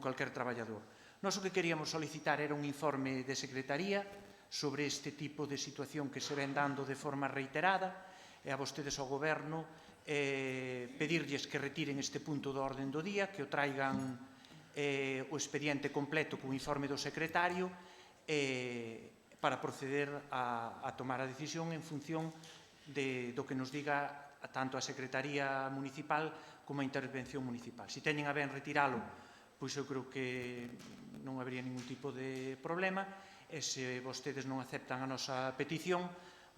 calquer traballador. Nós o que queríamos solicitar era un informe de Secretaría sobre este tipo de situación que se ven dando de forma reiterada, e a vostedes ao Goberno pedirlles que retiren este punto do orden do día, que o traigan o expediente completo co informe do secretario para proceder a tomar a decisión en función do que nos diga tanto a Secretaría Municipal como a Intervención Municipal. Se teñen a ben retiralo, pois eu creo que non habería ningún tipo de problema, e se vostedes non aceptan a nosa petición,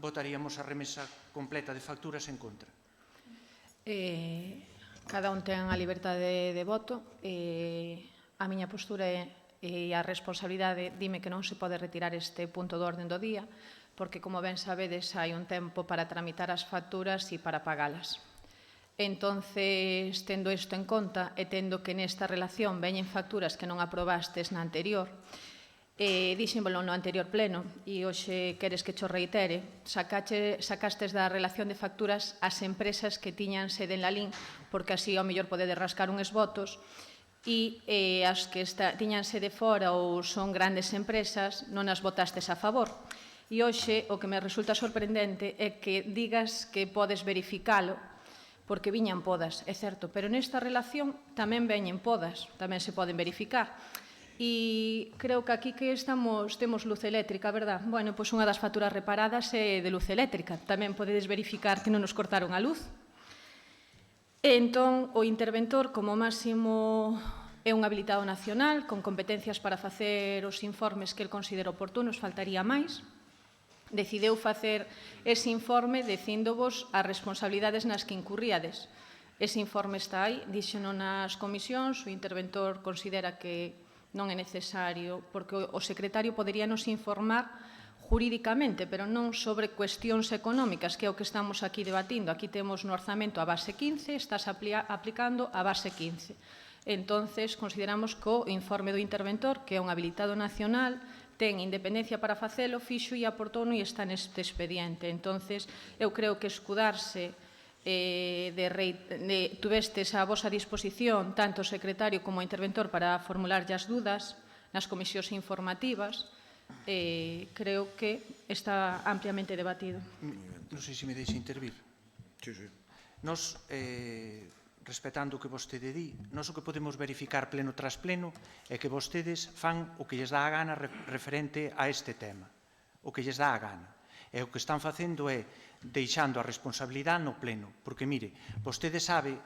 votaríamos a remesa completa de facturas en contra. Cada un ten a liberdade de voto. A miña postura e a responsabilidade dime que non se pode retirar este punto do orden do día, porque, como ben sabedes, hai un tempo para tramitar as facturas e para pagalas. Entonces, tendo isto en conta e tendo que nesta relación veñen facturas que non aprobastes na anterior, díxenvolo no anterior pleno, e hoxe queres que cho reitere, sacastes da relación de facturas as empresas que tiñan sede en Lalín, porque así ao mellor podedes rascar uns votos, e as que tiñan sede fora ou son grandes empresas non as votastes a favor. E hoxe o que me resulta sorprendente é que digas que podes verificalo, porque viñan podas, é certo, pero nesta relación tamén veñen podas, tamén se poden verificar. E creo que aquí que temos luz eléctrica, verdad? Bueno, pois unha das facturas reparadas é de luz eléctrica. Tamén podedes verificar que non nos cortaron a luz. E entón, o interventor, como máximo, é un habilitado nacional, con competencias para facer os informes que el considera oportunos, faltaría máis. Decideu facer ese informe dicíndovos as responsabilidades nas que incurríades. Ese informe está aí, díxeno nas comisións, o interventor considera que non é necesario, porque o secretario poderíanos informar jurídicamente, pero non sobre cuestións económicas, que é o que estamos aquí debatindo. Aquí temos no orzamento a base 15, estás aplicando a base 15. Entonces, consideramos que o informe do interventor, que é un habilitado nacional, ten independencia para facelo, fixo e aportou e está neste expediente. Entonces, eu creo que escudarse tuvestes a vosa disposición tanto o secretario como o interventor para formular as dudas nas comisións informativas, creo que está ampliamente debatido. Non sei se me deixa intervir. Nos, respetando o que vostede di, nos o que podemos verificar pleno tras pleno é que vostedes fan o que lles dá a gana referente a este tema, o que lles dá a gana. E o que están facendo é deixando a responsabilidade no pleno, porque, mire, vostede sabe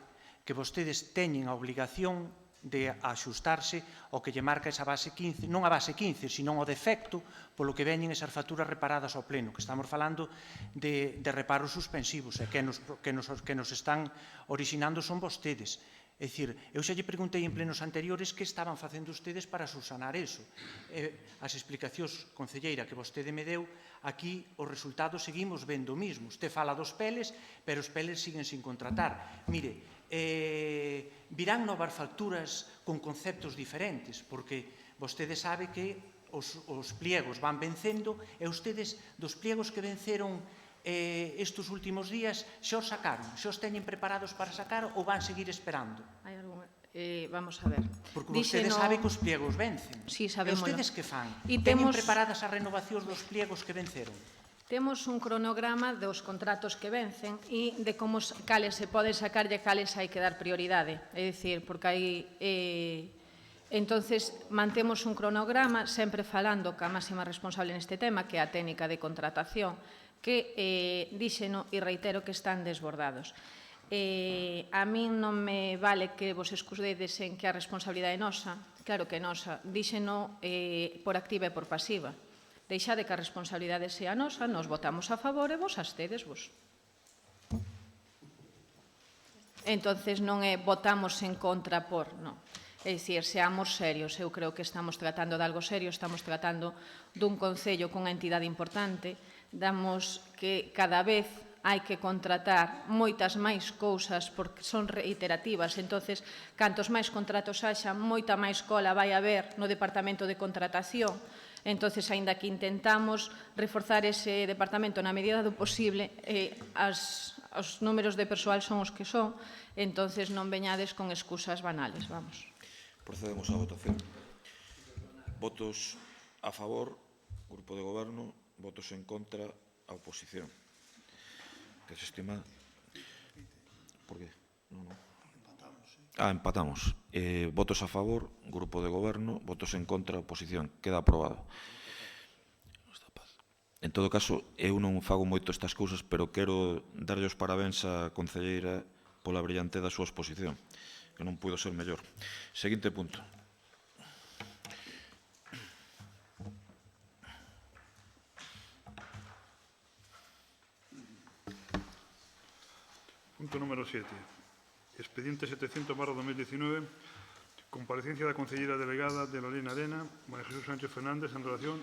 que vostedes teñen a obligación de axustarse ao que lle marca esa base 15, non a base 15, sino o defecto polo que veñen esas facturas reparadas ao pleno, que estamos falando de reparos suspensivos, e que nos están orixinando son vostedes. É dicir, eu xa lle preguntei en plenos anteriores que estaban facendo ustedes para subsanar eso. As explicacións, concelleira, que vostede me deu, aquí os resultados seguimos vendo o mismo. Usted fala dos peles, pero os peles siguen sin contratar. Mire, virán novas facturas con conceptos diferentes, porque vostede sabe que os pliegos van vencendo e ustedes dos pliegos que venceron estes últimos días xa os sacaron, xa os teñen preparados para sacar ou van seguir esperando? Vamos a ver. Porque vostede sabe que os pliegos vencen. Sí, sabémolo. E ustedes que fan? Teñen preparadas as renovacións dos pliegos que venceron? Temos un cronograma dos contratos que vencen e de cales se poden sacar e cales hai que dar prioridade. É dicir, porque hai... Entonces, mantemos un cronograma, sempre falando ca máxima responsable neste tema, que é a técnica de contratación, que díxeno e reitero que están desbordados. A min non me vale que vos escudedes en que a responsabilidade é nosa, claro que é nosa, díxeno por activa e por pasiva. Deixade que a responsabilidade sea nosa, nos votamos a favor e vos abstedes vos. Entonces non é votamos en contra por, non. É dicir, seamos serios, eu creo que estamos tratando de algo serio, estamos tratando dun concello cunha entidade importante, damos que cada vez hai que contratar moitas máis cousas porque son reiterativas, entonces, cantos máis contratos haxa, moita máis cola vai haber no departamento de contratación, entonces, aínda que intentamos reforzar ese departamento na medida do posible, os números de persoal son os que son, entonces non veñades con excusas banales, vamos. Procedemos á votación. Votos a favor, Grupo de Goberno. Votos en contra, a oposición. Que se estima... Por qué? Empatamos. Votos a favor, Grupo de Goberno. Votos en contra, oposición. Queda aprobado. En todo caso, eu non fago moito estas cousas, pero quero darlle os parabéns á concelleira pola brillante da súa exposición, que non puido ser mellor. Seguinte punto. Punto número 7. Expediente 700/2019. Comparecencia da concelleira delegada de Lalín Arena, María Jesús Sánchez Fernández, en relación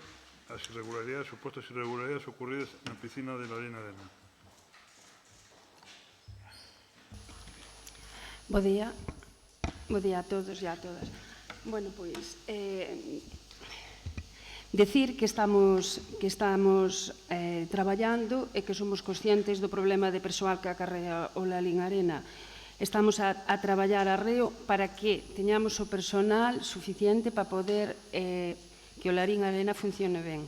ás irregularidades, supostas irregularidades ocurridas na piscina de Lalín Arena. Bo día a todos e a todas. Bueno, pois, decir que estamos traballando e que somos conscientes do problema de persoal que acarrea o Lalín Arena. Estamos a traballar arreo para que teñamos o personal suficiente para poder que o Lalín Arena funcione ben.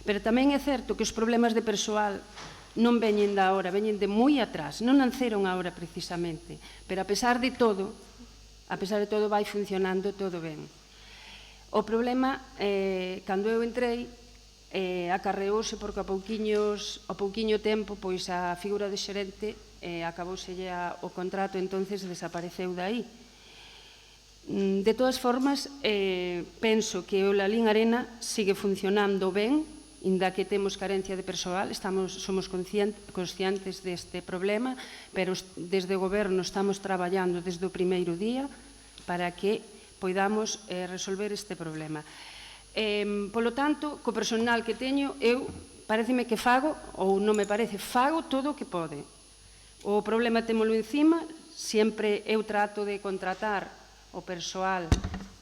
Pero tamén é certo que os problemas de persoal non veñen da hora, veñen de moi atrás, non nanceron agora precisamente, pero a pesar de todo vai funcionando todo ben. O problema, cando eu entrei, acarreouse porque ao pouquiño tempo, pois a figura de xerente acabouselle o contrato, entonces desapareceu dai. De todas formas, penso que o Lalín Arena sigue funcionando ben, inda que temos carencia de persoal, somos conscientes deste problema, pero desde o Goberno estamos traballando desde o primeiro día para que poidamos resolver este problema. Polo tanto, co personal que teño, eu pareceme que fago, ou non me parece, fago todo o que pode. O problema témolo encima, sempre eu trato de contratar o persoal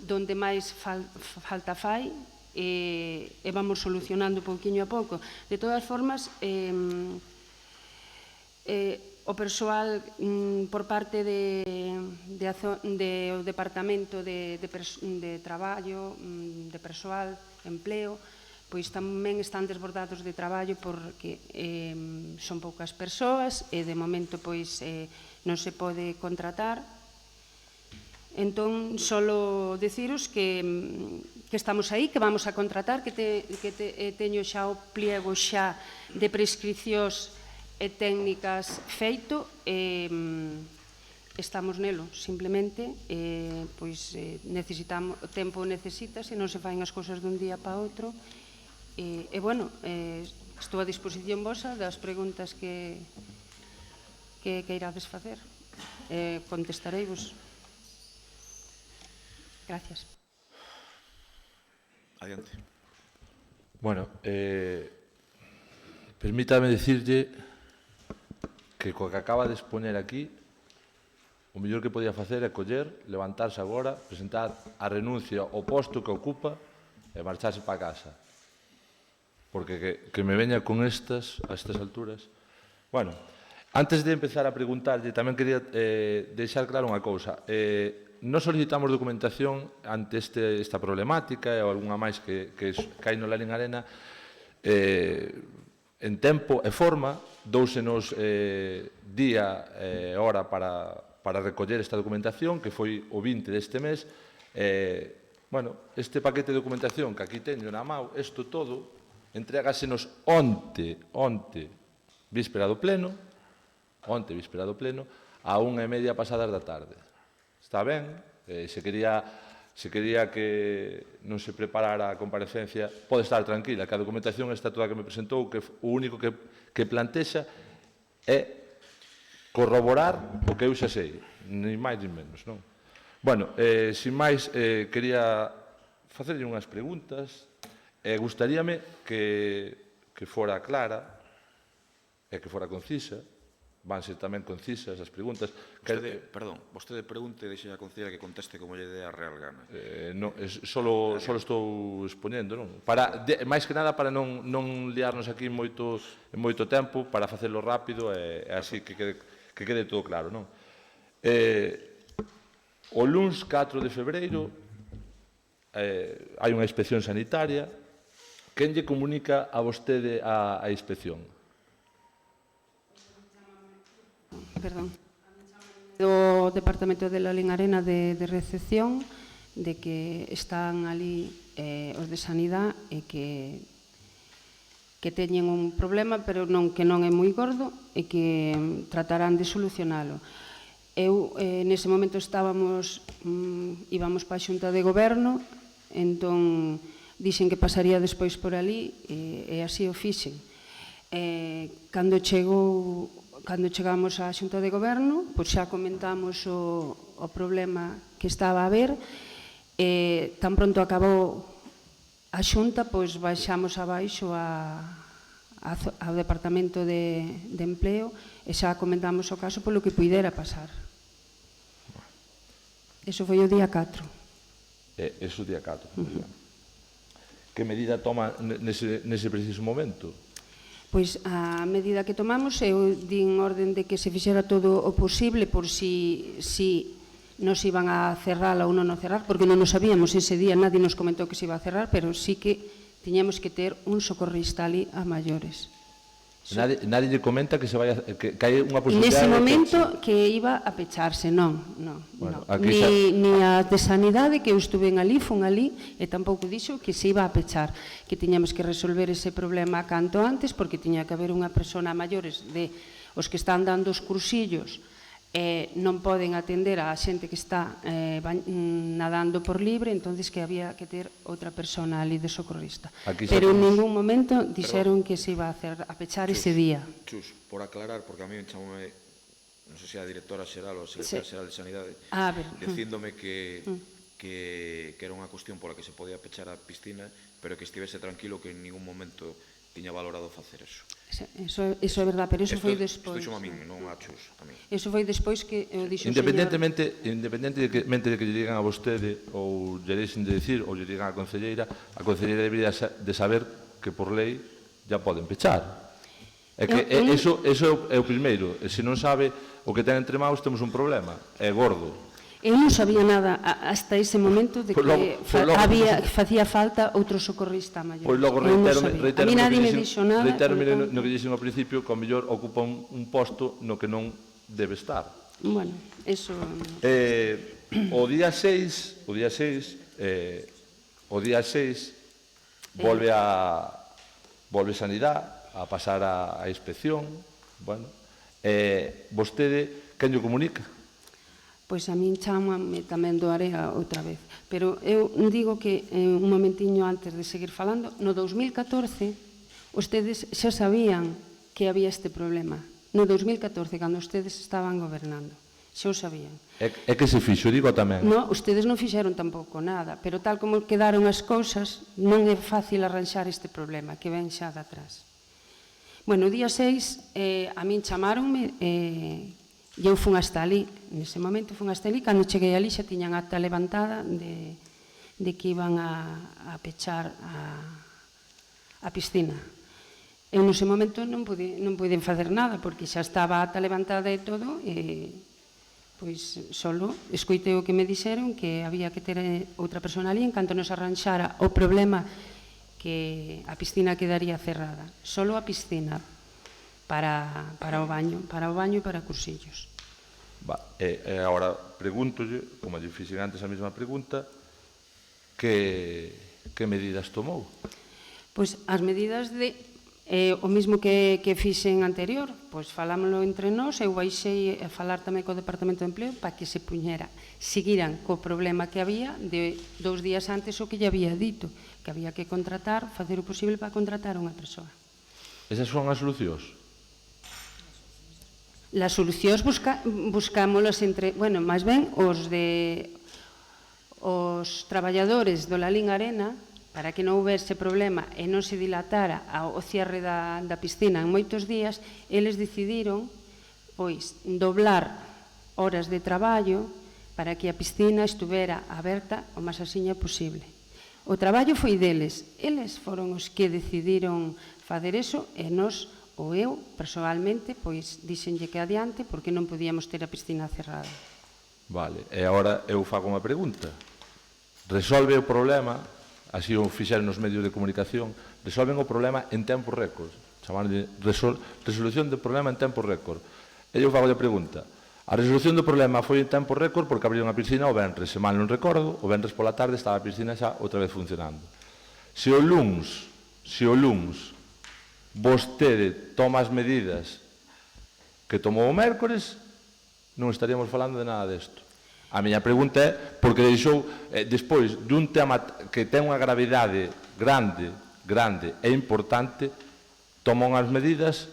donde máis falta fai, e vamos solucionando pouquiño a pouco. De todas formas, o persoal por parte do Departamento de Traballo, de Persoal, Empleo, pois tamén están desbordados de traballo porque son poucas persoas e de momento pois non se pode contratar. Entón, solo deciros que estamos aí, que vamos a contratar, que teño xa o pliego xa de prescripcións e técnicas feito, estamos nelo, simplemente, pois necesitamos, o tempo necesita, se non se fain as cousas dun día para outro, e, bueno, estou a disposición vosa das preguntas que irades facer. Contestareivos. Gracias. Adiante. Bueno, permítame decirlle que co que acaba de exponer aquí, o mellor que podía facer é coller, levantarse agora, presentar a renuncia ao posto que ocupa e marcharse para casa. Porque que me veña con a estas alturas... Bueno, antes de empezar a preguntarlle, tamén quería deixar claro unha cousa. Nos solicitamos documentación ante esta problemática e algunha máis que cae no Lalín Arena en tempo e forma, dousenos día e hora para recoller esta documentación, que foi o 20 deste mes. Bueno, este paquete de documentación que aquí teño na mão, isto todo, entrégasenos onte, víspera do pleno, a 1:30 pasadas da tarde. Está ben, se quería que non se preparara a comparecencia, pode estar tranquila, que a documentación está toda que me presentou, que o único que plantexa é corroborar o que eu xa sei, ni máis ni menos, non? Bueno, sin máis, quería facerlle unhas preguntas, e gustaríame que fora clara e que fora concisa. Van ser tamén concisas as preguntas. Perdón, vostede pregunte e deixe a concelleira que conteste como lle dé a real gana. Solo estou exponendo, non? Máis que nada para non liarnos aquí en moito tempo, para facelo rápido e así que quede todo claro, non? O luns 4 de febreiro hai unha inspección sanitaria. Quen lle comunica a vostede a inspección? Perdón. Do Departamento de Lalín Arena de recepción de que están ali os de Sanidade e que teñen un problema, pero que non é moi gordo e que tratarán de solucionalo. Eu, nese momento, íbamos para a Xunta de Goberno, entón dixen que pasaría despois por ali e así o fixen. Cando chegamos á Xunta de Goberno, pois xa comentamos o problema que estaba a haber. Tan pronto acabou a Xunta, pois baixamos abaixo ao Departamento de Empleo e xa comentamos o caso polo que puidera pasar. Eso foi o día 4. Eso o día 4. Que medida toma nese preciso momento? Pois a medida que tomamos eu din orden de que se fixera todo o posible por si nos iban a cerrar ou non a cerrar, porque non nos sabíamos ese día, nadie nos comentou que se iba a cerrar, pero sí que tiñamos que ter un socorrista ali a maiores. Nadie lle comenta que hai unha posibilidade... Nese momento que iba a pecharse, non. Ni a de Sanidade, que eu estuve ali, fun ali, e tampouco dixo que se iba a pechar, que tiñamos que resolver ese problema canto antes, porque tiña que haber unha persona a maiores de os que están dando os cursillos, non poden atender a xente que está nadando por libre, entonces que había que ter outra persona ali de socorrista. Pero en ningún momento dixeron que se iba a pechar ese día. Chus, por aclarar, porque a mí me chamoume, non sei se a directora xeral ou a secretaria xeral de Sanidade, dicíndome que era unha cuestión pola que se podía pechar a piscina, pero que estivese tranquilo que en ningún momento tiña valorado facer eso. Eso é verdade, pero eso foi despois. Isto a min, non a Chus, a min. Eso foi despois que eu dixo o señor... Independentemente de que lle digan a vostede ou lle deixen de decir ou lle digan a concelleira debería de saber que por lei ya poden pechar. Eso é o primeiro. E se non sabe o que ten entre maus, temos un problema. É gordo. Eu non sabía nada hasta ese momento de que facía falta outro socorrista maior. Pois logo reitero no que dixen ao principio, que ao mellor ocupa un posto no que non debe estar. Bueno, eso... O día 6 volve Sanidade a pasar a inspección. Vostede, quen lle comunica? Pois a min chámame tamén do Area outra vez. Pero eu digo que un momentiño antes de seguir falando, no 2014, ustedes xa sabían que había este problema. No 2014, cando ustedes estaban gobernando. Xa o sabían. É que se fixo, digo tamén. No, ustedes non fixeron tampouco nada, pero tal como quedaron as cousas, non é fácil arranxar este problema, que ven xa de atrás. Bueno, o día 6, a min chamáronme e eu fun hasta ali, nese momento fun hasta ali, cando cheguei ali xa tiñan acta levantada de que iban a pechar a piscina. Eu nese momento non puiden facer nada, porque xa estaba a acta levantada e todo, e pois solo escoitei o que me dixeron, que había que ter outra persona ali en canto nos arranxara o problema que a piscina quedaría cerrada. Solo a piscina para o baño e para cursillos. E agora pregúntolle, como lle fixen antes a mesma pregunta, que medidas tomou? Pois as medidas o mismo que fixen anterior, pois falámoslo entre nós, eu baixei a falar tamén co Departamento de Empleo para que se seguiran co problema que había de 2 días antes o que lle había dito, que había que contratar, facer o posible para contratar a unha persoa. Esas son as solucións? Las solucións buscámolas entre, bueno, máis ben os traballadores do Lalín Arena, para que non houbese problema e non se dilatara o cierre da piscina en moitos días, eles decidiron pois doblar horas de traballo para que a piscina estuvera aberta o máis asiña posible. O traballo foi deles, eles foron os que decidiron facer eso e nós, ou eu, personalmente, pois dixenlle que adiante porque non podíamos ter a piscina cerrada. Vale, e agora eu fago unha pregunta. Resolve o problema, así o fixeron nos medios de comunicación, resolven o problema en tempo récord, chamando de resolución do problema en tempo récord. E eu fago a pregunta, a resolución do problema foi en tempo récord porque abriron a piscina o venres, se mal non recordo, o venres pola tarde estaba a piscina xa outra vez funcionando. Se o luns vostede toma as medidas que tomou o mércores, non estaríamos falando de nada desto. A miña pregunta é, porque deixou, despois dun tema que ten unha gravidade grande e importante, toma unhas medidas,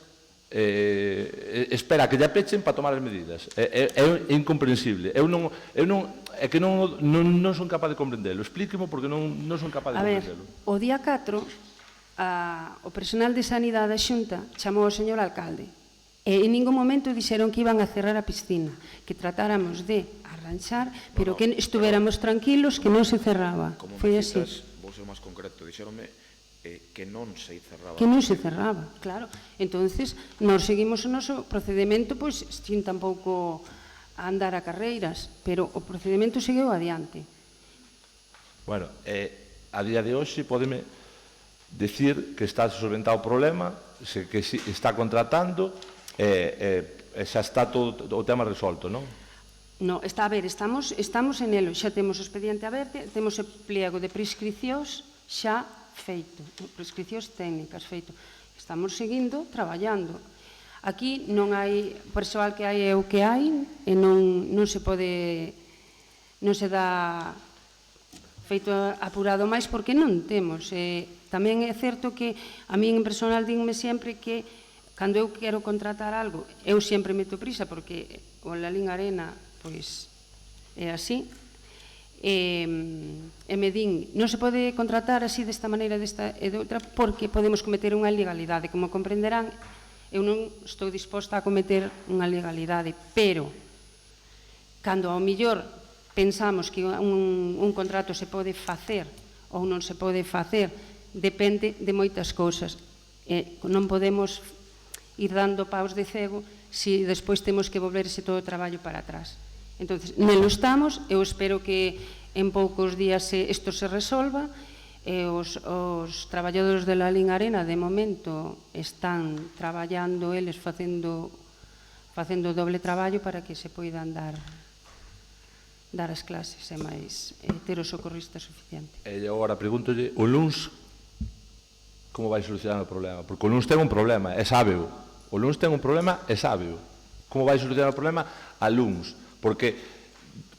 espera que lle pechen para tomar as medidas. É incomprensible. É que non son capaz de comprendelo. Explíquemo porque non son capaz de comprendelo. A ver, o día 4, o personal de Sanidade da Xunta chamou ao señor alcalde e en ningún momento dixeron que iban a cerrar a piscina, que tratáramos de arranxar, pero que estuéramos tranquilos, que non se cerraba. Foi así. Vou ser máis concreto, dixeronme que non se cerraba. Que non se cerraba, claro. Entonces, nós seguimos o noso procedimento, pois, sin tampouco andar a carreiras, pero o procedimento seguiu adiante. Bueno, a día de hoxe podeme decir que está solventado o problema, que está contratando, xa está todo o tema resolto, non? No, está a ver, estamos en elo, xa temos o expediente aberto, temos o pliego de prescripcións xa feito, prescripcións técnicas feito. Estamos seguindo traballando. Aquí non hai, persoal que hai é o que hai, e non se pode, non se dá feito apurado máis porque non temos. Tamén é certo que a mí en personal dinme sempre que cando eu quero contratar algo, eu sempre meto prisa porque o Lalín Arena pois é así, e me din, non se pode contratar así desta maneira desta e de outra porque podemos cometer unha ilegalidade. Como comprenderán, eu non estou disposta a cometer unha ilegalidade, pero cando ao millor pensamos que un contrato se pode facer ou non se pode facer, depende de moitas cousas. Non podemos ir dando paus de cego se despois temos que volver ese todo o traballo para atrás. Entón, nelo estamos, eu espero que en poucos días isto se resolva, e os traballadores de Lalín Arena de momento están traballando eles facendo doble traballo para que se poidan dar as clases e máis ter o socorrista suficiente. E agora pregúntolle, o luns como vai solucionar o problema? Porque o luns ten un problema, é sábeo. O luns ten un problema e sábeo. Como vai solucionar o problema a luns? Porque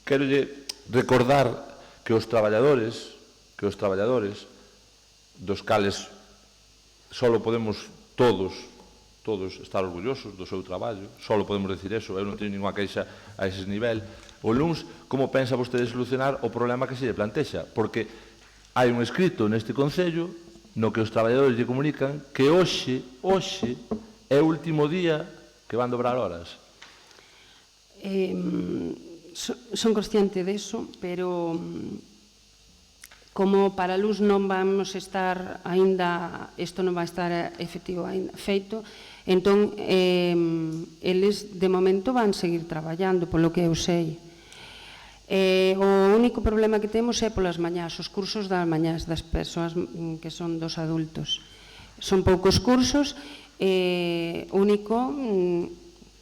quero recordar que os traballadores dos cales só podemos todos estar orgullosos do seu traballo, só podemos decir eso, eu non teño ninguna queixa a ese nivel. O luns, como pensa vostede solucionar o problema que se lle plantexa? Porque hai un escrito neste Concello no que os traballadores lle comunican que hoxe é o último día que van dobrar horas. Son consciente deso, pero como para a luz non vamos estar aínda, isto non vai estar efectivo aínda feito, entón eles de momento van seguir traballando, polo que eu sei. O único problema que temos é polas mañás, os cursos das mañás das persoas que son dos adultos. Son poucos cursos, único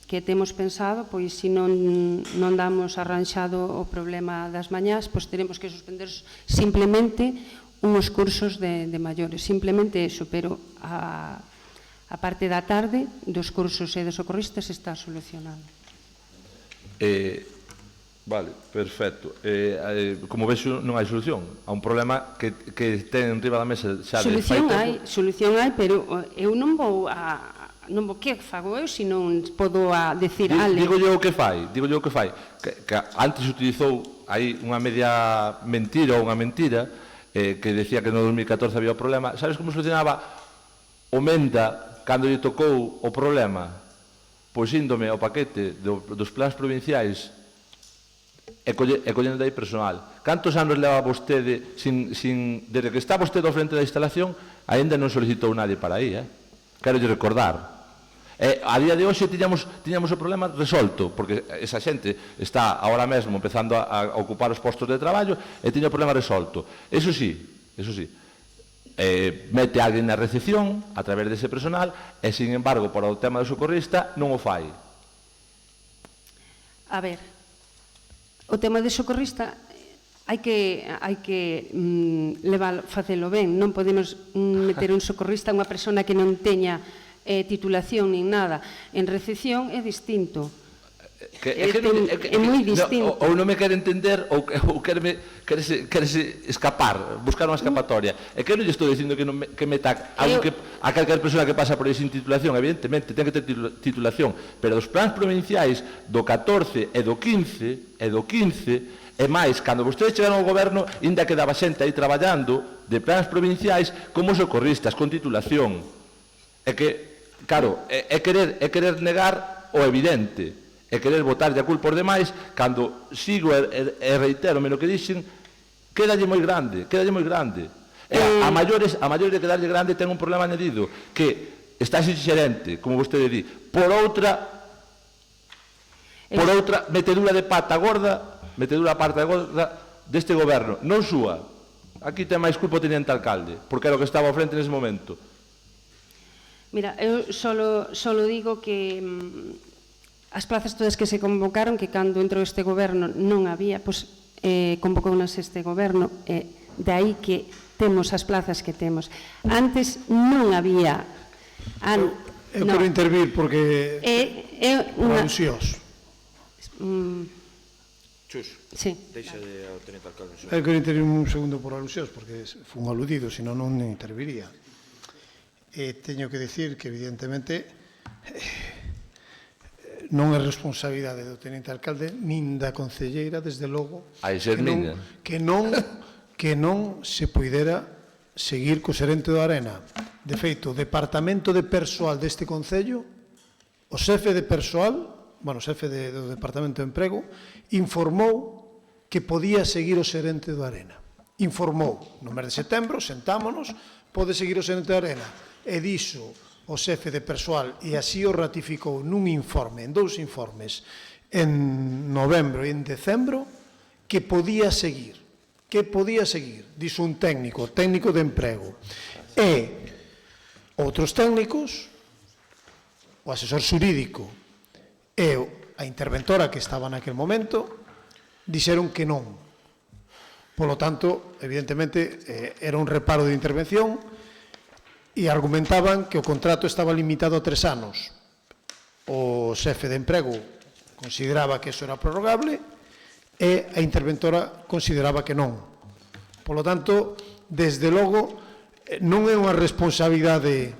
que temos pensado, pois se non damos arranxado o problema das mañás, pois teremos que suspender simplemente unhos cursos de maiores, simplemente eso, pero a parte da tarde dos cursos e dos socorristas está solucionado. Vale, perfecto. Como vexo, non hai solución a un problema que ten enriba da mesa xa de fai tempo. Solución hai, pero eu non vou que fago eu se non podo decir ale. Digo yo o que fai, que antes utilizou aí unha media mentira ou unha mentira que decía que no 2014 había o problema. Sabes como solucionaba o Menda cando lle tocou o problema? Pois índome ao paquete dos plans provinciais e collendo aí personal. Cantos anos leva vostede desde que está vostede ao frente da instalación, aínda non solicitou nadie para aí, quero lle recordar. A día de hoxe tiñamos o problema resolto, porque esa xente está agora mesmo empezando a ocupar os postos de traballo e tiña o problema resolto. Eso sí, mete alguén na recepción a través dese personal e, sin embargo, para o tema do socorrista non o fai. A ver, o tema de socorrista hai que facelo ben. Non podemos meter un socorrista a unha persona que non teña titulación nin nada. En recepción é distinto. É moi distinto. Ou non me quere entender ou querese escapar, buscar unha escapatoria. É que non lle estou dicindo que meta a calquer persona que pasa por aí sin titulación. Evidentemente, ten que ter titulación, pero dos plans provinciais do 14 e do 15 e máis, cando vostedes chegaron ao goberno, ainda quedaba xente aí traballando de plans provinciais como socorristas, con titulación. É que, claro, é querer negar o evidente, é querer botarlle a culpa por demais, cando sigo e reitero-me no que dixen, quédalle moi grande. A maiores de quedarlle grande ten un problema añadido, que está sin xerente, como vostede di, por outra metedura de pata gorda deste goberno, non súa. Aquí ten máis culpa o teniente alcalde, porque era o que estaba ao frente nese momento. Mira, eu solo digo que as plazas todas que se convocaron, que cando entrou este goberno non había, pois convocounos este goberno, de aí que temos as plazas que temos. Antes non había. Eu quero intervir porque por alusións. Chus, deixa de ao teniente alcalde. Eu quero intervir un segundo por alusións, porque fun aludido, senón non interviría. Teño que dicir que, evidentemente, non é responsabilidade do teniente alcalde nin da concelleira, desde logo, que non se poidera seguir co xerente do Arena. De feito, o departamento de persoal deste concello, o xefe de persoal, o xefe do departamento de emprego, informou que podía seguir o xerente do Arena. Informou. No mes de setembro, sentámonos, pode seguir o xerente do Arena. E dixo o xefe de persoal, e así o ratificou nun informe, en 2 informes, en novembro e en decembro, que podía seguir. Dixo un técnico de emprego. E outros técnicos, o asesor xurídico e a interventora que estaba naquele momento, dixeron que non. Polo tanto, evidentemente, era un reparo de intervención e argumentaban que o contrato estaba limitado a 3 anos. O xefe de emprego consideraba que eso era prorrogable e a interventora consideraba que non. Polo tanto, desde logo, non é unha responsabilidade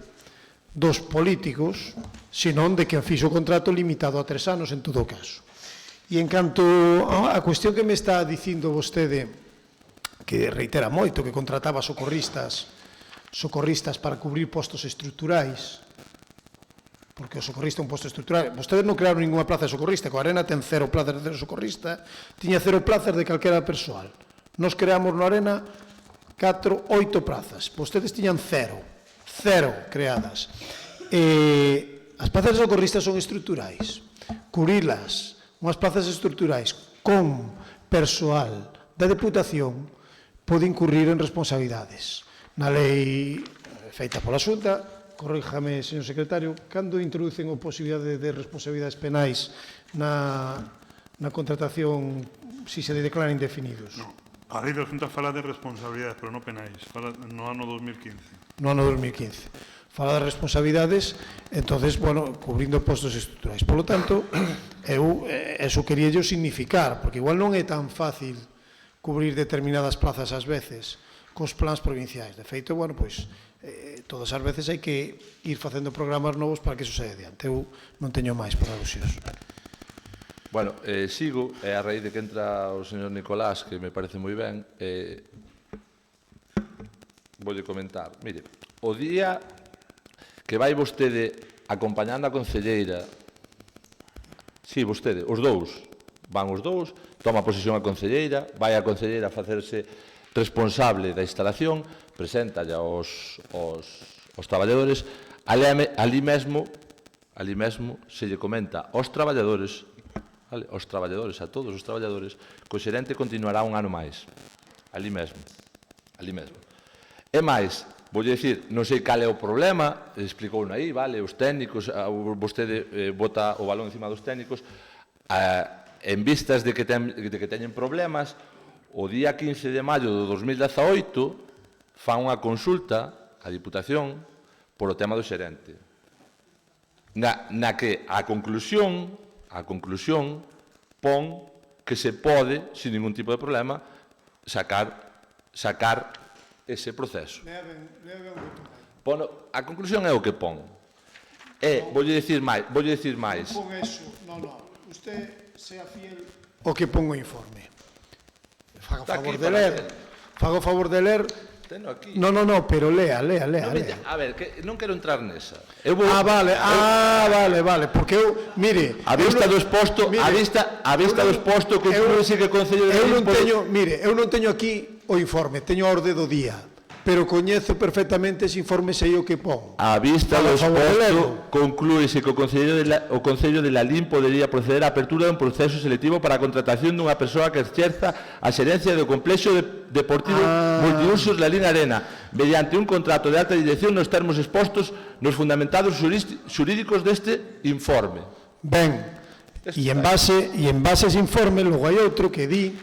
dos políticos, senón de quen fixo o contrato limitado a 3 anos en todo o caso. E en canto a cuestión que me está dicindo vostede, que reitera moito, que contrataba socorristas para cubrir postos estruturais, porque o socorrista é un posto estrutural. Vostedes non crearon ninguna plaza de socorrista, que a Arena ten 0 plazas de socorrista, tiña 0 plazas de calquera persoal. Nos creamos no Arena 8 plazas, vostedes tiñan 0 creadas. As plazas de socorristas son estruturais. Curilas, unhas plazas estruturais con persoal da Deputación pode incurrir en responsabilidades. Na lei feita pola Xunta, corríjame, señor secretario, cando introducen a posibilidade de responsabilidades penais na contratación se se declaran indefinidos? A lei da Xunta fala de responsabilidades, pero non penais, fala no ano 2015. No ano 2015. Fala de responsabilidades, entonces, cubrindo postos estruturais. Por lo tanto, eu eso quería yo significar, porque igual non é tan fácil cubrir determinadas plazas ás veces cos plans provinciais. De feito, todas as veces hai que ir facendo programas novos para que iso saia adiante. Eu non teño máis para alusións. Sigo, e a raíz de que entra o señor Nicolás, que me parece moi ben, voulle comentar. Mire, o día que vai vostede acompañando a concelleira, vostede, os dous, van os dous, toma posesión a concelleira, vai a concelleira a facerse responsable da instalación, presenta aos traballadores, ali mesmo ali mesmo se lle comenta aos traballadores, a todos os traballadores, que o xerente continuará un ano máis. Ali mesmo. E máis, vou dicir, non sei cal é o problema, explicou aí, vale, os técnicos, vostede bota o balón encima dos técnicos, en vistas de que teñen problemas, o día 15 de maio de 2018 fan unha consulta á Diputación por o tema do xerente. Na que a conclusión pon que se pode, sin ningún tipo de problema, sacar ese proceso. A conclusión é o que pon. Voulle dicir máis. Pon eso, non. Usted sea fiel o que pon o informe. Faga o favor de ler. Teno aquí. No, pero lea. A ver, que non quero entrar nesa. Vale, porque eu, mire... A vista do exposto, conclúese que o Concello de Lalín... Mire, eu non teño aquí o informe, teño a orde do día, pero coñezo perfectamente ese informe, sei o que pon. A vista do exposto, conclúese que o Concello de Lalín podería proceder á apertura dun proceso selectivo para a contratación dunha persoa que exerza a xerencia do complexo deportivo multiusos Lalín Arena, mediante un contrato de alta dirección nos termos expostos nos fundamentados xurídicos deste informe. Ben, e en base a ese informe, logo hai outro que di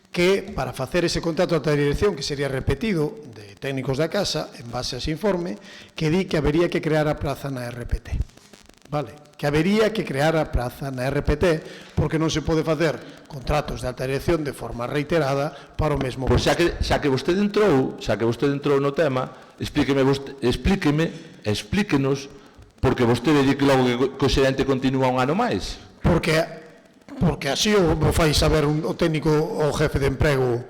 que para facer ese contrato de alta dirección, que sería repetido, de técnicos da casa, en base a ese informe, que di que habería que crear a praza na RPT. Vale? Que habería que crear a praza na RPT, porque non se pode facer contratos de alta dirección de forma reiterada para o mesmo... Pois xa que vostede entrou no tema, explíquenos, porque vostede di que logo que o xerente continúa un ano máis. Porque así o fai saber o técnico o jefe de emprego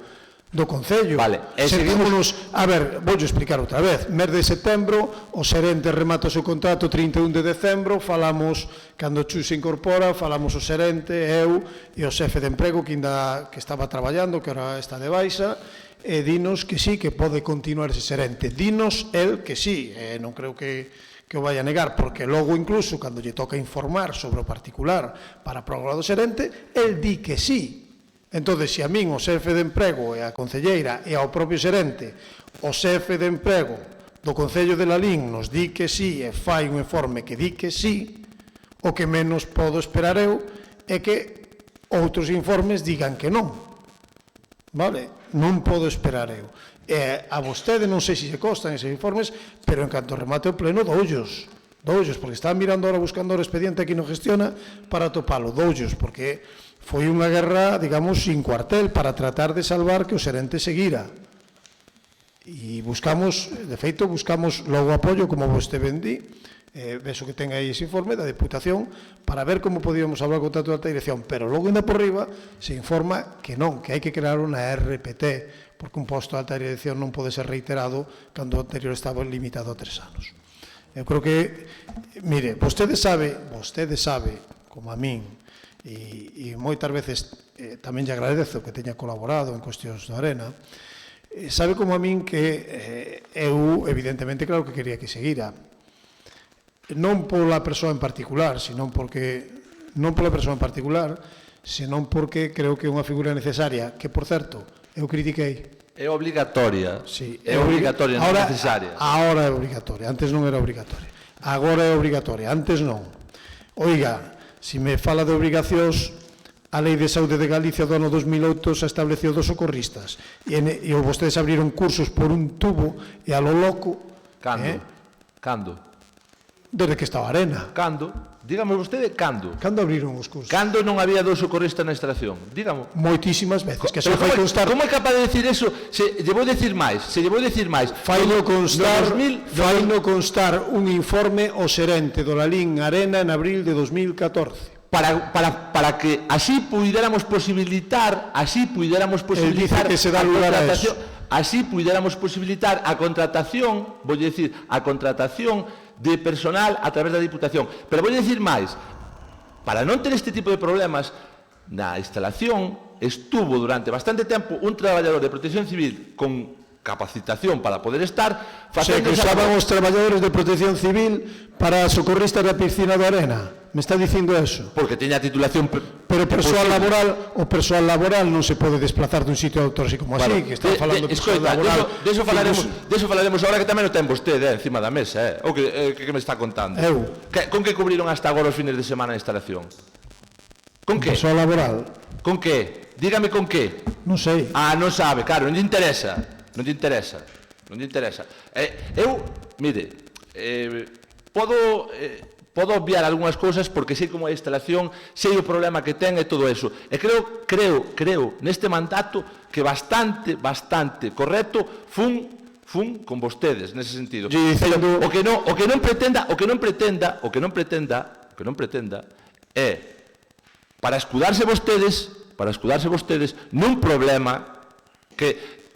do Concello. Vale, a ver, vou explicar outra vez. Mes de setembro, o xerente remata o seu contrato 31 de decembro, falamos, cando Chu se incorpora, falamos o xerente, eu e o xefe de emprego que estaba traballando, que ahora está de baixa, e dinos que sí, que pode continuar ese xerente. Dinos el que sí, non creo que o vai a negar, porque logo incluso cando lle toca informar sobre o particular para a prórroga do xerente, el di que sí. Entón, se a min o xefe de emprego e a concelleira e ao propio xerente, o xefe de emprego do Concello de Lalín nos di que sí e fai un informe que di que sí, o que menos podo esperar eu é que outros informes digan que non. Vale? Non podo esperar eu. A vostede non sei se constan eses informes, pero en canto remate o pleno, doullos, porque estaba mirando ahora buscando o expediente aquí no Gestiona para topalo, doullos, porque foi unha guerra, digamos, sin cuartel para tratar de salvar que o xerente seguira. E buscamos, de feito, logo apoio, como vostede ben di, vexo que ten aí ese informe da Deputación, para ver como podíamos hablar con contrato de alta dirección, pero logo ainda por riba se informa que non, que hai que crear unha RPT, porque un posto de alta dirección non pode ser reiterado cando o anterior estaba limitado a 3 anos. Eu creo que, mire, vostede sabe, como a min, e moitas veces tamén lle agradezo que teña colaborado en cuestións da Arena, sabe como a min que eu, evidentemente, claro que quería que seguira. Non pola persoa en particular, senón porque creo que é unha figura necesaria, que, por certo, eu critiquei. É obligatoria. Sí, é obligatoria, non é necesaria. Ahora é obligatoria, antes non era obligatoria. Agora é obligatoria, antes non. Oiga, se me fala de obrigacións, a Lei de Saúde de Galicia do ano 2008 se estableceu dos socorristas. E vostedes abriron cursos por un tubo e a lo loco... Cando? Desde que estaba a Arena. Cando? Dígame vostede, cando? Cando abriron os cursos? Cando non había dous socorristas na instalación? Dígame. Moitísimas veces. Que fai constar... Como é capaz de decir eso? Se lle vou decir máis. Faino constar un informe o xerente do Lalín Arena en abril de 2014. Para que así puidéramos posibilitar Él dice que se dá lugar a eso. Así puidéramos posibilitar a contratación, vou decir, a contratación de personal a través da Diputación. Pero vou dicir máis, para non ter este tipo de problemas, na instalación estuvo durante bastante tempo un traballador de Protección Civil con capacitación para poder estar facendo... que usaban os traballadores de protección civil para socorristas da piscina da Arena. Me está dicindo eso? Porque teña titulación... Pero o persoal laboral non se pode desplazar dun sitio de autor así como así, que está falando de persoal laboral... Deso falaremos ahora, que tamén o ten vostede encima da mesa, o que me está contando. Con que cubriron hasta agora os fines de semana a instalación? Con que? Persoal laboral. Con que? Dígame con que. Non sei. Non sabe, claro, non lle interesa. Non lle interesa. Eu, mire, podo obviar algunhas cousas porque sei como é a instalación, sei o problema que ten e todo eso. E creo neste mandato que bastante correcto fun con vostedes nese sentido. Pero o que non pretenda é para escudarse vostedes nun problema que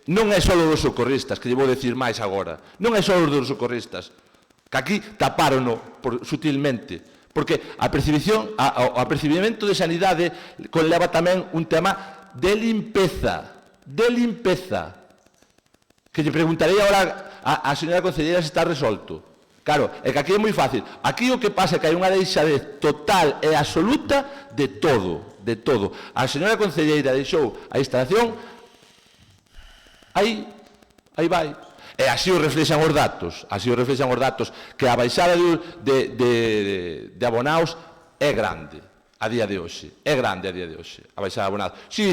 non é só dos socorristas, que lle vou decir máis agora, non é só dos socorristas, que aquí tapárono sutilmente, porque o apercibimento de sanidade conleva tamén un tema de limpeza, que lle preguntarei agora a señora concelleira se está resolto. Claro, é que aquí é moi fácil. Aquí o que pasa é que hai unha deixadez total e absoluta de todo. A señora concelleira deixou a instalación, aí vai. E así o reflexan os datos, que a baixada de abonados é grande a día de hoxe, a baixada de abonados. Sí.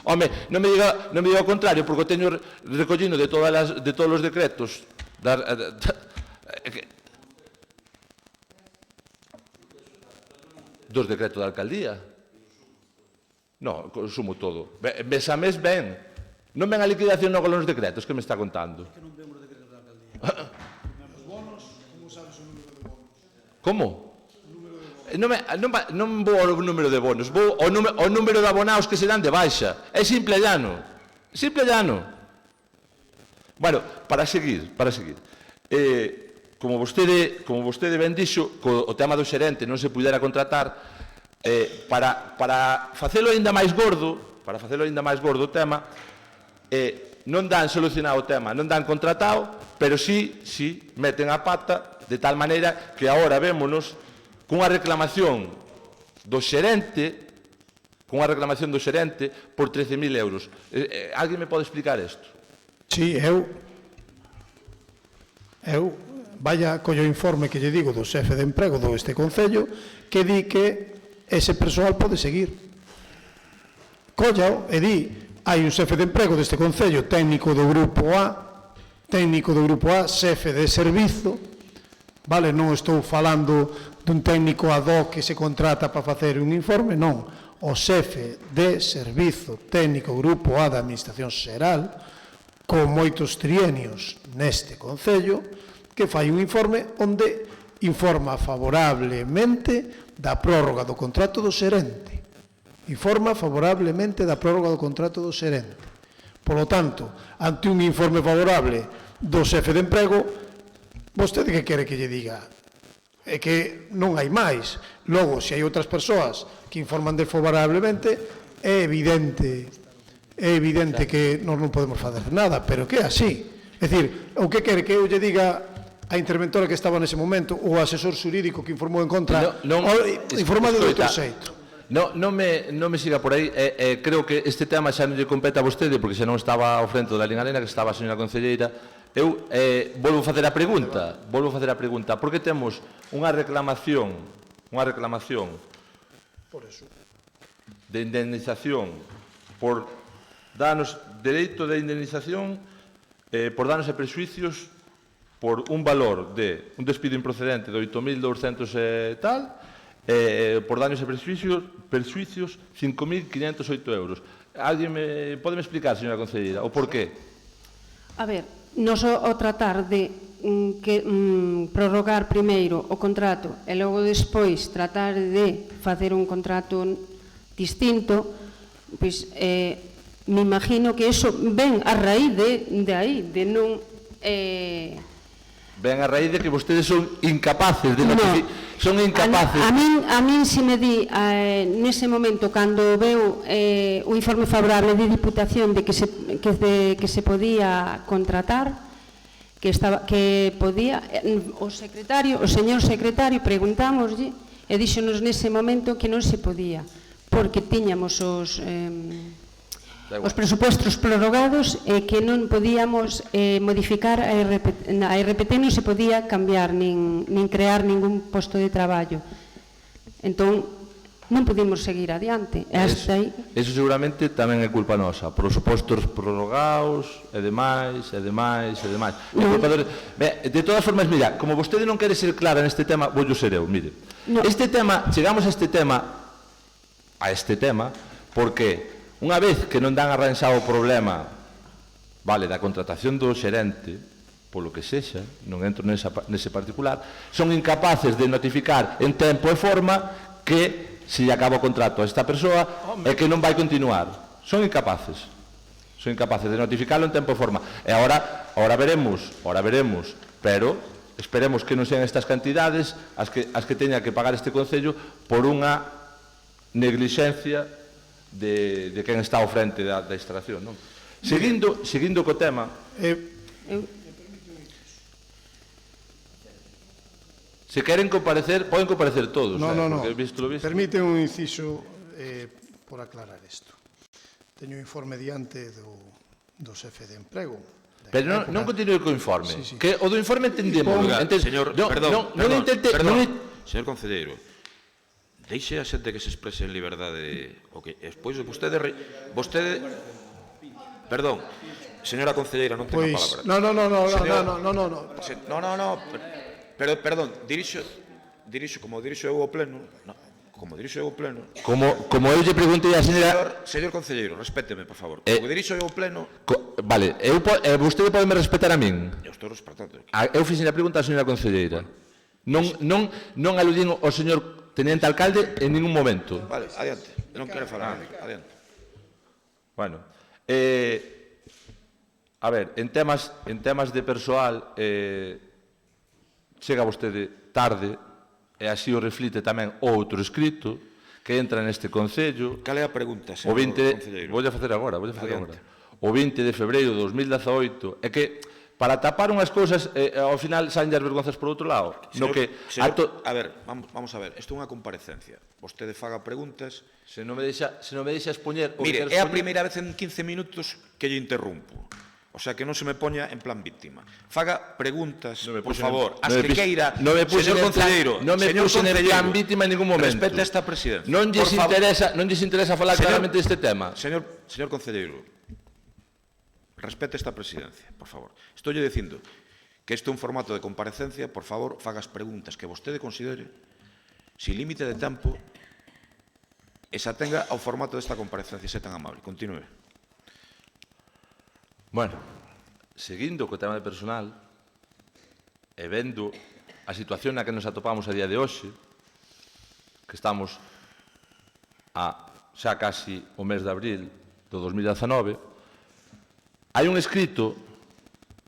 Home, non me diga o contrario, porque o teño recollino de todos os decretos dos decretos da alcaldía. Non, consumo todo. Mes a mes ven. Non ven a liquidación no con os decretos que me está contando. É que non vemos os decretos da alcaldía. Os bonos, como sabes o número de bonos? Como? Non vou ao número de bonos, vou ao número de abonados que se dan de baixa. É simple e llano. Bueno, para seguir. Como vostede ben dixo, o tema do xerente non se pudera contratar, para facelo aínda máis gordo o tema, non dan solucionado o tema, non dan contratado, pero sí meten a pata de tal maneira que agora vémonos cunha reclamación do xerente por 13.000 euros. Alguén me pode explicar isto? Sí, eu vaya collo informe que lle digo do xefe de emprego deste Concello que di que ese persoal pode seguir. Collao e di, hai un xefe de emprego deste Concello, técnico do grupo A, xefe de servizo, vale, non estou falando dun técnico ad hoc que se contrata para facer un informe, non, o xefe de servizo técnico grupo A da Administración Xeral, con moitos trienios neste Concello, que fai un informe onde informa favorablemente da prórroga do contrato do xerente. Polo tanto, ante un informe favorable do xefe de emprego, vostede que quere que lle diga? É que non hai máis. Logo, se hai outras persoas que informan desfavorablemente, é evidente que nós non podemos fazer nada, pero que é así. É dicir, o que quere que eu lle diga a interventora que estaba nese momento ou o asesor xurídico que informou en contra, informado de outro xeito. Non me siga por aí, creo que este tema xa non lle compete a vostede, porque xa non estaba ao frente da Liga Arena, que estaba a señora concelleira. Eu volvo a facer a pregunta, porque temos unha reclamación de indemnización por danos, dereito de indemnización por danos e prexuicios por un valor de un despido improcedente de 8.200 e tal, por daños e perxuicios 5.508 euros. Alguén pode me explicar, señora concelleira, o por qué? A ver, nos o tratar de prorrogar primeiro o contrato e logo despois tratar de facer un contrato distinto, pois me imagino que iso ven a raíz de aí, de non ven a raíz de que vostedes son incapaces de notificar. Son incapaces. A min se me di, nese momento, cando veu o informe favorable de Diputación de que se podía contratar, que podía, o señor secretario, preguntámoslle, e díxonos nese momento que non se podía, porque tiñamos os presupostos prorrogados e que non podíamos modificar a RPT, non se podía cambiar nin crear ningún posto de traballo. Entón, non pudimos seguir adiante. Eso seguramente tamén é culpa nosa. Presupostos prorrogados e demais, e demais, e demais. De todas formas, mira, como vostede non quere ser clara neste tema, vou ser eu, mire. Este tema, chegamos a este tema, porque unha vez que non dan arranxado o problema da contratación do xerente, polo que sexa, non entro nese particular, son incapaces de notificar en tempo e forma que se lle acaba o contrato a esta persoa e que non vai continuar. Son incapaces de notificarlo en tempo e forma. E ahora veremos, pero esperemos que non sean estas cantidades as que teña que pagar este Concello por unha neglixencia de quen está ao frente da instalación. Seguindo co tema... Se queren comparecer, poden comparecer todos. No. Permite un inciso por aclarar isto. Teño o informe diante do xefe de emprego. Pero non continue co informe. Que o do informe entendemos. Señor, perdón. Señor concelleiro, deixe a xente que se exprese en liberdade. Despois vostede... Perdón, señora concelleira, non ten a palabra. No. Pero, perdón, dirixo como dirixo eu ao pleno, como eu lle preguntei a señora... Señor concelleiro, respéteme, por favor. Como dirixo eu ao pleno... Vale, vostede pode me respetar a min. Eu estou respetando. Eu fixen a pregunta á señora concelleira. Non aludín ao señor teniente alcalde en ningún momento. Vale, adiante. Non quero falar, adiante. Bueno, a ver, en temas de persoal... chega vostede tarde, e así o reflite tamén outro escrito que entra neste Concello. Cal é a pregunta, señor concelleiro? Vou a facer agora. O 20 de febreiro de 2018, é que para tapar unhas cousas, ao final saen as vergonzas por outro lado. A ver, vamos a ver, isto é unha comparecencia. Vostede faga preguntas... Se non me deixa expoñer... Mire, é a primeira vez en 15 minutos que lle interrumpo. O sea, que non se me poña en plan víctima. Faga preguntas, por favor, as que queira, señor concelleiro. Non me puxen en plan víctima en ningún momento. Respete esta presidencia. Non lles interesa falar claramente deste tema. Señor concelleiro, respete esta presidencia, por favor. Estou lle dicindo que este é un formato de comparecencia, por favor, faga as preguntas que vostede considere, sin límite de tempo, e se atenga ao formato desta comparecencia, se tan amable. Continúe. Bueno, seguindo co tema de personal e vendo a situación na que nos atopamos a día de hoxe, que estamos xa casi o mes de abril do 2019, hai un escrito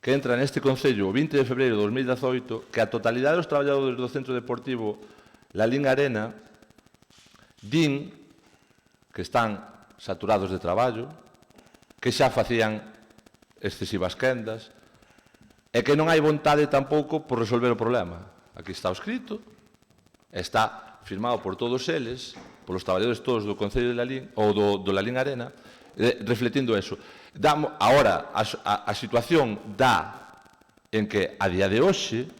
que entra neste Concello o 20 de febreiro de 2018 que a totalidade dos traballadores do Centro Deportivo Lalín Arena din que están saturados de traballo, que xa facían excesivas quendas, e que non hai vontade tampouco por resolver o problema. Aquí está o escrito, está firmado por todos eles, polos traballadores todos do Concello de Lalín, ou do Lalín Arena, refletindo eso. Ahora, a situación dá en que a día de hoxe,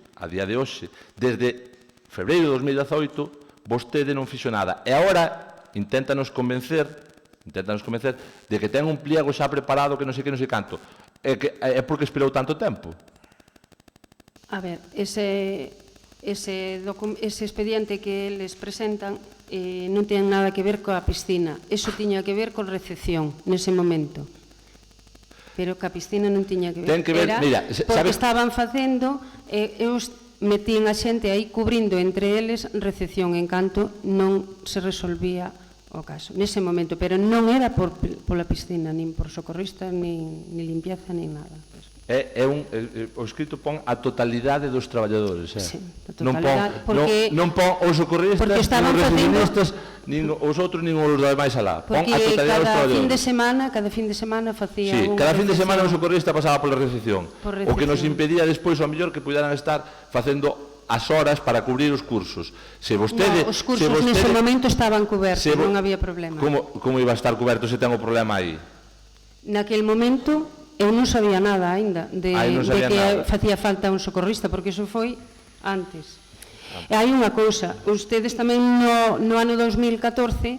desde febreiro de 2018, vostede non fixo nada. E agora inténtanos convencer de que ten un pliego xa preparado que non sei canto. É porque esperou tanto tempo? A ver, ese expediente que eles presentan non ten nada que ver coa piscina. Eso tiña que ver con recepción nese momento. Pero que a piscina non tiña que ver. Ten que ver, mira, porque estaban facendo, eu metín a xente aí cubrindo entre eles recepción, en canto non se resolvía o caso, nese momento, pero non era pola piscina, nin por socorristas, nin limpieza, nin nada. O escrito pon a totalidade dos traballadores. Sí, a totalidade. Non pon os socorristas, nin os recepcionistas, nin os outros, nin os demais alá. Pon a totalidade dos traballadores. Cada fin de semana facía unha recepción. Cada fin de semana un socorrista pasaba pola recepción. O que nos impedía despois, ao mellor, que puderan estar facendo as horas para cubrir os cursos. Os cursos nese momento estaban cobertos, non había problema. Como iba a estar coberto se ten o problema aí? Naquele momento eu non sabía nada aínda de que facía falta un socorrista, porque iso foi antes. E hai unha cousa, ustedes tamén no ano 2014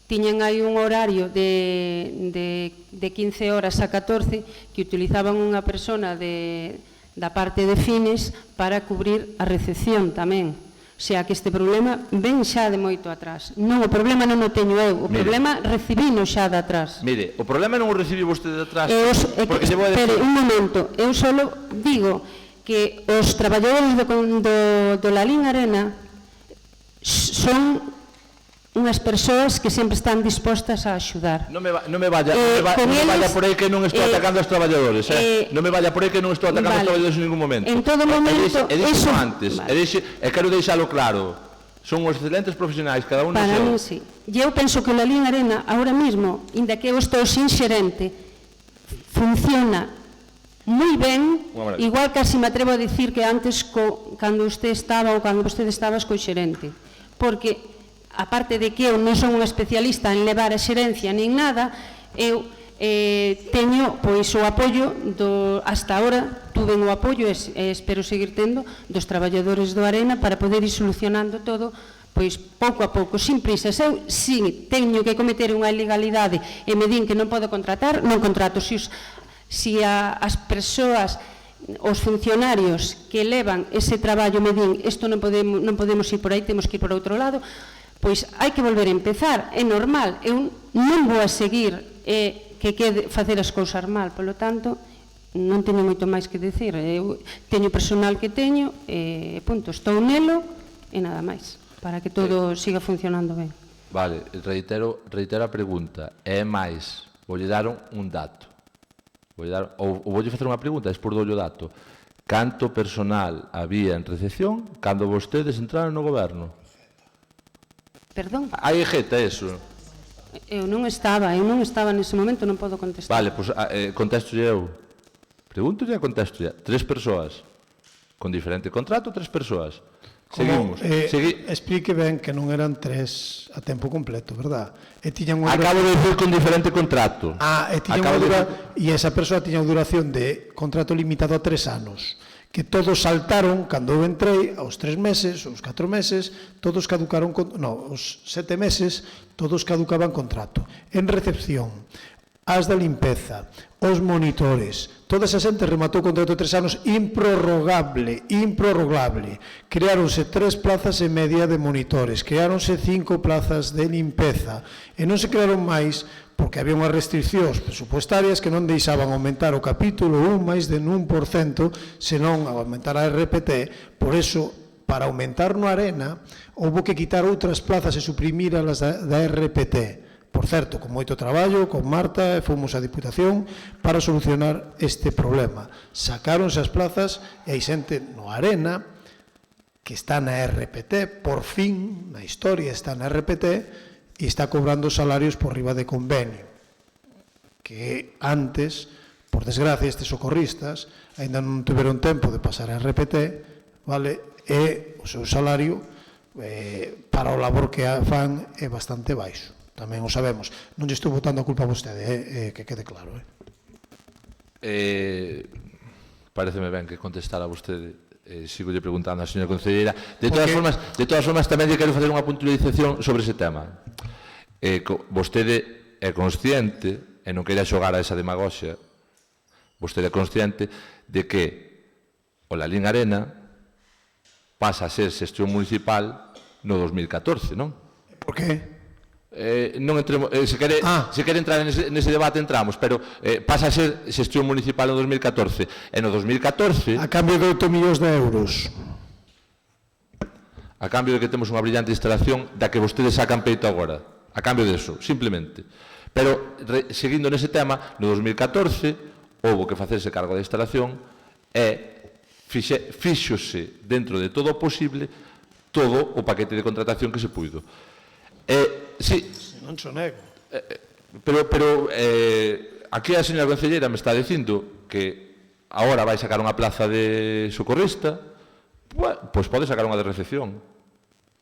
tiñan aí un horario de 15 horas a 14 que utilizaban unha persona da parte de Fines para cubrir a recepción tamén. O sea, que este problema ven xa de moito atrás. Non, o problema non o teño eu, o problema recibino xa de atrás. Mire, o problema non o recibi vostede de atrás. Espere, un momento, eu só digo que os traballadores do Lalín Arena son unhas persoas que sempre están dispostas a axudar. Non me vaya por aí que non estou atacando aos traballadores. Non me vaya por aí que non estou atacando aos traballadores en ningún momento. En todo momento, eso antes. E quero deixalo claro. Son os excelentes profesionais, cada un no seu. Para mí, sí. E eu penso que o Lalín Arena, ahora mesmo, inda que eu estou sin xerente, funciona moi ben, igual casi me atrevo a dicir que antes cando usted estaba ou cando vostede estaba co xerente. Porque aparte de que eu non son unha especialista en levar a xerencia nin nada, eu teño pois o apoio hasta ahora tuve o apoio e espero seguir tendo dos traballadores do Arena para poder ir solucionando todo pois pouco a pouco, sin prisas. Eu, si teño que cometer unha ilegalidade e me din que non podo contratar, non contrato. Si as persoas, os funcionarios que levan ese traballo me din isto non podemos ir por aí, temos que ir por outro lado, pois hai que volver a empezar, é normal. Eu non vou a seguir que facer as cousas mal, polo tanto, non teño moito máis que decir. Eu teño o personal que teño, punto, estou nelo e nada máis, para que todo siga funcionando ben. Vale, reitero a pregunta, é máis, voulle dar un dato, ou voulle facer unha pregunta, despois dou o dato. Canto personal había en recepción cando vostedes entraron no goberno? Perdón? Hai jeta eso? Eu non estaba nese momento, non podo contestar. Vale, pois contesto eu. Pregúntolle e contesto. 3 persoas. Con diferente contrato, 3 persoas. Seguimos. Explique ben que non eran 3 a tempo completo, verdad? Acabo de decir con diferente contrato. E esa persoa tiña unha duración de contrato limitado a 3 anos. Que todos saltaron, cando eu entrei, aos 3 meses, aos 4 meses, todos caducaron, aos 7 meses, todos caducaban contrato. En recepción, as da limpeza, os monitores, toda esa xente rematou contrato de 3 anos improrrogable. Creáronse 3 plazas e media de monitores, creáronse 5 plazas de limpeza, e non se crearon máis, porque había unhas restriccións presupuestarias que non deixaban aumentar o capítulo 1 máis de 1%, senón aumentar a RPT. Por eso, para aumentar no Arena, houve que quitar outras plazas e suprimir as da RPT. Por certo, con moito traballo, con Marta, fomos á Diputación para solucionar este problema. Sacáronse as plazas e hai xente no Arena que está na RPT, por fin, na historia está na RPT, e está cobrando salarios por riba de convenio, que antes, por desgracia, estes socorristas ainda non tiveron tempo de pasar a RPT, vale, e o seu salario para o labor que fan é bastante baixo. Tamén o sabemos. Non lle estou botando a culpa a vostede, que quede claro. Pareceme ben que contestara vostede. Sigo lle preguntando á señora concelleira. De todas formas, tamén lle quero facer unha puntualización sobre ese tema. Vostede é consciente, e non queira xogar a esa demagoxia, vostede é consciente de que o Lalín Arena pasa a ser xestión municipal no 2014, non? Por que? Non entremos, se quere entrar nese debate entramos, pero pasa a ser xestión municipal no 2014, e no 2014 a cambio de 8 millóns de euros, a cambio de que temos unha brillante instalación da que vostedes sacan peito agora, a cambio de eso, simplemente. Pero seguindo nese tema, no 2014 houve que facerse cargo da instalación e fíxose dentro de todo o posible todo o paquete de contratación que se puido. Sí, non so nego. pero aquí a señora concelleira me está dicindo que agora vai sacar unha plaza de socorrista, pois pode sacar unha de recepción.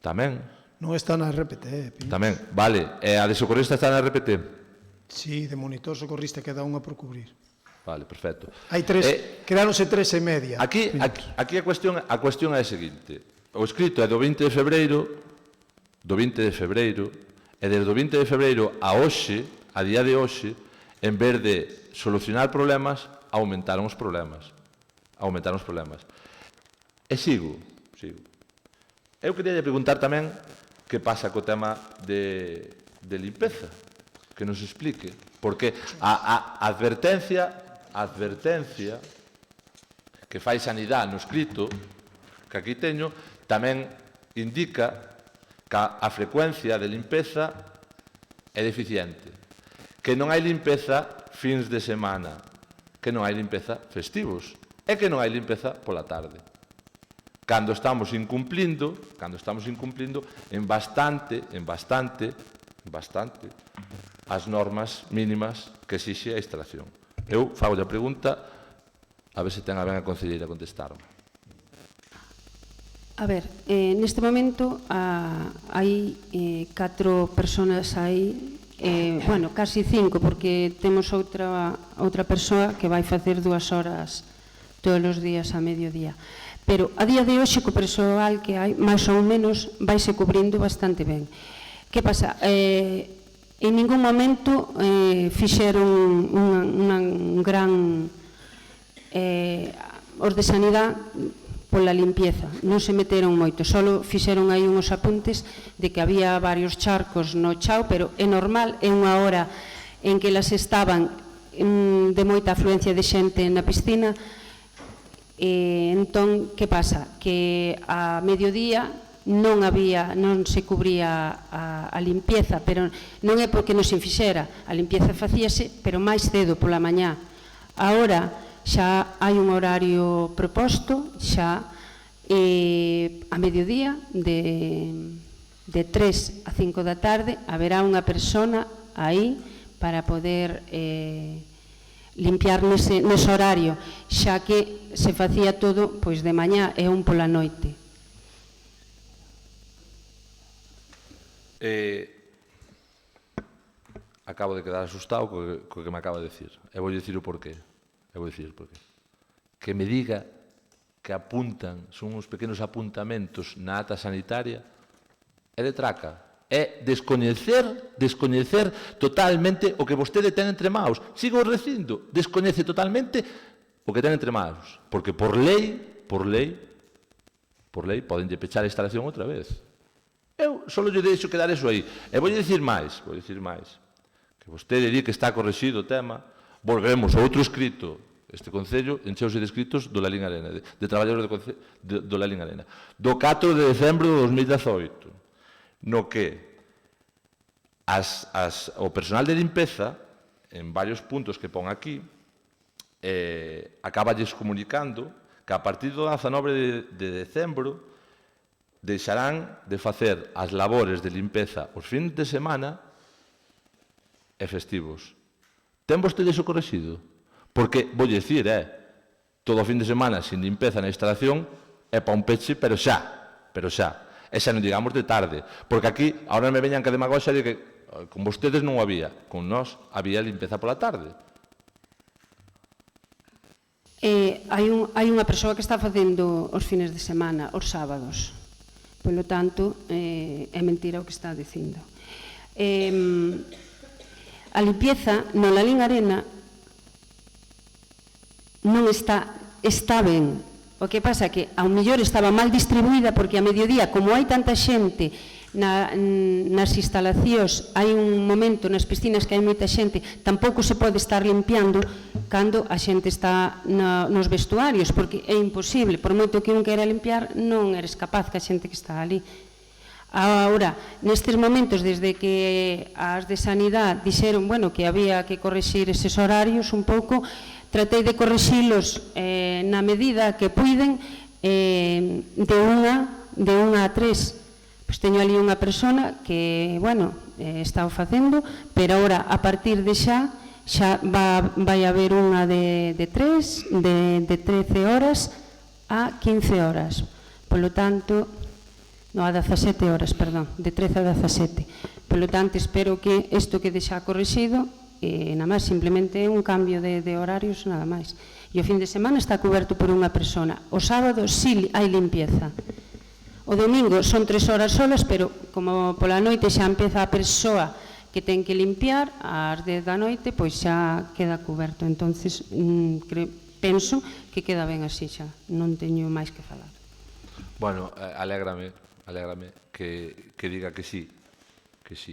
Tamén. Non está na RPT, Pinos. Tamén, vale. E a de socorrista está na RPT? Sí, de monitor socorrista queda unha por cubrir. Vale, perfecto. Hai tres, quedáronse 3,5. Aquí a cuestión é a seguinte. O escrito é do 20 de febreiro, e desde o 20 de febreiro a hoxe, a día de hoxe, en vez de solucionar problemas, aumentaron os problemas. E sigo. Eu queria preguntar tamén que pasa co tema de limpeza, que nos explique, porque a advertencia que fai Sanidade no escrito, que aquí teño, tamén indica que a frecuencia de limpeza é deficiente, que non hai limpeza fins de semana, que non hai limpeza festivos e que non hai limpeza pola tarde. Cando estamos incumplindo en bastante as normas mínimas que exixe a instalación. Eu fago a pregunta, a ver se ten a ben a concelleira contestarme. A ver, neste momento hai 4 personas aí, bueno, casi 5, porque temos outra persoa que vai facer 2 horas todos os días a mediodía. Pero a día de hoxe, co persoal que hai, máis ou menos, vaise cubrindo bastante ben. Que pasa? En ningún momento fixeron un gran... Os de Sanidade pola limpieza, non se meteron moito, só fixeron aí uns apuntes de que había varios charcos no chao, pero é normal, é unha hora en que elas estaban de moita afluencia de xente na piscina. Entón, que pasa? Que a mediodía non se cubría a limpieza, pero non é porque non se fixera, a limpieza facíase, pero máis cedo pola mañá. Agora xa hai un horario proposto, xa a mediodía, de 3 a 5 da tarde, haberá unha persona aí para poder limpiar nese horario, xa que se facía todo pois de mañá e un pola noite. Acabo de quedar asustado co que me acaba de decir. E vou dicir o porqué. Que me diga que apuntan, son uns pequenos apuntamentos na ata sanitaria, é de traca. É descoñecer totalmente o que vostede ten entre maus. Sigo recindo, descoñece totalmente o que ten entre maus. Porque por lei, poden pechar a instalación outra vez. Eu só lle deixo quedar eso aí. E vou dicir máis. Que vostede di que está correxido o tema, volvemos a outro escrito. Este Concello encheuse de escritos do Lalín Arena, de traballadores do Lalín Arena. Do 4 de decembro de 2018, no que o personal de limpeza, en varios puntos que pon aquí, acaballes comunicando que a partir do 19 de decembro deixarán de facer as labores de limpeza os fins de semana e festivos. Ten vostede iso correxido? Porque, vou dicir, todo o fin de semana sin limpeza na instalación é pa un peche, pero xa. E xa non digamos de tarde. Porque aquí, agora me veñan que demagoxa de que con vostedes non había, con nós había limpeza pola tarde. Hai unha persoa que está facendo os fines de semana, os sábados. Polo tanto, é mentira o que está dicindo. A limpieza no Lalín Arena non está ben. O que pasa é que ao mellor estaba mal distribuída porque a mediodía, como hai tanta xente nas instalacións, hai un momento nas piscinas que hai moita xente, tampouco se pode estar limpiando cando a xente está nos vestuarios, porque é imposible, por moito que un queira limpiar, non eres capaz que a xente que está ali. Agora, nestes momentos, desde que as de Sanidade dixeron, bueno, que había que correxir eses horarios un pouco, tratei de correxilos na medida que puiden de unha a tres. Pois teño ali unha persona que, bueno, está o facendo, pero agora, a partir de xa vai haber unha de 3, de 13 horas a 15 horas. Polo tanto, no, a 17 horas, perdón, de 13 a 17. Polo tanto, espero que isto quede xa correxido, nada máis, simplemente é un cambio de horarios, nada máis. E o fin de semana está coberto por unha persona. O sábado sí hai limpieza. O domingo son 3 horas solas, pero como pola noite xa empeza a persoa que ten que limpiar, ás 10 da noite, pois xa queda coberto. Entonces, penso que queda ben así xa, non teño máis que falar. Bueno, alégrame que diga que sí,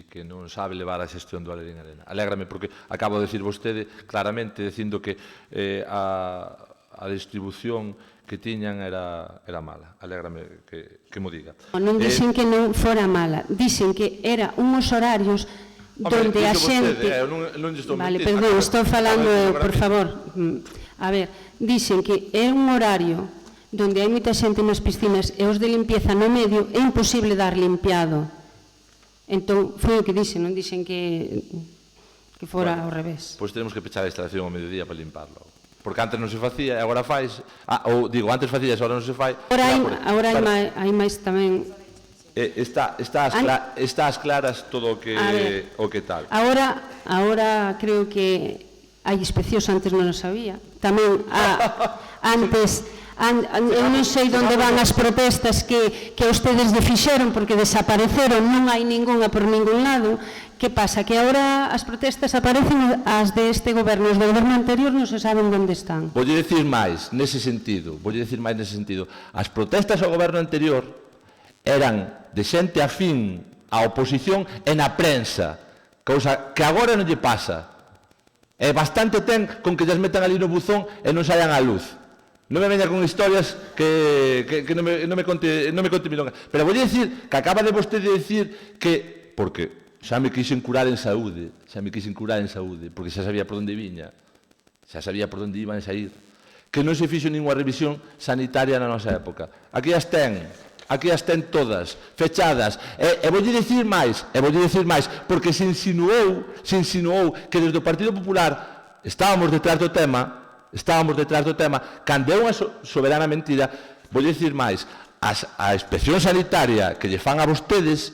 que non sabe levar a xestión do Alerín Arena. Alégrame porque acabo de decir vostede claramente dicindo que a distribución que tiñan era mala. Alégrame que mo diga. Non dixen que non fora mala, dixen que era unhos horarios donde a xente... Vale, perdón, estou falando, por favor. A ver, dixen que é un horario donde hai moita xente nas piscinas e os de limpieza no medio, é imposible dar limpiado. Entón, foi o que dixen, non dixen que fora ao revés. Pois tenemos que pechar a instalación ao mediodía para limparlo. Porque antes non se facía e agora fais. Ou digo, antes facías, agora non se fai. Agora hai máis tamén... Está ás claras todo o que tal. Agora creo que hai inspeccións, antes non o sabía. Tamén antes... Eu non sei onde van as protestas que ustedes defixeron porque desapareceron, non hai ningunha por ningún lado. Que pasa? Que agora as protestas aparecen as deste goberno, os do goberno anterior non se saben onde están. Voulle dicir máis nese sentido, as protestas ao goberno anterior eran de xente afín á oposición e na prensa, cousa que agora non lle pasa. E bastante ten con que lles metan ali no buzón e non saian á luz. Non me veña con historias que non me conte milongas. Pero vou dicir que acaba de vostede dicir que, porque xa me quixen curar en saúde, porque xa sabía por onde viña, xa sabía por onde iban a sair, que non se fixo ninguna revisión sanitaria na nosa época. Aquí as ten todas, fechadas. E voulle dicir máis, porque se insinuou que desde o Partido Popular estábamos detrás do tema, cando é unha soberana mentira. Vou dicir máis, a inspección sanitaria que lle fan a vostedes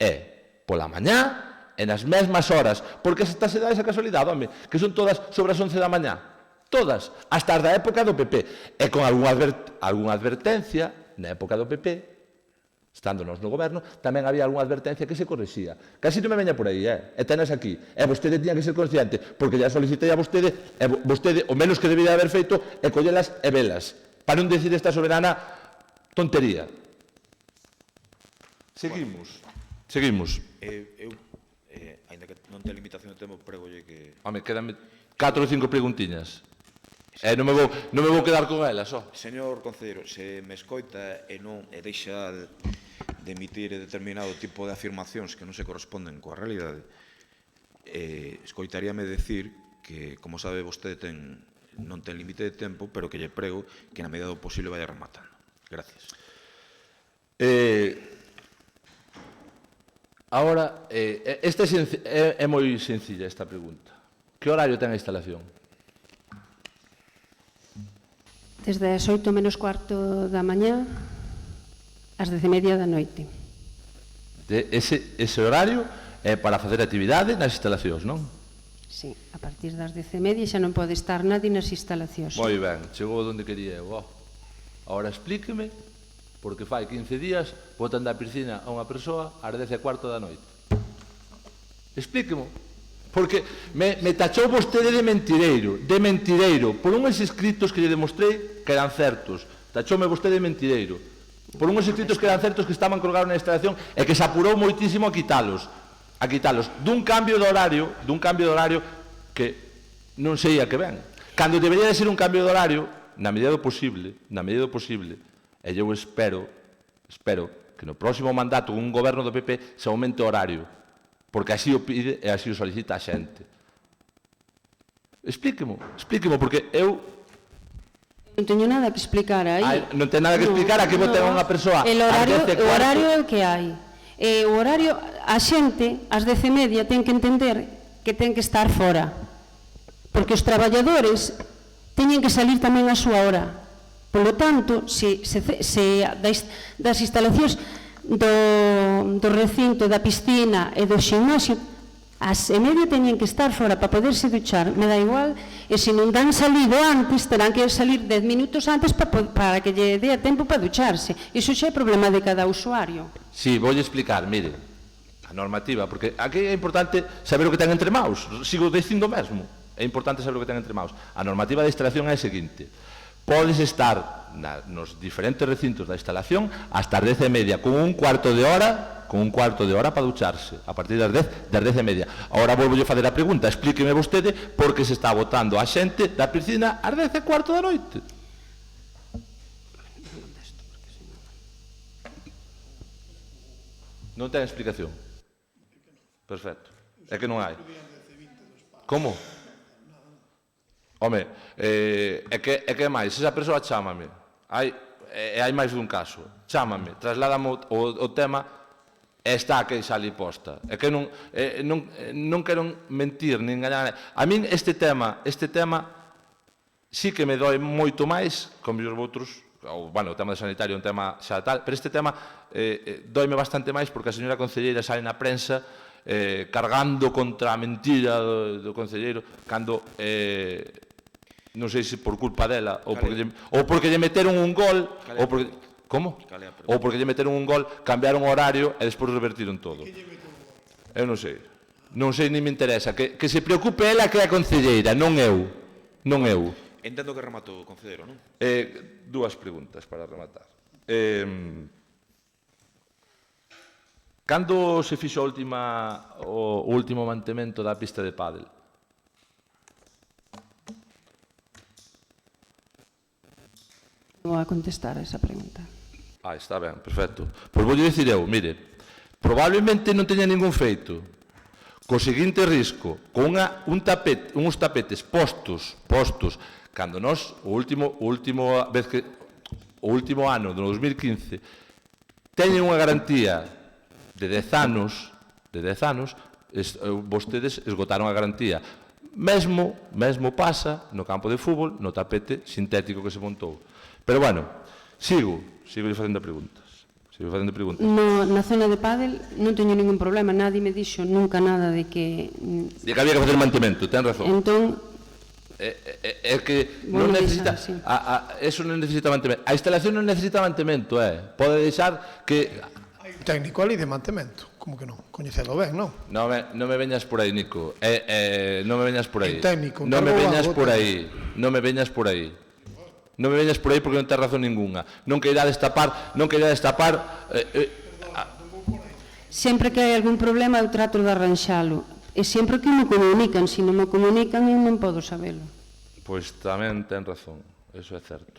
é pola mañá e nas mesmas horas, porque esta se dá esa casualidade, home, que son todas sobre as 11 da mañá, todas, hasta as da época do PP, e con algunha advertencia, na época do PP, estando nós no goberno, tamén había algunha advertencia que se correxía. Casi non me veña por aí, e tenes aquí. E vostede tiña que ser consciente, porque ya solicitei a vostede, e vostede, o menos que debía haber feito, é collelas e velas, para non decir esta soberana tontería. Seguimos. Eu, ainda que non ten limitación de tempo, pregolle que... Home, quédame 4 ou 5 preguntiñas. Non me vou quedar con elas, só. Señor concelleiro, se me escoita e deixa de emitir determinado tipo de afirmacións que non se corresponden coa realidade, escoitaríame decir que, como sabe vostede, non ten límite de tempo, pero que lle prego que na medida do posible vaya rematando. Gracias. Ahora, esta é moi sencilla esta pregunta. Que horario ten a instalación? Desde as 8 menos cuarto da mañá ás 10:30 da noite. Ese horario é para facer actividade nas instalacións, non? Sí, a partir das 10:30 xa non pode estar nadie nas instalacións. Moi ben, chegou onde quería eu. Ahora explíqueme, porque fai 15 días botan da piscina a unha persoa ás 10:15 da noite. Explíquemo. Porque me tachou vostede de mentireiro, por unhos escritos que lle demostrei que eran certos. Tachoume vostede de mentireiro, por unhos escritos que eran certos que estaban colgados na instalación e que se apurou moitísimo a quitalos, dun cambio de horario que non sei a que ven. Cando debería de ser un cambio de horario, na medida do posible, e eu espero que no próximo mandato un goberno do PP se aumente o horario, porque así o pide e así o solicita a xente. Explíquemo, porque eu... Non teño nada que explicar aí. Non ten nada que explicar, aquí boten a unha persoa o horario é o que hai. O horario, a xente, ás 10:30, ten que entender que ten que estar fora. Porque os traballadores teñen que salir tamén a súa hora. Polo tanto, se das instalacións do recinto, da piscina e do ximnasio, ás 10:30 teñen que estar fora para poderse duchar, me dá igual, e se non dan salido antes, terán que salir 10 minutos antes para que lle dé tempo para ducharse. Iso xa é problema de cada usuario. Sí, voulle explicar, mire, a normativa, porque aquí é importante saber o que ten entre maus, sigo dicindo mesmo, é importante saber o que ten entre maus. A normativa de instalación é a seguinte: podes estar nos diferentes recintos da instalación hasta as 10:30, con un cuarto de hora para ducharse, a partir das 10:30. Agora volvo a fazer a pregunta, explíqueme vostede por que se está botando a xente da piscina ás 10:15 da noite. Non ten explicación. Perfecto. É que non hai. Como? Home, é que é máis, esa persoa chámame, hai máis dun caso, chámame, trasládame o tema e está a queixa ali posta. É que non quero mentir, nin engañar. A min este tema sí que me dói moito máis, como os outros, o tema de sanitario é un tema xa tal, pero este tema doime bastante máis porque a señora concelleira sale na prensa cargando contra a mentira do concelleiro cando non sei se por culpa dela ou porque lle meteron un gol como? Ou porque lle meteron un gol, cambiaron o horario e despois revertiron todo. Eu non sei nin me interesa, que se preocupe ela que é a concelleira, non eu. Entendo que rematou, concelleiro, non? Dúas preguntas para rematar. Cando se fixo o último mantemento da pista de pádel? Vou a contestar a esa pregunta. Está ben, perfecto. Pois vou dicir eu, mire, probablemente non teña ningún feito. Co seguinte risco, con uns tapetes postos, cando nós, o último ano do 2015, teñen unha garantía de 10 anos, vostedes esgotaron a garantía. Mesmo pasa no campo de fútbol, no tapete sintético que se montou. Pero bueno, sigo facendo preguntas. Na zona de pádel non teño ningún problema, nadie me dixo nunca nada de que... De que había que facer mantemento, ten razón. Entón... É que non necesita... Eso non necesita mantemento. A instalación non necesita mantemento, pode deixar que... Hai un técnico ali de mantemento, como que non? Coñecelo ben, non? Non me veñas por aí, Nico. Non me veñas por aí. Un técnico, non me veñas por aí. Non me veñas por aí. Non me veñas por aí porque non ten razón ninguna. Non queira destapar... Sempre que hai algún problema eu trato de arranxalo. E sempre que me comunican, se non me comunican eu non podo sabelo. Pois tamén ten razón, eso é certo.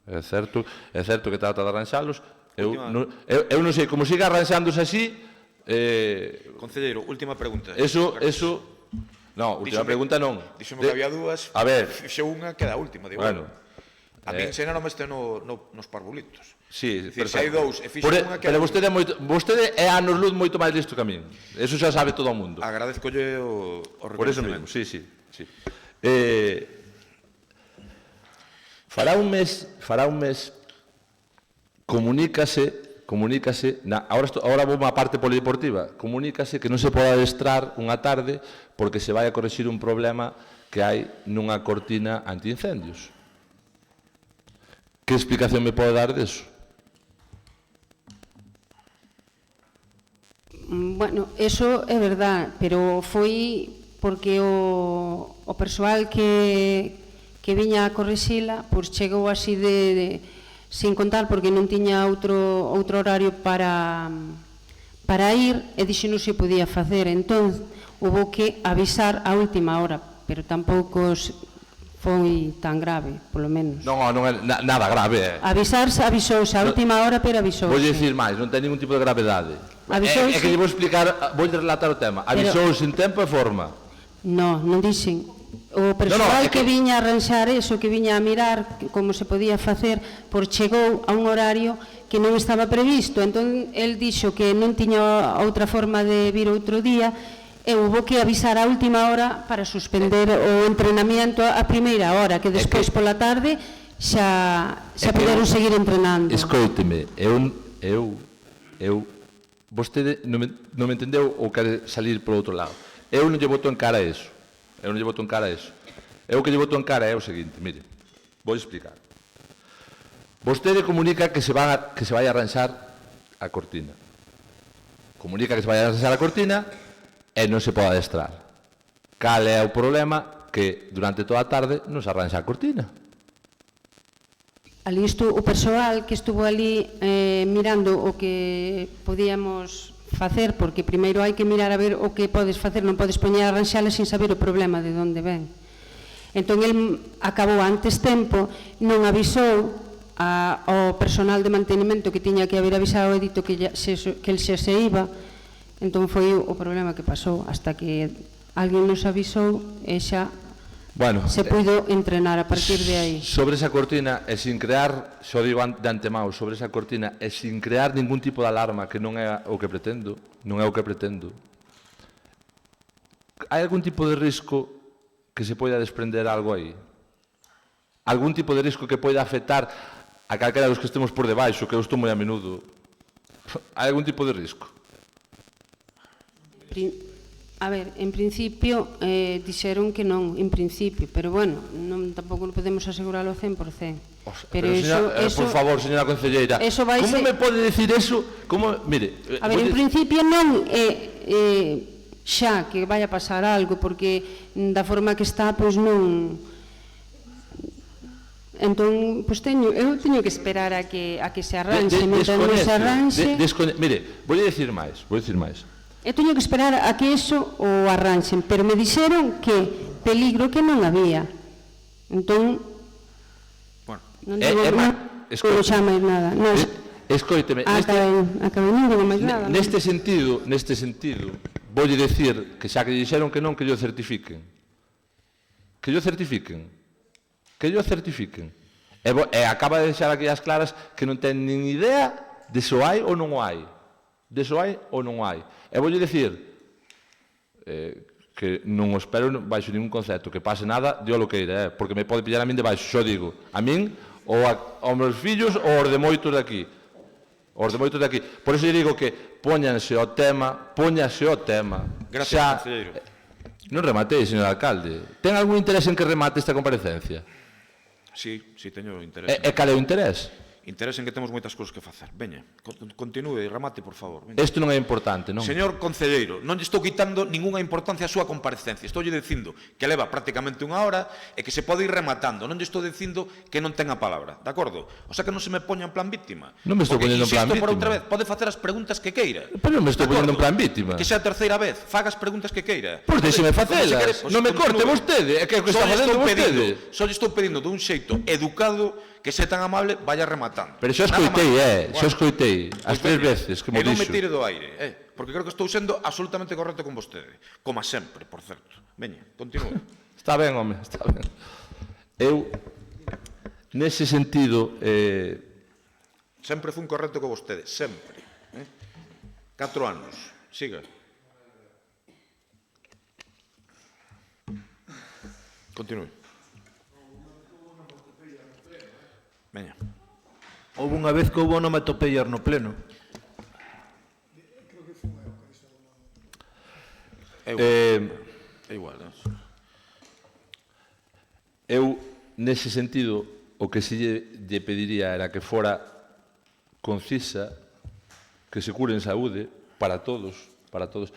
É certo que trata de arranxalos. Eu non sei, como siga arranxándose así... Concelleiro, última pregunta. Eso... Non, última pregunta non. Dixemos que había dúas, fixe unha, queda a última, digo. Bueno. A min xena non me este nos parvulitos. Sí, perfecto. Se hai dous e fixe unha, queda... Pero vostede é anos luz moito máis listo que a min. Eso xa sabe todo o mundo. Agradezcolle o reconocemento. Por eso mesmo, sí. Fará un mes, comunícase, ahora vou má parte polideportiva, comunícase que non se pode adestrar unha tarde porque se vai a corrixir un problema que hai nunha cortina antiincendios. Que explicación me pode dar deso? Bueno, eso é verdad, pero foi porque o persoal que viña a corrixila pois chegou así sin contar porque non tiña outro horario para ir e dixo non se podía facer, entón houve que avisar a última hora, pero tampouco foi tan grave, polo menos. Non é nada grave. Avisouse a última hora, pero avisouse. Vou dicir máis, non ten ningún tipo de gravedade. É que lle vou explicar, vou relatar o tema. Avisouse en tempo e forma. Non dixen. O persoal que viña a arranxar eso, que viña a mirar como se podía facer, por chegou a un horario que non estaba previsto. Entón, el dixo que non tiña outra forma de vir outro día e houve que avisar a última hora para suspender o entrenamiento a primeira hora, que despois pola tarde xa poderon seguir entrenando. Escoíteme, vostede non me entendeu ou quere salir por outro lado. Eu non lle boto en cara eso. Eu o que lle boto en cara é o seguinte, mire, vou explicar. Vostede comunica que se vai a arranxar a cortina. Comunica que se vai a arranxar a cortina e non se pode adestrar. Cal é o problema? Que durante toda a tarde non se arranxa a cortina. Ali o persoal que estuvo ali mirando o que podíamos facer, porque primeiro hai que mirar a ver o que podes facer, non podes poñer a arranxala sin saber o problema de onde ven. Entón, el acabou antes tempo, non avisou ao personal de mantenimento que tiña que haber avisado e dito que el xa se iba. Entón, foi o problema que pasou, hasta que alguén nos avisou e xa se puido entrenar a partir de aí. Sobre esa cortina, e sin crear, xo digo de antemao, sobre esa cortina, e sin crear ningún tipo de alarma, que non é o que pretendo, hai algún tipo de risco que se poida desprender algo aí? Algún tipo de risco que poida afectar a calquera dos que estemos por debaixo, que eu estou moi a menudo? Hai algún tipo de risco? A ver, en principio dixeron que non, en principio, pero bueno, tampouco non podemos asegurarlo 100%. Pero por favor, señora concelleira, como me pode dicir eso? Mire, a ver, en principio non xa que vai a pasar algo, porque da forma que está, pois non. Entón, pois eu teño que esperar a que se arranxe, mentre non se arranxe. Mire, vou dicir máis. Eu teño que esperar a que iso o arranxen, pero me dixeron que peligro que non había. Entón, non digo xa máis nada. Escoíteme, acabei non digo máis nada. Neste sentido, voulle dicir que xa que dixeron que non, que llo certifiquen. Que llo certifiquen. E acaba de deixar aquí as claras que non ten nin idea de se o hai ou non o hai. E voulle dicir que non o espero baixo ningún concepto, que pase nada, Dios lo queira, porque me pode pillar a min de baixo, xo digo, a min, ou aos meus fillos, ou aos de moitos de aquí. Por iso lle digo que póñase o tema. Gracias, concelleiro. Non rematei, señor alcalde. Ten algún interés en que remate esta comparecencia? Sí, teño interés. E cal é o interés? Interés en que temos moitas cousas que facer. Veña, continúe e remate, por favor. Isto non é importante, non? Señor concelleiro, non lle estou quitando ningunha importancia a súa comparecencia. Estou lle dicindo que leva prácticamente unha hora e que se pode ir rematando. Non lle estou dicindo que non ten a palabra, de acordo? O sea que non se me poña en plan víctima. Non me estou poñendo en plan víctima. Porque, insisto por outra vez, pode facer as preguntas que queira. Pero non me estou poñendo en plan víctima. Que sea a terceira vez, faga as preguntas que queira. Pois deixeme facelas, non me corte vostede, é que está facendo vostede. Só lle estou pedindo dun xeito educado que se tan amable vaya rematando. Pero xa escoitei, as 3 veces que mo dixo. E non me tire do aire, porque creo que estou sendo absolutamente correcto con vostede. Como sempre, por certo. Veña, continúe. Está ben, home, está ben. Eu, nese sentido... Sempre fun correcto con vostede, sempre. 4 anos. Siga. Continúe. Veña. Houve unha vez que houve non me atopellar no pleno. É igual. Eu, nese sentido, o que si lle pediría era que fora concisa, que se cure en saúde para todos,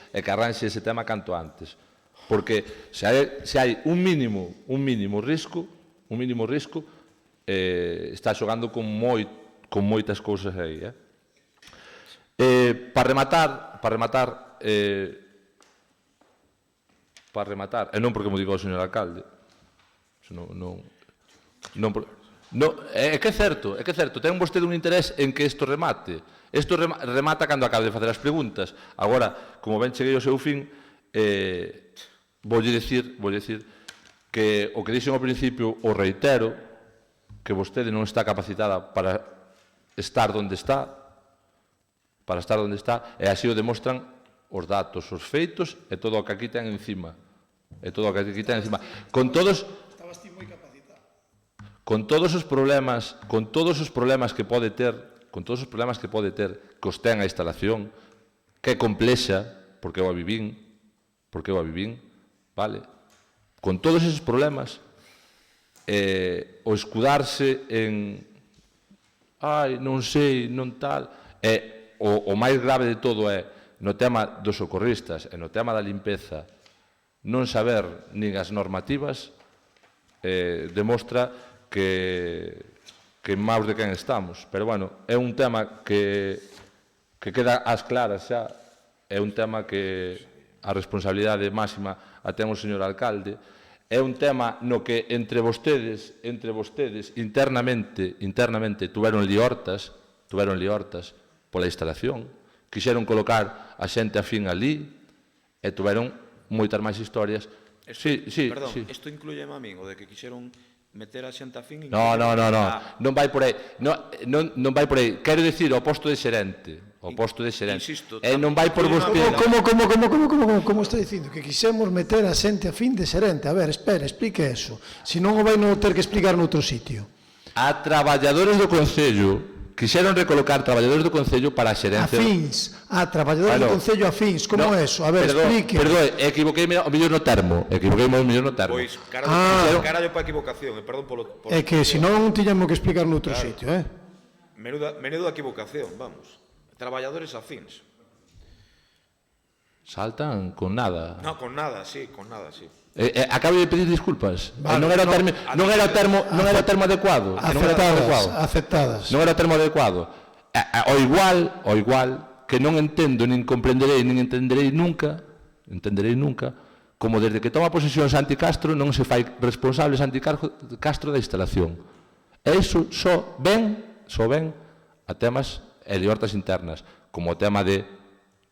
e que arranxe ese tema canto antes. Porque se hai un mínimo risco, está xogando con moitas cousas aí. Para rematar, e non porque mo diga o señor alcalde, é que é certo, ten vostede un interés en que isto remate. Isto remata cando acabe de facer as preguntas. Agora, como ben cheguei ao seu fin, voulle dicir que o que dixen ao principio o reitero, que vostede non está capacitada para estar onde está, e así o demostran os datos, os feitos e todo o que aquí ten encima. Con todos os problemas que pode ter, que os ten a instalación, que é complexa, porque eu a vivín, vale? Con todos esos problemas, o escudarse en non sei, non tal, o máis grave de todo é no tema dos socorristas e no tema da limpeza non saber nin as normativas demostra que en maus de quen estamos. Pero, bueno, é un tema que queda ás claras xa, é un tema que a responsabilidade máxima a ten o señor alcalde, é un tema no que entre vostedes internamente tuveron liortas pola instalación, quixeron colocar a xente afín ali e tuveron moitas máis historias. Perdón, isto incluye a min, o de que quixeron meter a xente afín... Non vai por aí. Non vai por aí. Quero dicir, o posto de xerente. Insisto. E non vai por vostede. Como está dicindo? Que quixemos meter a xente afín de xerente. A ver, espera, explique eso. Se non o vai non ter que explicar noutro sitio. A traballadores do Concello, quixeron recolocar traballadores do Concello para a xerencia... Afíns, traballadores do Concello afíns, como é eso? A ver, explique. Perdón, equivoqueime o mellor no termo. Pois, carallo para equivocación, perdón polo... É que senón non tiñamos que explicar noutro sitio, Menuda equivocación, vamos. Traballadores afíns. Saltan con nada. Non, con nada, sí. Acabo de pedir disculpas. Non era o termo adecuado. Aceptadas. Non era o termo adecuado. O igual que non entendo, nin comprenderei, nin entenderei nunca, como desde que toma posesión Santi Castro non se fai responsable Santi Castro da instalación. E iso só ven a temas e liortas internas, como o tema de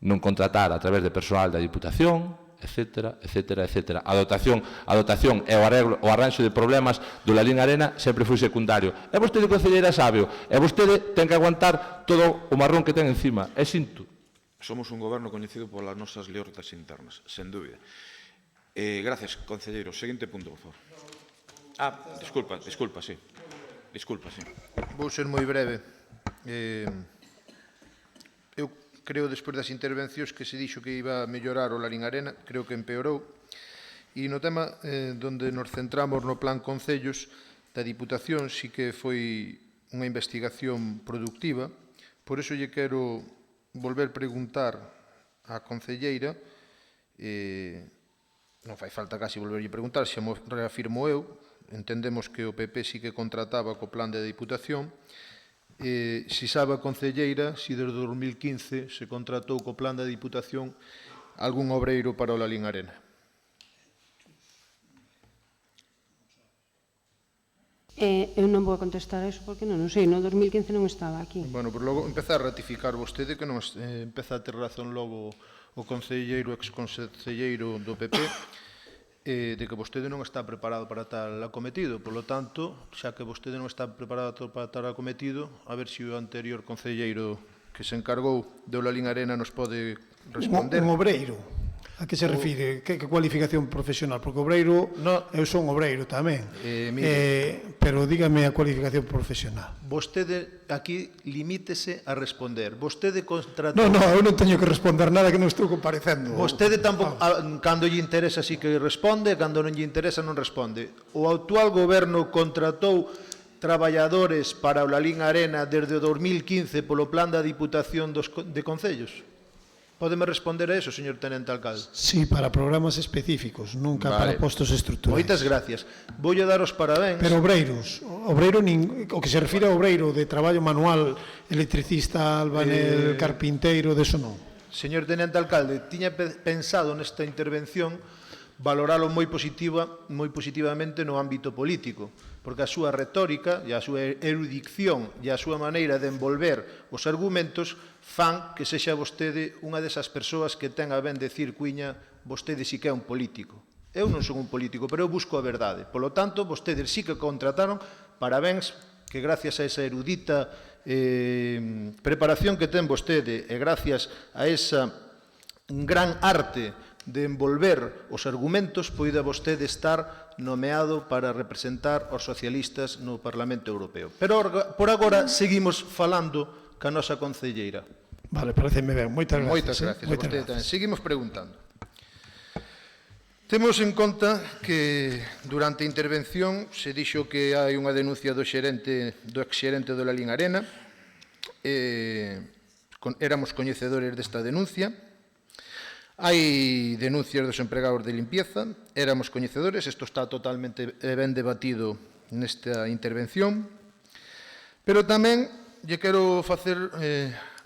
non contratar a través de persoal da Diputación, etcétera. A dotación e o arranxo de problemas do Lalín Arena sempre foi secundario. E vostede, concelleira, sábeo, e vostede ten que aguantar todo o marrón que ten encima. É sinto. Somos un goberno coñecido polas nosas liortas internas, sen dúbida. Gracias, concelleiro. Seguinte punto, por favor. Disculpa, sí. Vou ser moi breve. Eu creo, despois das intervencións que se dixo que iba a mellorar o Lalín Arena, creo que empeorou. E no tema donde nos centramos no plan concellos da Diputación, sí que foi unha investigación productiva. Por iso lle quero volver preguntar á concelleira, non fai falta casi volverlle preguntar, xa mo reafirmo eu, entendemos que o PP sí que contrataba co plan da Diputación. Si sabe a concelleira, si desde 2015 se contratou co plan da Diputación algún obreiro para o Lalín Arena. Eu non vou contestar a iso porque non sei, no 2015 non estaba aquí. Bueno, por logo empezar a ratificar vostede que non empeza a ter razón logo o concelleiro, ex-concelleiro do PP, de que vostede non está preparado para tal acometido. Por lo tanto, xa que vostede non está preparado para tal acometido, a ver se o anterior concelleiro que se encargou do Lalín Arena nos pode responder. Un obreiro. A que se refire? Que cualificación profesional? Porque obreiro, eu son obreiro tamén. Pero dígame a cualificación profesional. Vostede aquí limítese a responder. Vostede contratou... Non, eu non teño que responder nada que non estou comparecendo. Vostede tampouco, cando lle interesa sí que responde, cando non lle interesa non responde. O actual goberno contratou traballadores para o Lalín Arena desde o 2015 polo plan da Diputación de Concellos. Podeme responder a eso, señor Tenente Alcalde? Sí, para programas específicos, nunca para postos estruturais. Moitas gracias. Voulle dar os parabéns. Pero obreiros, o que se refire a obreiro de traballo manual, electricista, albanel, carpinteiro, deso non. Señor Tenente Alcalde, tiña pensado nesta intervención valoralo moi positivamente no ámbito político, porque a súa retórica e a súa erudición e a súa maneira de envolver os argumentos fan que sexa vostede unha desas persoas que ten a ben decir cuiña vostede si que é un político. Eu non son un político, pero eu busco a verdade. Por lo tanto, vostedes sí que contrataron, parabéns, que gracias a esa erudita preparación que ten vostede e gracias a esa gran arte de envolver os argumentos, poida vostede estar nomeado para representar os socialistas no Parlamento Europeo. Pero por agora seguimos falando ca nosa concelleira. Vale, pareceme ben. Moitas gracias. Moitas gracias a vostede tamén. Seguimos preguntando. Temos en conta que durante a intervención se dixo que hai unha denuncia do exxerente do Lalín Arena. Éramos coñecedores desta denuncia. Hai denuncias dos empregados de limpieza. Éramos coñecedores. Isto está totalmente ben debatido nesta intervención. Pero tamén lle quero facer,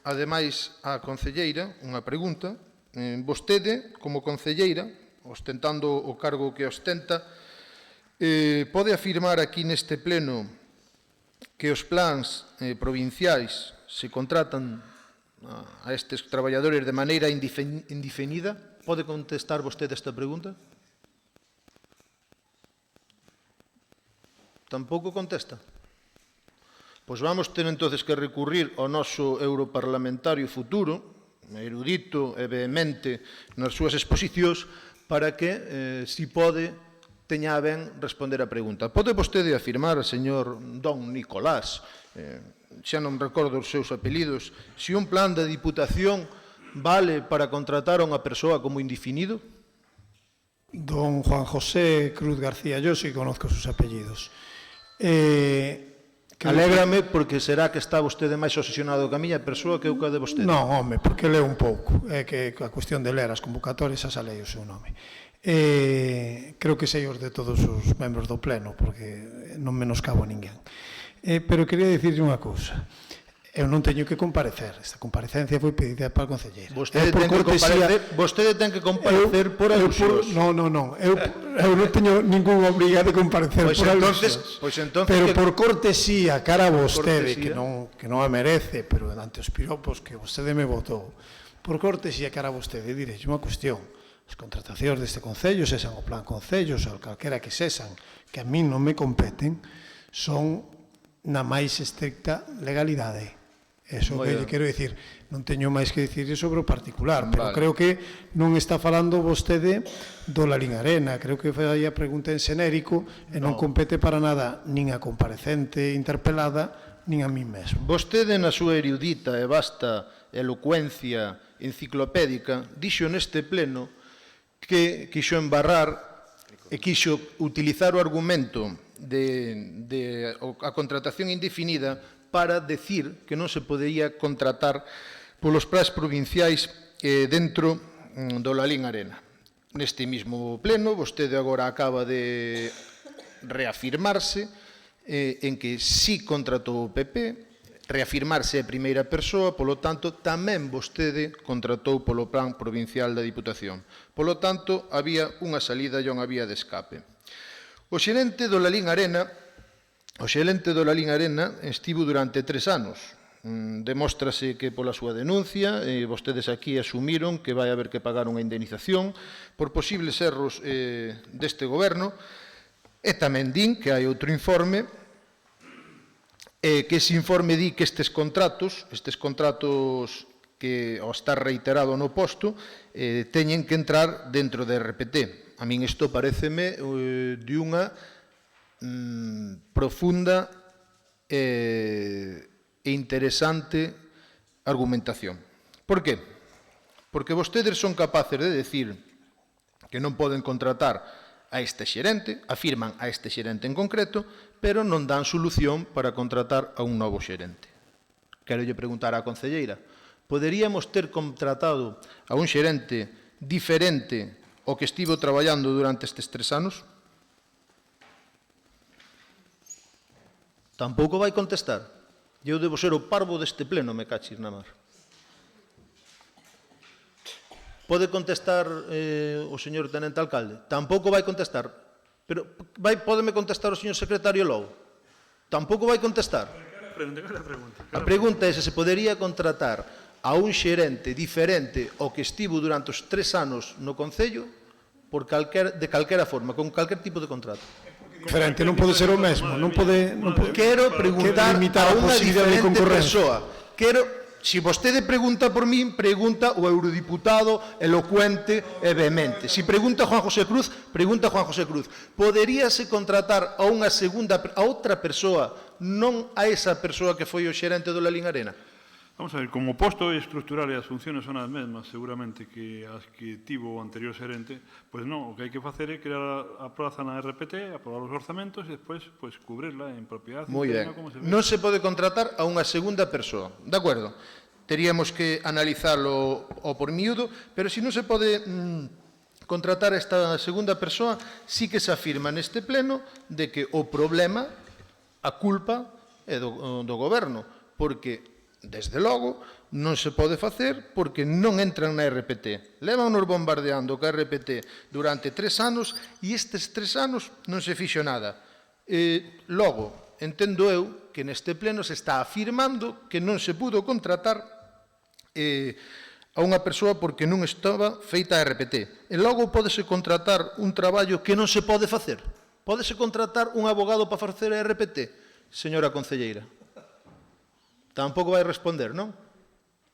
ademais, á concelleira unha pregunta. Vostede, como concelleira, ostentando o cargo que ostenta, pode afirmar aquí neste pleno que os plans provinciais se contratan a estes traballadores de maneira indefinida? Pode contestar vostede esta pregunta? Tampouco contesta? Pois vamos ter entonces que recurrir ao noso europarlamentario futuro, erudito e vehemente nas súas exposicións, para que, si pode, teña a ben responder a pregunta. Pode vostede afirmar, señor Don Nicolás, xa non recordo os seus apelidos, se un plan de Diputación vale para contratar a unha persoa como indefinido? Don Juan José Cruz García, yo sí conozco sus apellidos. Alégrame porque será que está vostede máis obsesionado que a miña persoa que eu que a de vostede. Non, home, porque leo un pouco. É que a cuestión de ler as convocatorias xa salei o seu nome. Creo que sei os de todos os membros do pleno, porque non menoscabo a ninguén. Pero quería dicirlle unha cousa. Eu non teño que comparecer. Esta comparecencia foi pedida para a concelleira. Vostede ten que comparecer por alusións. Non. Eu non teño ningún obrigado de comparecer por alusións. Pero por cortesía, cara a vostede, que non a merece, pero ante os piropos que vostede me votou, por cortesía, cara a vostede, direi unha cuestión. As contratacións deste Concello, sesan o plan Concellos, ou calquera que sesan, que a mí non me competen, son na máis estricta legalidade. Eso que lle quero dicir, non teño máis que dicir sobre o particular, pero creo que non está falando vostede do Lalín Arena, creo que foi a pregunta en xenérico e non compete para nada nin a comparecente interpelada nin a mí mesmo. Vostede na súa erudita e vasta elocuencia enciclopédica dixo neste pleno que quixo embarrar e quixo utilizar o argumento de a contratación indefinida para decir que non se podería contratar polos plans provinciais dentro do Lalín Arena. Neste mesmo pleno, vostede agora acaba de reafirmarse en que sí contratou o PP, reafirmarse a primeira persoa, polo tanto, tamén vostede contratou polo plan provincial da Diputación. Polo tanto, había unha salida e unha vía de escape. O xerente do Lalín Arena estivo durante 3 anos. Demóstrase que pola súa denuncia, vostedes aquí asumiron que vai haber que pagar unha indemnización por posibles erros deste goberno, e tamén din que hai outro informe, que ese informe di que estes contratos que ao estar reiterado no posto, teñen que entrar dentro de RPT. A min isto pareceme de unha profunda e interesante argumentación. Por qué? Porque vostedes son capaces de decir que non poden contratar a este xerente, afirman a este xerente en concreto, pero non dan solución para contratar a un novo xerente. Quero lle preguntar á concelleira, poderíamos ter contratado a un xerente diferente ao que estivo traballando durante estes 3 anos? Tampouco vai contestar. Eu debo ser o parvo deste pleno, me cachis na mar. Pode contestar o señor tenente alcalde? Tampouco vai contestar. Pero pódeme contestar o señor secretario Lobo? Tampouco vai contestar. A pregunta é se podería contratar a un xerente diferente ao que estivo durante os 3 anos no Concello de calquera forma, con calquer tipo de contrato. Diferente, non pode ser o mesmo, non pode Quero preguntar limitar a a unha posibilidade de diferente concorrencia. persoa. Se vostede pregunta por min, pregunta o eurodiputado elocuente e vehemente. Se pregunta a Juan José Cruz, pregunta a Juan José Cruz. Poderíase contratar a outra persoa, non a esa persoa que foi o xerente do Lalín Arena? Vamos a ver, como posto estructural e as funciones son as mesmas, seguramente que as que tivo o anterior xerente, pois non, o que hai que facer é crear a praza na RPT, aprobar os orzamentos e despois cubrirla en propiedade. Moi ben. Non se pode contratar a unha segunda persoa, de acordo? Teríamos que analizalo ao por miúdo, pero se non se pode contratar a esta segunda persoa, sí que se afirma neste pleno de que o problema, a culpa, é do goberno, porque desde logo, non se pode facer porque non entran na RPT. Lévanos bombardeando ca RPT durante 3 anos e estes 3 anos non se fixo nada. Logo, entendo eu que neste pleno se está afirmando que non se pudo contratar a unha persoa porque non estaba feita a RPT. E logo pódese contratar un traballo que non se pode facer. Pódese contratar un abogado para facer a RPT, señora concelleira. Tampouco vai responder, non?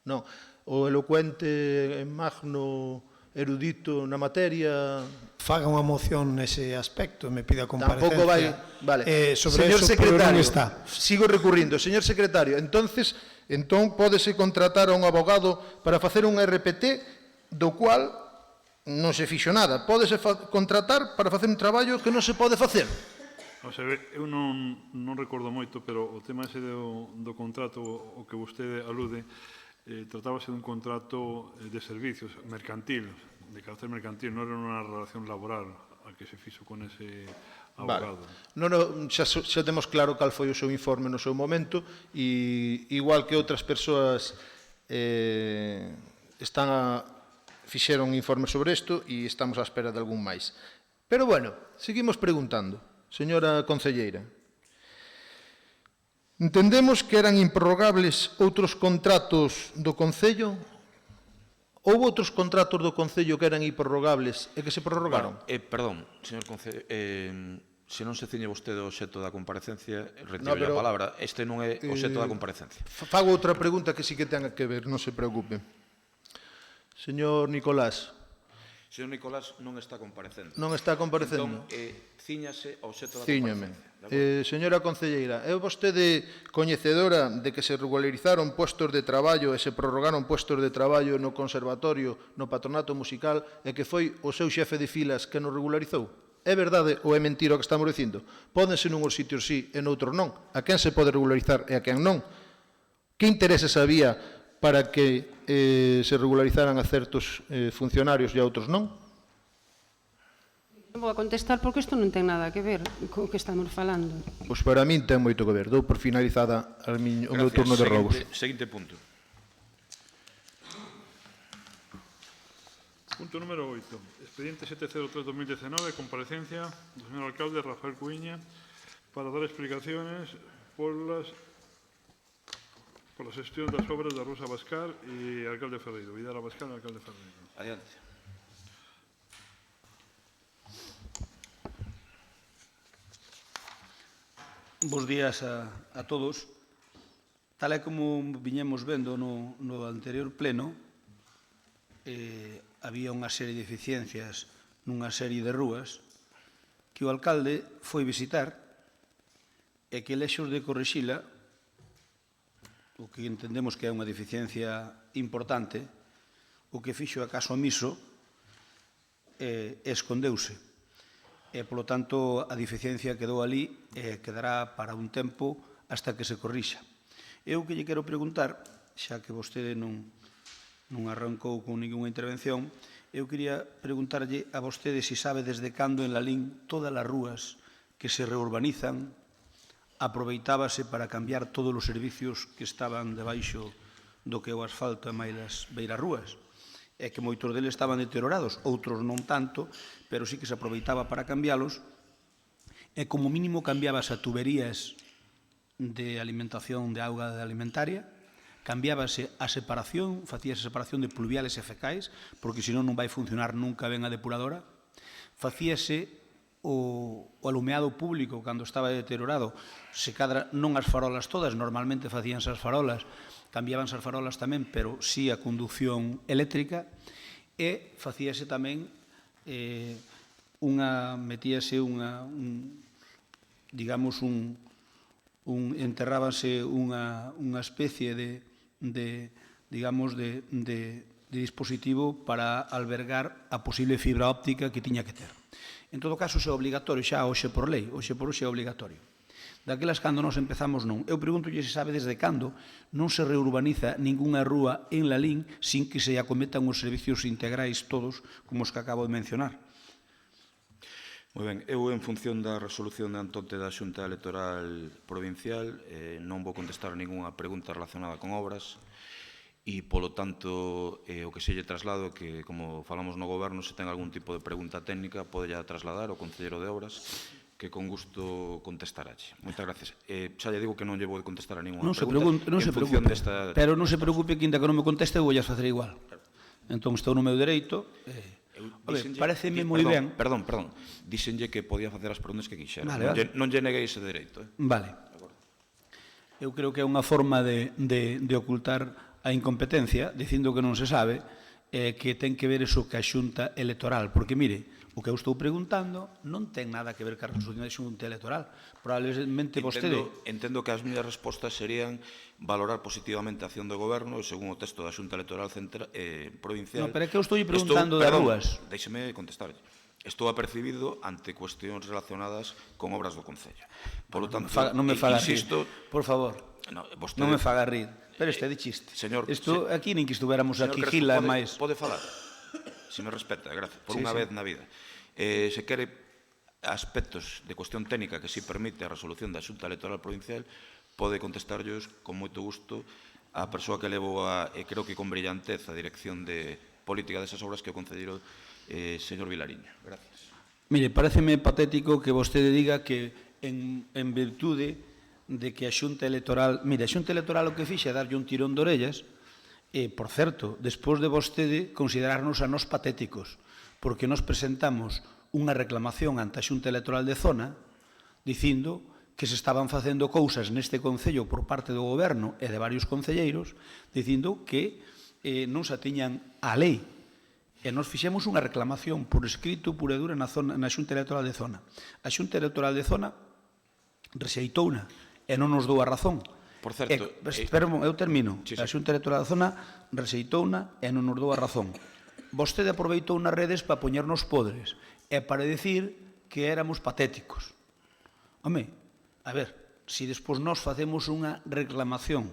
Non. O elocuente, magno, erudito na materia... Faga unha moción nese aspecto, me pida comparecencia. Tampouco vai... Vale. Sobre Señor eso, secretario, non está. sigo recurrindo. Señor secretario, entón pódese contratar a un abogado para facer un RPT do cual non se fixo nada. Pódese contratar para facer un traballo que non se pode facer. O sea, eu non recordo moito, pero o tema ese do contrato o que vostede alude, tratábase dun contrato de servicios mercantil, de carácter mercantil, non era unha relación laboral a que se fixo con ese abogado. Vale. Xa temos claro cal foi o seu informe no seu momento e igual que outras persoas fixeron informes sobre isto e estamos á espera de algún máis. Pero bueno, seguimos preguntando. Señora concelleira, entendemos que eran improrrogables outros contratos do Concello? Houve outros contratos do Concello que eran improrrogables e que se prorrogaron? Perdón, señor concelleiro, se non se ciñe vostede o obxecto da comparecencia, retiro a palabra. Este non é o obxecto da comparecencia. Fago outra pregunta que sí que ten que ver, non se preocupe. Señor Nicolás. Señor Nicolás non está comparecendo. Non está comparecendo? Entón, cíñase ao obxecto da comparecencia. Señora concelleira, é vostede coñecedora de que se regularizaron postos de traballo e se prorrogaron postos de traballo no conservatorio, no patronato musical, e que foi o seu xefe de filas que nos regularizou? É verdade ou é mentira o que estamos dicindo? Pódense nunhos sitios sí e noutros non. A quen se pode regularizar e a quen non? Que intereses había para que se regularizaran a certos funcionarios e a outros non? Vou a contestar porque isto non ten nada que ver co que estamos falando. Pois para min ten moito que ver. Dou por finalizada o meu turno de rogos. Seguinte punto. Punto número 8. Expediente 703-2019, comparecencia do señor alcalde Rafael Cuiña para dar explicaciones por la xestión das obras da Rosa Abascal e alcalde Ferreiro. Vidal Abascal e alcalde Ferreiro. Adiante. Bos días a todos. Tal e como viñemos vendo no anterior pleno, había unha serie de deficiencias nunha serie de rúas que o alcalde foi visitar e que, lexos de corrixila, o que entendemos que é unha deficiencia importante, o que fixo a caso omiso escondeuse. E, polo tanto, a deficiencia quedou ali e quedará para un tempo hasta que se corrixa. Eu que lle quero preguntar, xa que vostede non arrancou con ninguna intervención, eu quería preguntarlle a vostede se sabe desde cando en Lalín todas as rúas que se reurbanizan aproveitábase para cambiar todos os servicios que estaban debaixo do que é o asfalto e máis das beiras rúas. É que moitos deles estaban deteriorados, outros non tanto, pero sí que se aproveitaba para cambialos, e como mínimo cambiábase a tuberías de alimentación de auga alimentaria, cambiábase a separación, facíase separación de pluviales e fecais, porque senón non vai funcionar nunca ben a depuradora, facíase o alumeado público cando estaba deteriorado, se cadra non as farolas todas, normalmente facíanse as farolas, cambiábanse as farolas tamén, pero sí a conducción eléctrica, e facíase tamén metíase enterrábase unha especie de dispositivo para albergar a posible fibra óptica que tiña que ter. En todo caso, é obligatorio, xa hoxe por lei, hoxe por hoxe é obligatorio. Daquelas cando nos empezamos non. Eu pregunto se sabe desde cando non se reurbaniza ningunha rúa en Lalín sin que se acometan os servicios integrais todos como os que acabo de mencionar. Moi ben, eu en función da resolución de Antonte da Xunta Electoral Provincial non vou contestar ningunha pregunta relacionada con obras e, polo tanto, o que se lle traslado é que, como falamos no Goberno, se ten algún tipo de pregunta técnica, pode ya trasladar ao Concelleiro de Obras, que con gusto contestaralle. Moitas gracias. Xa lle digo que non lle vou contestar a ninguna pregunta. Non se preocupe, pero non se preocupe que, inda que non me conteste, vou a facer igual. Entón, estou no meu dereito. Pareceme moi ben. Perdón. Díxenlle que podía facer as preguntas que quixera. Non lle neguei ese dereito. Vale. Eu creo que é unha forma de ocultar a incompetencia, dicindo que non se sabe, que ten que ver eso que a Xunta Electoral. Porque, mire, o que eu estou preguntando non ten nada que ver ca resolución da Xunta Electoral. Probablemente vostede... Entendo que as miñas respostas serían valorar positivamente a acción do Goberno e, según o texto da Xunta Electoral Provincial... No, pero é que eu estou preguntando das rúas. Déixeme contestarlle. Estou apercibido ante cuestións relacionadas con obras do Concello. Por lo tanto, non me faga rir, por favor. Non me faga rir. Pero este é de chiste. Isto aquí nin que estuveramos aquí Gila e máis. Pode falar, se me respeta, gracias, por unha vez na vida. Se quere aspectos de cuestión técnica que si permite a resolución da Xunta Electoral Provincial, pode contestarllos con moito gusto a persoa que levo creo que con brillantez, a dirección de política desas obras, que é o concelleiro señor Vilariño. Gracias. Mire, pareceme patético que vostede diga que en virtude de que a Xunta Electoral... Mire, a Xunta Electoral o que fixe é darlle un tirón de orellas e, por certo, despois de vostede considerarnos a nós patéticos, porque nos presentamos unha reclamación ante a Xunta Electoral de Zona dicindo que se estaban facendo cousas neste Concello por parte do Goberno e de varios concelleiros dicindo que non se atiñan á lei. E nos fixemos unha reclamación por escrito pura e dura na Xunta Electoral de Zona. A Xunta Electoral de Zona rexeitouna e non nos dou a razón. Por certo... eu termino. A Xunta Electoral da Zona rexeitouna e non nos dou a razón. Vostede aproveitou nas redes para poñernos podres e para decir que éramos patéticos. Home, a ver, se despois nós facemos unha reclamación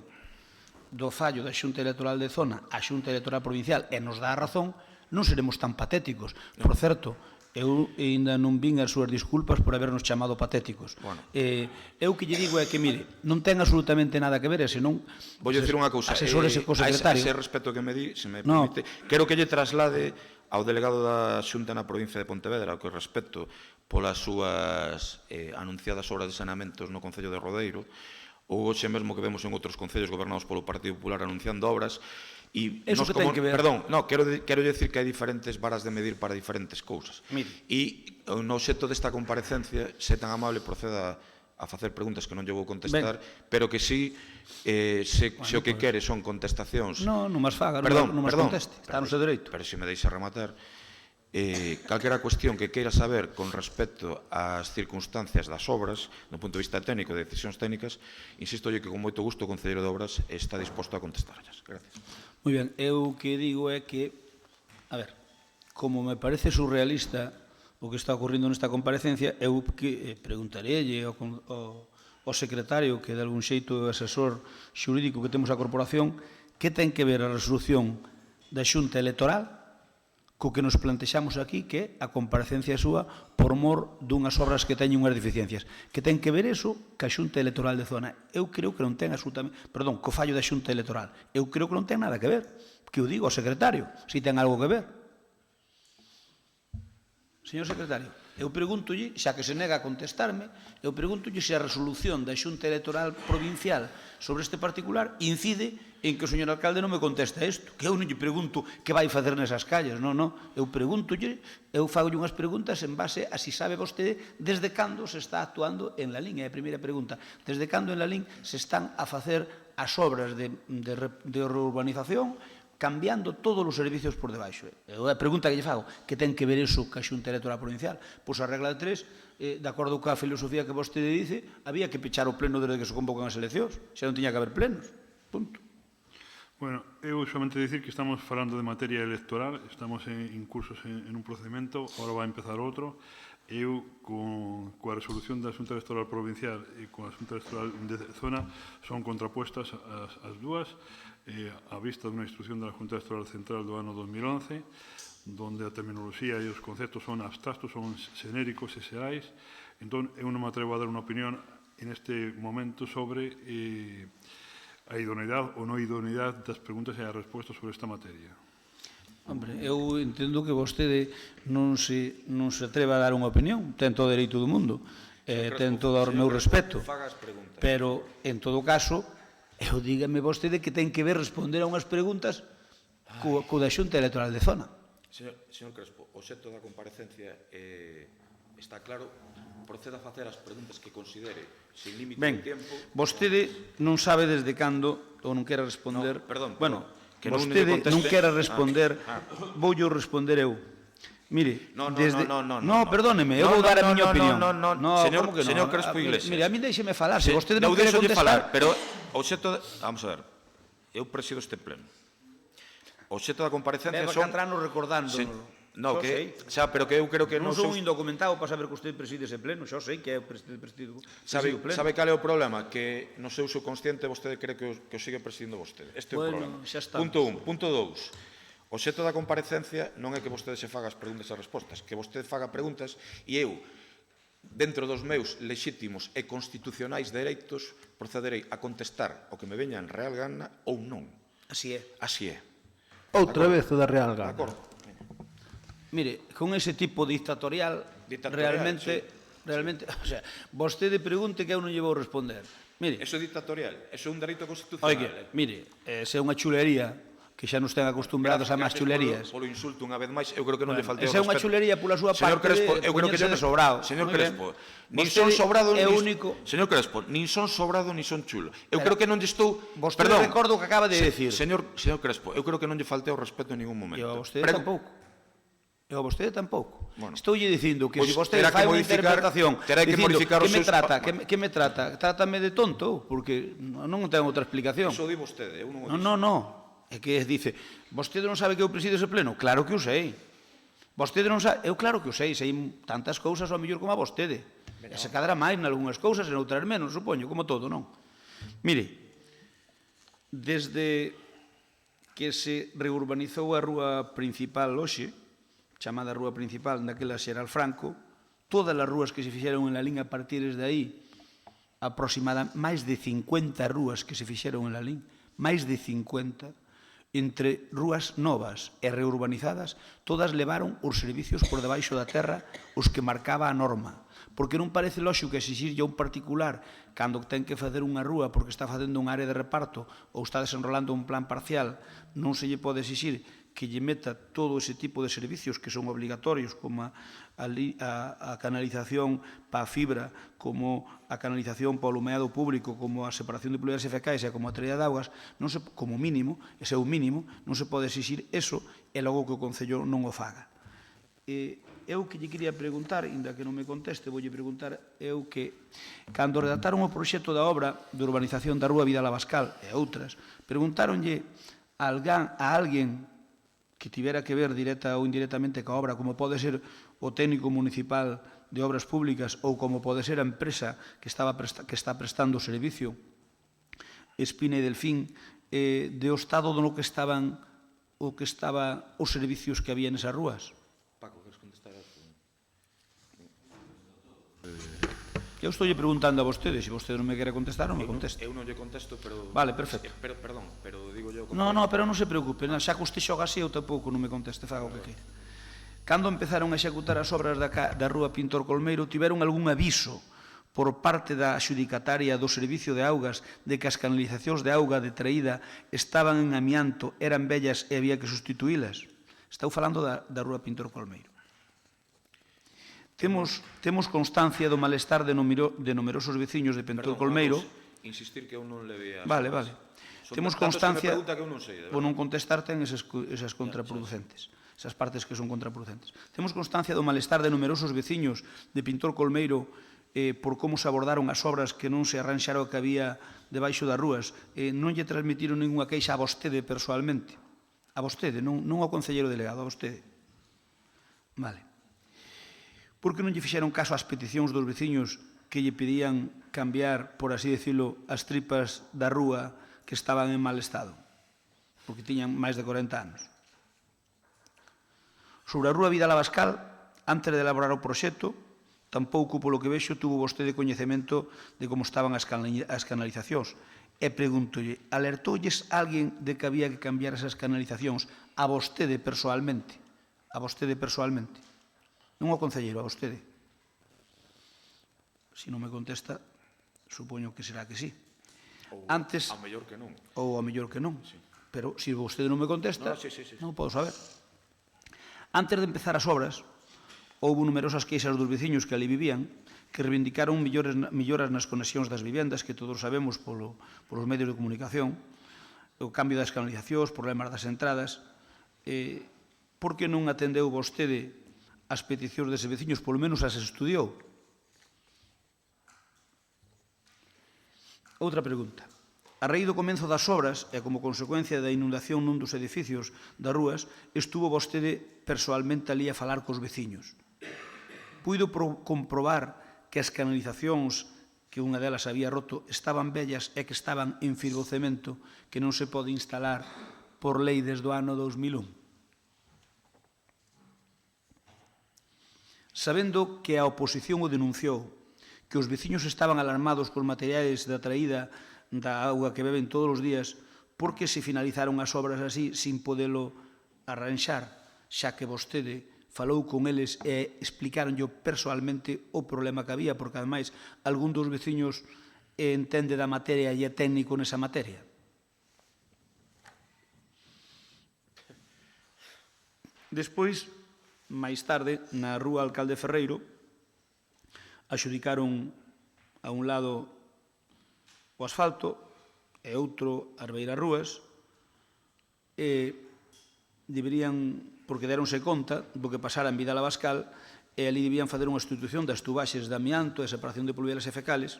do fallo da Xunta Electoral de Zona a Xunta Electoral Provincial e nos dá a razón, non seremos tan patéticos. Por certo, eu ainda non vin as súas disculpas por habernos chamado patéticos. Eu que lle digo é que, mire, non ten absolutamente nada que ver, senón vou dicir unha cousa, asesores e co-secretario. A ese respecto que me di, se me permite, quero que lle traslade ao delegado da Xunta na provincia de Pontevedra, ao que respecto polas súas anunciadas obras de saneamentos no Concello de Rodeiro, ou hoxe mesmo que vemos en outros concellos gobernados polo Partido Popular anunciando obras. Eso que ten que ver... Perdón, quero dicir que hai diferentes varas de medir para diferentes cousas. E no obxecto desta comparecencia, se tan amable, proceda a facer preguntas que non lle vou contestar, pero que si, se o que quere son contestacións... Non mas faga, non mas conteste, está no seu dereito. Pero se me deixa rematar, calquera cuestión que queira saber con respecto ás circunstancias das obras, do punto de vista técnico, de decisións técnicas, insisto que con moito gusto o Concelleiro de Obras está disposto a contestarlas. Gracias. Moi ben, eu que digo é que, a ver, como me parece surrealista o que está ocorrendo nesta comparecencia, eu que preguntarelle ao secretario, que de algún xeito é o asesor xurídico que temos a corporación, que ten que ver a resolución da Xunta Electoral co que nos plantexamos aquí, que é a comparecencia súa por mor dunhas obras que teñen unhas deficiencias. Que ten que ver eso ca Xunta Electoral de Zona. Eu creo que non ten absolutamente... Perdón, co fallo da Xunta Electoral. Eu creo que non ten nada que ver. Que o digo ao secretario, se ten algo que ver. Señor secretario. Eu pregúntolle, xa que se nega a contestarme, eu pregúntolle se a resolución da Xunta Electoral Provincial sobre este particular incide en que o señor alcalde non me contesta isto, que eu non lle pregunto que vai facer nesas calles, non, eu pregúntolle, eu fago unhas preguntas en base a si sabe vostede desde cando se está actuando en la LIN, é a primeira pregunta, desde cando en la LIN se están a facer as obras de reurbanización cambiando todos os servicios por debaixo. A pregunta que lle fago, que ten que ver iso ca Xunta Electoral Provincial? Pois a regla de 3, de acordo coa filosofía que vostede dice, había que pechar o pleno desde que se convocan as eleccións, xa non tiña que haber plenos, punto. Bueno, eu solamente dicir que estamos falando de materia electoral, estamos en cursos en un procedimento, ahora vai empezar outro. Eu, coa resolución da Xunta Electoral Provincial e coa Xunta Electoral de zona, son contrapuestas as dúas, a vista dunha instrucción da Xunta Electoral Central do ano 2011, donde a terminoloxía e os conceptos son abstractos, son xenéricos e xerais. Entón, eu non me atrevo a dar unha opinión en este momento sobre a idoneidade ou non idoneidade das preguntas e as respostas sobre esta materia. Hombre, eu entendo que vostede non se atreva a dar unha opinión, ten todo o dereito do mundo, ten todo o meu respeto, pero, en todo caso, eu dígame vostede que ten que ver responder a unhas preguntas co da Xunta Electoral de Zona. Señor Crespo, o xeto da comparecencia está claro, proceda a facer as preguntas que considere sin límite de tempo. Vostede non sabe desde cando ou non quere responder. Perdón, que vostede non quere responder, voulle responder eu. Mire, non, perdóneme, eu vou dar a miña opinión. Señor Crespo Iglesias. Mire, a mí deixeme falar, se vostede non quere contestar... Pero o xeto, vamos a ver, eu presido este pleno. O xeto da comparecencia son... Beba Catrano recordándonos. No, que, xa, pero que eu creo que non son un indocumentado para saber que usted preside ese pleno, xa sei que é presido o pleno. Sabe cal é o problema? Que no seu subconsciente vostede cree que o sigue presidindo vostede. Este é o problema. Punto 1. Punto 2. O xeto da comparecencia non é que vostede se faga as preguntas e as respostas, que vostede faga preguntas e eu, dentro dos meus lexítimos e constitucionais dereitos, procederei a contestar o que me veña en real gana ou non. Así é. Así é. Outra vez o da real gana. De acordo. Mire, con ese tipo dictatorial realmente, o sea, vostede pregunte que eu non lle vou responder. Mire, eso é dictatorial, eso é un dereito constitucional. Mire, se é unha chulería, que xa nos ten acostumbrados a máis chulerías. Polo insulto unha vez máis, eu creo que non lle faltei o Se é respeto. unha chulería pola súa parte, eu creo que de sobrado. Señor Crespo, nin son sobrado, señor Crespo, nin son sobrado, nin son chulo. Eu creo que non lle estou... Vostede recordo o que acaba de decir. Señor Crespo, eu creo que non lle faltei o respeto en ningún momento. E a vostede tampouco. E a vostede tampouco. Estoulle dicindo que se vostede fai unha interpretación dicindo que me trata, trátame de tonto, porque non ten outra explicación. Iso di vostede, eu non o dixo. Non, é que dice, vostede non sabe que eu presido ese pleno? Claro que o sei. Vostede non sabe, eu claro que o sei tantas cousas ao mellor como a vostede. E se cadra máis nalgúnas cousas e noutras menos, supoño, como todo, non? Mire, desde que se reurbanizou a rúa principal hoxe, chamada rúa principal daquela Xeral Franco, todas as rúas que se fixeron en la LIN a partir de aí, aproximadamente máis de 50 rúas que se fixeron en la LIN, máis de 50, entre rúas novas e reurbanizadas, todas levaron os servicios por debaixo da terra os que marcaba a norma. Porque non parece lóxico que exixirlle a un particular cando ten que facer unha rúa porque está facendo unha área de reparto ou está desenrolando un plan parcial, non se lle pode exixir que lle meta todo ese tipo de servicios que son obligatorios, como a canalización para a fibra, como a canalización para o alumeado público, como a separación de pluviais e fecais e como a traída de augas, como mínimo, ese é o mínimo, non se pode exixir eso e logo que o Concello non o faga. Eu que lle quería preguntar, inda que non me conteste, voulle preguntar eu que cando redactaron o proxecto da obra de urbanización da Rúa Vidal Abascal e outras, preguntáronlle a alguén que tivera que ver directa ou indirectamente ca obra, como pode ser o técnico municipal de obras públicas ou como pode ser a empresa que está prestando o servicio, Espina e Delfín, de o estado do que estaban os servicios que había nesas rúas. Paco, queres contestar a isto? Eu estou preguntando a vostede, se vostede non me quere contestar, non me conteste. Eu non lle contesto, pero... Vale, perfecto. Perdón, pero digo yo... Non, pero non se preocupe, xa que usted xoga así, eu tampouco non me conteste, faga o que queira. Cando empezaron a executar as obras da Rúa Pintor Colmeiro, tiveron algún aviso por parte da adxudicataria do Servicio de Augas de que as canalizacións de auga de traída estaban en amianto, eran vellas e había que sustituílas? Estou falando da Rúa Pintor Colmeiro. Temos constancia do malestar de numerosos veciños de Pintor Colmeiro. Insistir que eu non le veía... Vale. Temos constancia... Vou non contestarte en esas contraproducentes, esas partes que son contraproducentes. Temos constancia do malestar de numerosos veciños de Pintor Colmeiro por como se abordaron as obras que non se arranxaron o que había debaixo das rúas. Non lle transmitiron ninguna queixa a vostede persoalmente. A vostede, non ao concelleiro delegado, a vostede. Vale. Por que non lle fixeron caso ás peticións dos veciños que lle pedían cambiar, por así decirlo, as tripas da rúa que estaban en mal estado? Porque tiñan máis de 40 anos. Sobre a Rúa Vidal Abascal, antes de elaborar o proxecto, tampouco, polo que vexo, tuvo vostede coñecemento de como estaban as canalizacións. E pregúntolle, alertoulles alguén de que había que cambiar esas canalizacións a vostede persoalmente? A vostede persoalmente? Non ao concelleiro, a vostede. Se non me contesta, supoño que será que sí. Antes, ao mellor que non. Ou ao mellor que non. Pero se vostede non me contesta, non podo saber. Antes de empezar as obras, houve numerosas queixas dos veciños que ali vivían que reivindicaron melloras nas conexións das vivendas, que todos sabemos polos medios de comunicación, o cambio das canalizacións, problemas das entradas. Por que non atendeu vostede as peticións deses veciños, polo menos as estudiou? Outra pregunta. A raíz do comenzo das obras e como consecuencia da inundación nun dos edificios das rúas, estuvo vostede persoalmente ali a falar cos veciños. Puido comprobar que as canalizacións, que unha delas había roto, estaban vellas e que estaban en fibrocemento, que non se pode instalar por lei desde o ano 2001. Sabendo que a oposición o denunciou, que os veciños estaban alarmados cos materiais da traída da auga que beben todos os días, por que se finalizaron as obras así sin podelo arranxar, xa que vostede falou con eles e explicaronlle persoalmente o problema que había, porque ademais algún dos veciños entende da materia e é técnico nesa materia. Despois, máis tarde, na Rúa Alcalde Ferreiro, adxudicaron a un lado o asfalto e outro as beirarrúas e deberían, porque deronse conta do que pasara en Vidal Abascal, e ali debían fazer unha sustitución das tubaxes de amianto e separación de pluviales e fecales.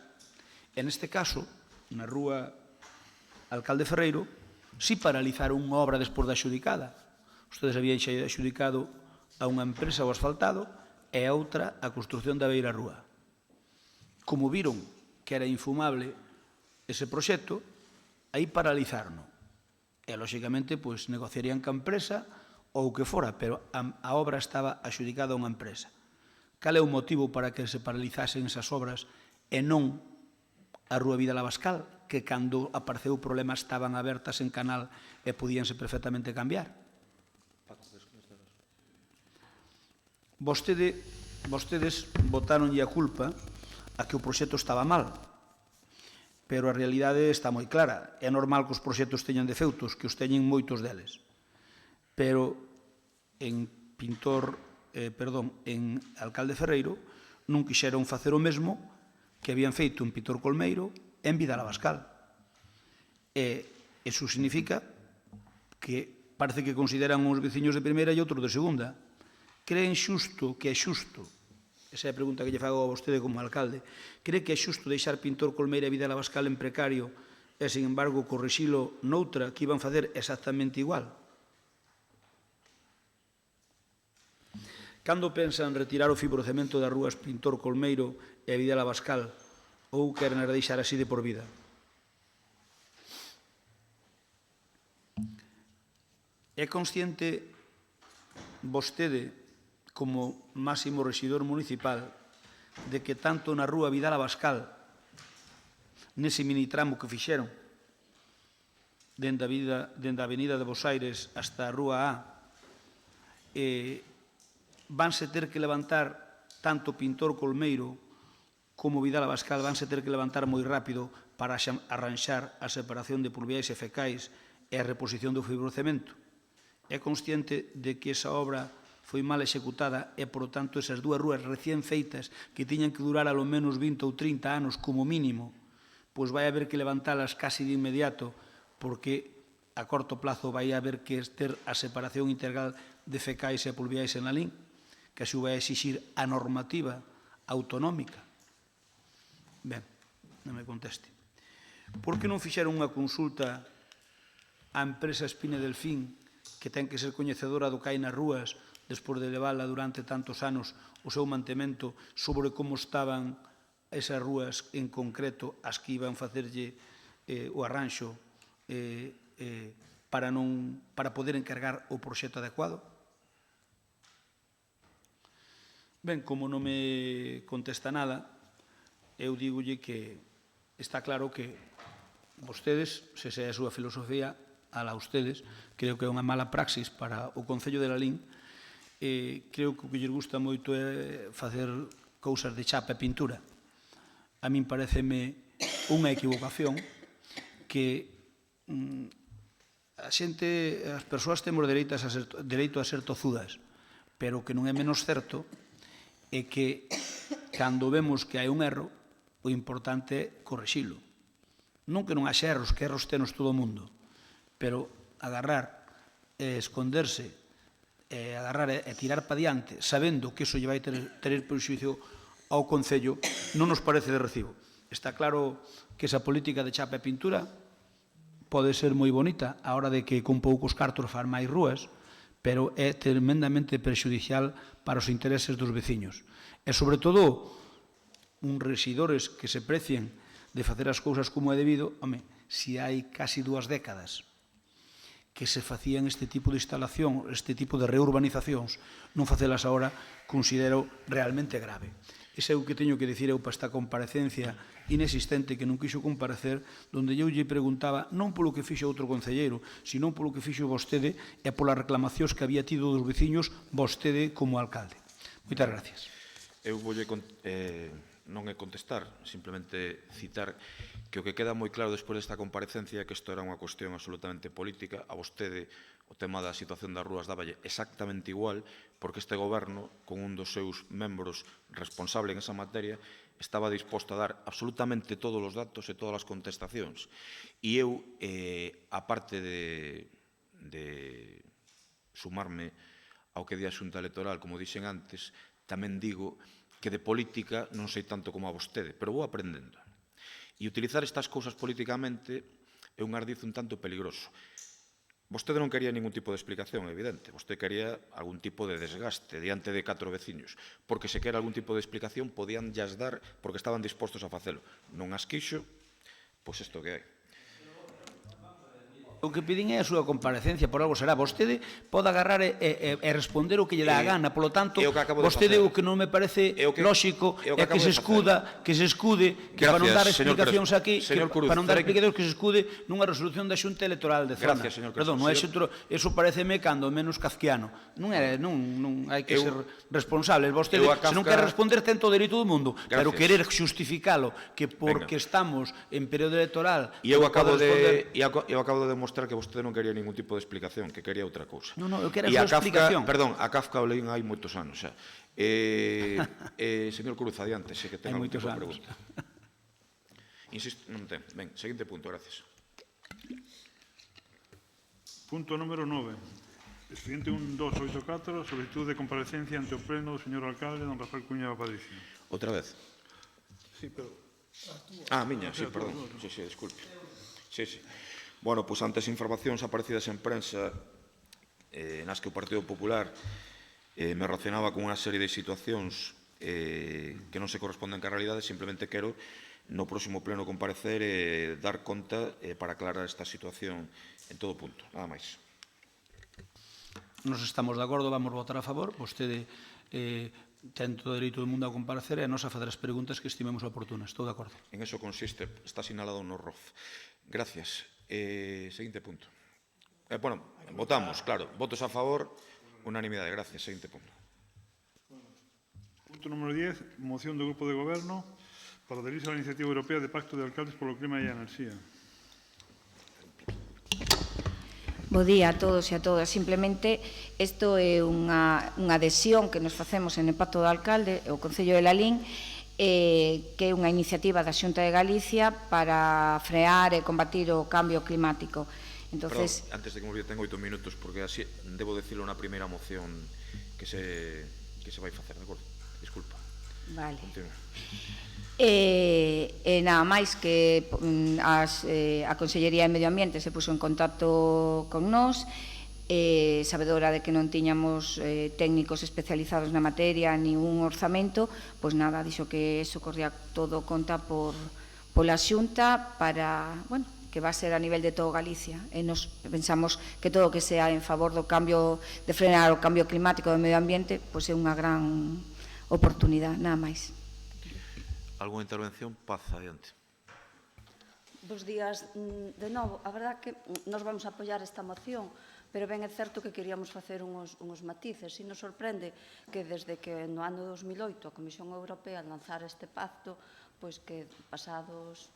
E neste caso, na Rúa Alcalde Ferreiro, si paralizaron unha obra despois da adxudicada. Ustedes habían xa adxudicado a unha empresa o asfaltado e a outra a construción da beirarrúa. Como viron que era infumable ese proxecto, aí paralizarno. E, lóxicamente, negociarían ca empresa ou o que fora, pero a obra estaba adxudicada a unha empresa. Cal é o motivo para que se paralizasen esas obras e non a Rúa Vidal Abascal, que cando apareceu o problema estaban abertas en canal e podíanse perfectamente cambiar? Vostedes botaronlle a culpa a que o proxecto estaba mal, pero a realidade está moi clara. É normal que os proxectos teñan defeutos, que os teñen moitos deles. Pero en Alcalde Ferreiro non quixeron facer o mesmo que habían feito en Pintor Colmeiro e en Vidal Abascal. E iso significa que parece que consideran uns veciños de primeira e outros de segunda. Creen xusto que é xusto, esa é a pregunta que lle fago a vostede como alcalde, cree que é xusto deixar Pintor Colmeiro e Vidal Abascal en precario e, sin embargo, corrixilo noutra que iban facer exactamente igual? Cando pensan retirar o fibrocemento das rúas Pintor Colmeiro e Vidal Abascal ou queren deixar así de por vida? É consciente vostede, como máximo rexidor municipal, de que tanto na Rúa Vidal Abascal, nese minitramo que fixeron, dende a Avenida de Bos Aires hasta a Rúa A, vanse ter que levantar tanto Pintor Colmeiro como Vidal Abascal, vanse ter que levantar moi rápido para arranxar a separación de pluviais e fecais e a reposición do fibrocemento. É consciente de que esa obra foi mal executada e, por tanto, esas dúas rúas recén feitas que tiñan que durar alo menos 20 ou 30 anos como mínimo, pois vai haber que levantalas casi de inmediato porque a corto plazo vai haber que ter a separación integral de fecais e pluviais en Lalín, que así vai exixir a normativa autonómica. Ben, non me conteste. Por que non fixeron unha consulta á empresa Espine Delfín, que ten que ser coñecedora do que hai nas rúas, despois de levala durante tantos anos o seu mantemento, sobre como estaban esas rúas en concreto as que iban facerlle o arranxo para poder encargar o proxecto adecuado? Ben, como non me contesta nada, eu digolle que está claro que vostedes, se é a súa filosofía, ala ustedes, creo que é unha mala praxis para o Concello de Lalín, creo que o que lles gusta moito é facer cousas de chapa e pintura. A min pareceme unha equivocación que as persoas temos dereito a ser tozudas, pero que non é menos certo é que cando vemos que hai un erro, o importante é correxilo. Non que non haxa erros, que erros tenos todo o mundo, pero agarrar e esconderse, agarrar e tirar pa diante, sabendo que iso lle vai ter perxuízo ao Concello, non nos parece de recibo. Está claro que esa política de chapa e pintura pode ser moi bonita a hora de que con poucos cartos fan máis rúas, pero é tremendamente perxudicial para os intereses dos veciños. E, sobre todo, uns rexidores que se precien de facer as cousas como é debido, home, se hai casi 2 décadas que se facían este tipo de instalación, este tipo de reurbanizacións, non facelas agora considero realmente grave. Ese é o que teño que dicir eu para esta comparecencia inexistente que non quixo comparecer, onde eu lle preguntaba non polo que fixo outro concelleiro, sino polo que fixo vostede e polas reclamacións que había tido dos veciños vostede como alcalde. Moitas gracias. Eu voulle non é contestar, simplemente citar que o que queda moi claro despois desta comparecencia é que isto era unha cuestión absolutamente política. A vostede o tema da situación das rúas dáballe exactamente igual, porque este goberno, con un dos seus membros responsable en esa materia, estaba disposto a dar absolutamente todos os datos e todas as contestacións. E eu, aparte de sumarme ao que di a Xunta Electoral, como dixen antes, tamén digo que de política non sei tanto como a vostede, pero vou aprendendo. E utilizar estas cousas politicamente é un ardiz un tanto peligroso. Vostede non quería ningún tipo de explicación, evidente. Vostede quería algún tipo de desgaste diante de 4 veciños. Porque se quera algún tipo de explicación, podían llas dar porque estaban dispostos a facelo. Non as quixo, pois isto que hai. O que piden é a súa comparecencia, por algo será. Vostede pode agarrar e responder o que lle dá a gana. Polo tanto, vostede o que non me parece lóxico é que se escude, para non dar explicacións aquí, para non dar explicacións que se escude nunha resolución da Xunta Electoral de Zona. Perdón, eso pareceme cando menos kafkiano. Non hai que ser responsables. Vostede, se non quer responder, ten todo o dereito do mundo, pero querer justificalo que porque estamos en período electoral... E eu acabo de demostrar que vostede non quería ningún tipo de explicación, que quería outra cousa. Non, eu quero a súa explicación. Perdón, a Kafka o leín hai moitos anos xa. Señor Cruz, adiante, se que ten algún tipo de pregunta. Insisto, non ten. Ben, seguinte punto, gracias. Punto número 9. Expediente 1284, solicitud de comparecencia ante o pleno do señor alcalde, don Rafael Cuña Patricio. Outra vez? Sí, pero... miña, sí, perdón. Sí, disculpe. Sí. Bueno, pois ante as informacións aparecidas en prensa nas que o Partido Popular me relacionaba con unha serie de situacións que non se corresponden ca realidade, simplemente quero no próximo pleno comparecer e dar conta para aclarar esta situación en todo punto, nada máis. Nos estamos de acordo, vamos votar a favor. Vostede ten todo o dereito do mundo a comparecer e a nos a fazer as preguntas que estimemos oportunas. Estou de acordo. En eso consiste, está sinalado no ROF. Gracias. Seguinte punto. Bueno, votamos, claro. Votos a favor, unanimidade. Gracias. Seguinte punto. Punto número 10, moción do Grupo de Goberno para aderirse á Iniciativa Europea de Pacto de Alcaldes polo Clima e a Enerxía. Bo día a todos e a todas. Simplemente, isto é unha adhesión que nos facemos en o Pacto do Alcalde, o Concello de Lalín, que é unha iniciativa da Xunta de Galicia para frear e combatir o cambio climático. Entonces, perdón, antes de que me olvide, tengo 8 minutos, porque así debo decirlo na primeira moción que se vai facer, de acordo? Disculpa. Vale. Continúa. Nada máis que a Consellería de Medio Ambiente se puso en contacto con nós, sabedora de que non tiñamos técnicos especializados na materia ni un orzamento, pois nada, dixo que eso corría todo conta pola Xunta para, bueno, que va a ser a nivel de todo Galicia, e nos pensamos que todo o que sea en favor do cambio, de frenar o cambio climático do medio ambiente, pois é unha gran oportunidade, nada máis. Alguna intervención? Paz, adiante. Bos días de novo. A verdad que nos vamos a apoiar esta moción, pero ben é certo que queríamos facer uns matices. E nos sorprende que desde que no ano 2008 a Comisión Europea lanzara este pacto, pois que pasados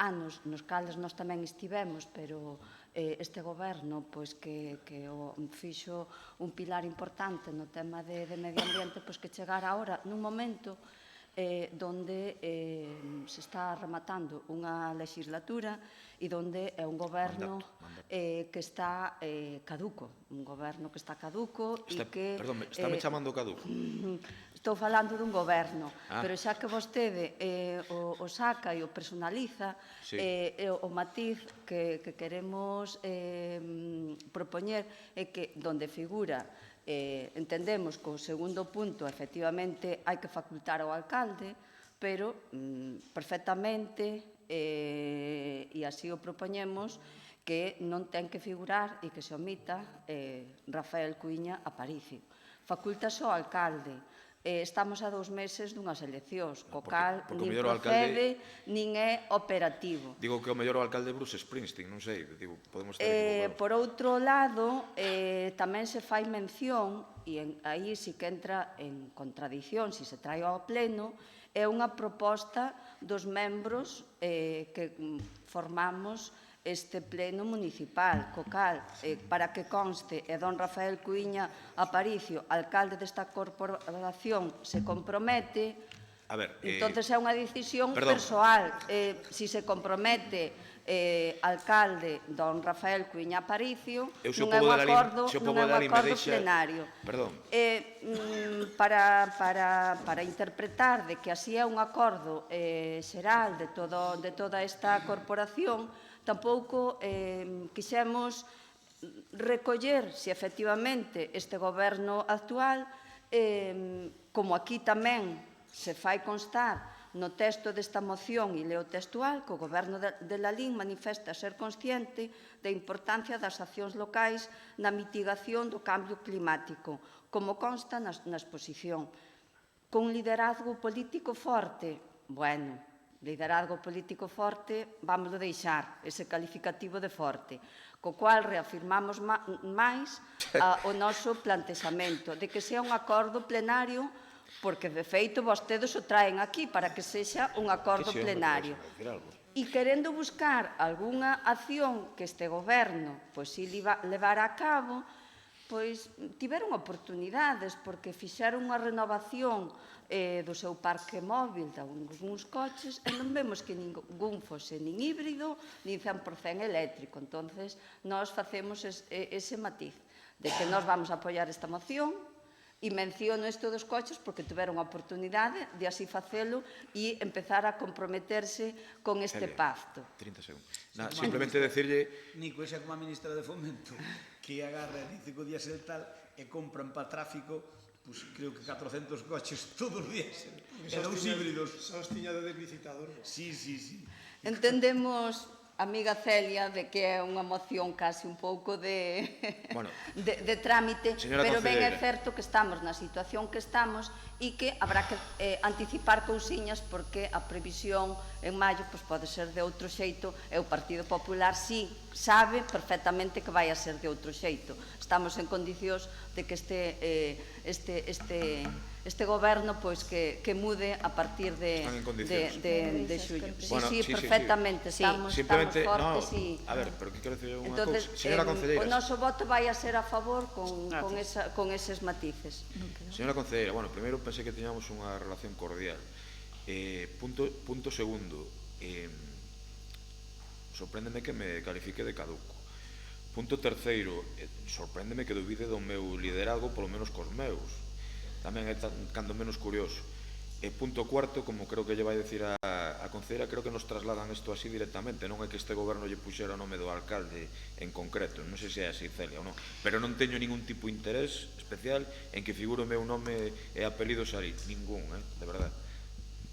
anos nos cales nós tamén estivemos, pero este goberno pois que o fixo un pilar importante no tema de medio ambiente, pois que chegara ahora nun momento donde se está rematando unha legislatura e donde é un goberno que está caduco, un goberno que está caduco e que... Perdón, estáme chamando caduco? Estou falando dun goberno, pero xa que vostede o saca e o personaliza, o matiz que queremos propoñer é que donde figura entendemos que o segundo punto efectivamente hai que facultar ao alcalde, pero perfectamente, e así o propoñemos, que non ten que figurar e que se omita Rafael Cuíña Aparicio. Faculta só ao alcalde. Estamos a 2 meses dunhas eleccións, co cal nin procede, nin é operativo. Digo que o mellor o alcalde Bruce Springsteen, non sei, podemos estar equivocados. Por outro lado, tamén se fai mención, e aí sí que entra en contradición, se se trae ao pleno, é unha proposta dos membros que formamos este pleno municipal, co cal, para que conste, e don Rafael Cuíña Aparicio, alcalde desta corporación, se compromete, entonces é unha decisión persoal. Si se compromete alcalde don Rafael Cuíña Aparicio, non é un acordo plenario. Para interpretar de que así é un acordo xeral de toda esta corporación, tampouco quixemos recoller se efectivamente este goberno actual, como aquí tamén se fai constar no texto desta moción e leo textual, que o goberno de Lalín manifesta ser consciente da importancia das accións locais na mitigación do cambio climático, como consta na exposición. Con liderazgo político forte, bueno, liderazgo político forte, vámoslo deixar, ese calificativo de forte, co cual reafirmamos máis o noso plantexamento de que sea un acordo plenario, porque de feito vostedes o traen aquí para que sexa un acordo plenario. E querendo buscar algunha acción que este goberno si levara a cabo, pois tiveron oportunidades, porque fixeron unha renovación do seu parque móvil de algúns coches e non vemos que ningún fose nin híbrido nin 100% eléctrico. Entonces, nós facemos ese matiz de que nós vamos a apoiar esta moción e menciono isto dos coches porque tiveron a oportunidade de así facelo e empezar a comprometerse con este pacto. 30 segundos. Simplemente decirlle... Nico, esa como a ministra de Fomento que agarra e dice que o día ser tal e compran para tráfico, pues creo que 400 coches todos os días. E dous híbridos. Xa os tiña de deslicitador. Sí. Entendemos, amiga Celia, de que é unha moción casi un pouco de trámite, pero ben é certo que estamos na situación que estamos e que habrá que anticipar cousiñas porque a previsión en maio pode ser de outro xeito e o Partido Popular sí sabe perfectamente que vai a ser de outro xeito. Estamos en condicións de que este goberno pois que mude a partir de xullo. Sí, perfectamente, estamos fortes e... A ver, pero que quero dicir unha cousa. Señora O Concelleira... noso voto vai a ser a favor con eses matices. Señora Concelleira, bueno, primeiro pensei que teñamos unha relación cordial. Punto segundo, sorpréndeme que me califique de caduco. Punto terceiro, sorpréndeme que dubide do meu liderazgo, polo menos cos meus. Tamén é cando menos curioso. Punto cuarto, como creo que lle vai decir a Concelleira, creo que nos trasladan isto así directamente, non é que este goberno lle puxera o nome do alcalde en concreto, non sei se é así, Celia, ou non, pero non teño ningún tipo de interés especial en que figure o meu nome e apelido ali, ningún, de verdade.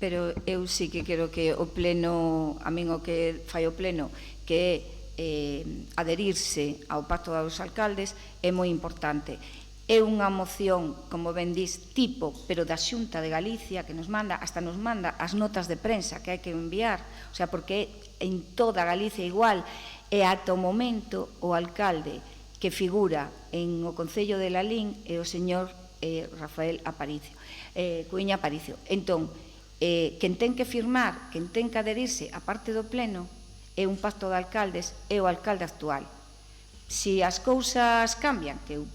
Pero eu sí que quero que o pleno, a min o que fai o pleno, que é adherirse ao pacto dos alcaldes, é moi importante. É unha moción, como ben dís, tipo, pero da Xunta de Galicia, que nos manda, hasta nos manda as notas de prensa que hai que enviar, o sea, porque en toda Galicia igual, e ata o momento o alcalde que figura en o Concello de Lalín é o señor Rafael Cuíña Aparicio. Entón, quen ten que firmar, quen ten que adherirse a parte do pleno é un pacto de alcaldes, é o alcalde actual. Si as cousas cambian, que eu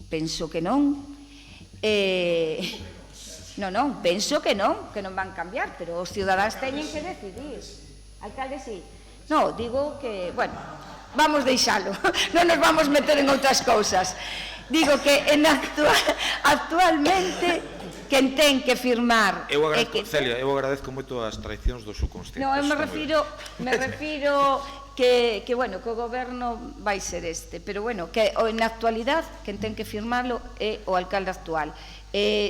penso que non, penso que non van cambiar, pero os ciudadanos teñen que decidir. Alcalde, sí. Non, digo que, bueno, vamos deixalo, non nos vamos meter en outras cousas. Digo que actualmente quen ten que firmar... Celia, eu agradezco moito as traicións do subconsciente. Non, eu me refiro que bueno, que o goberno vai ser este, pero bueno, que na actualidade quen ten que firmarlo é o alcalde actual.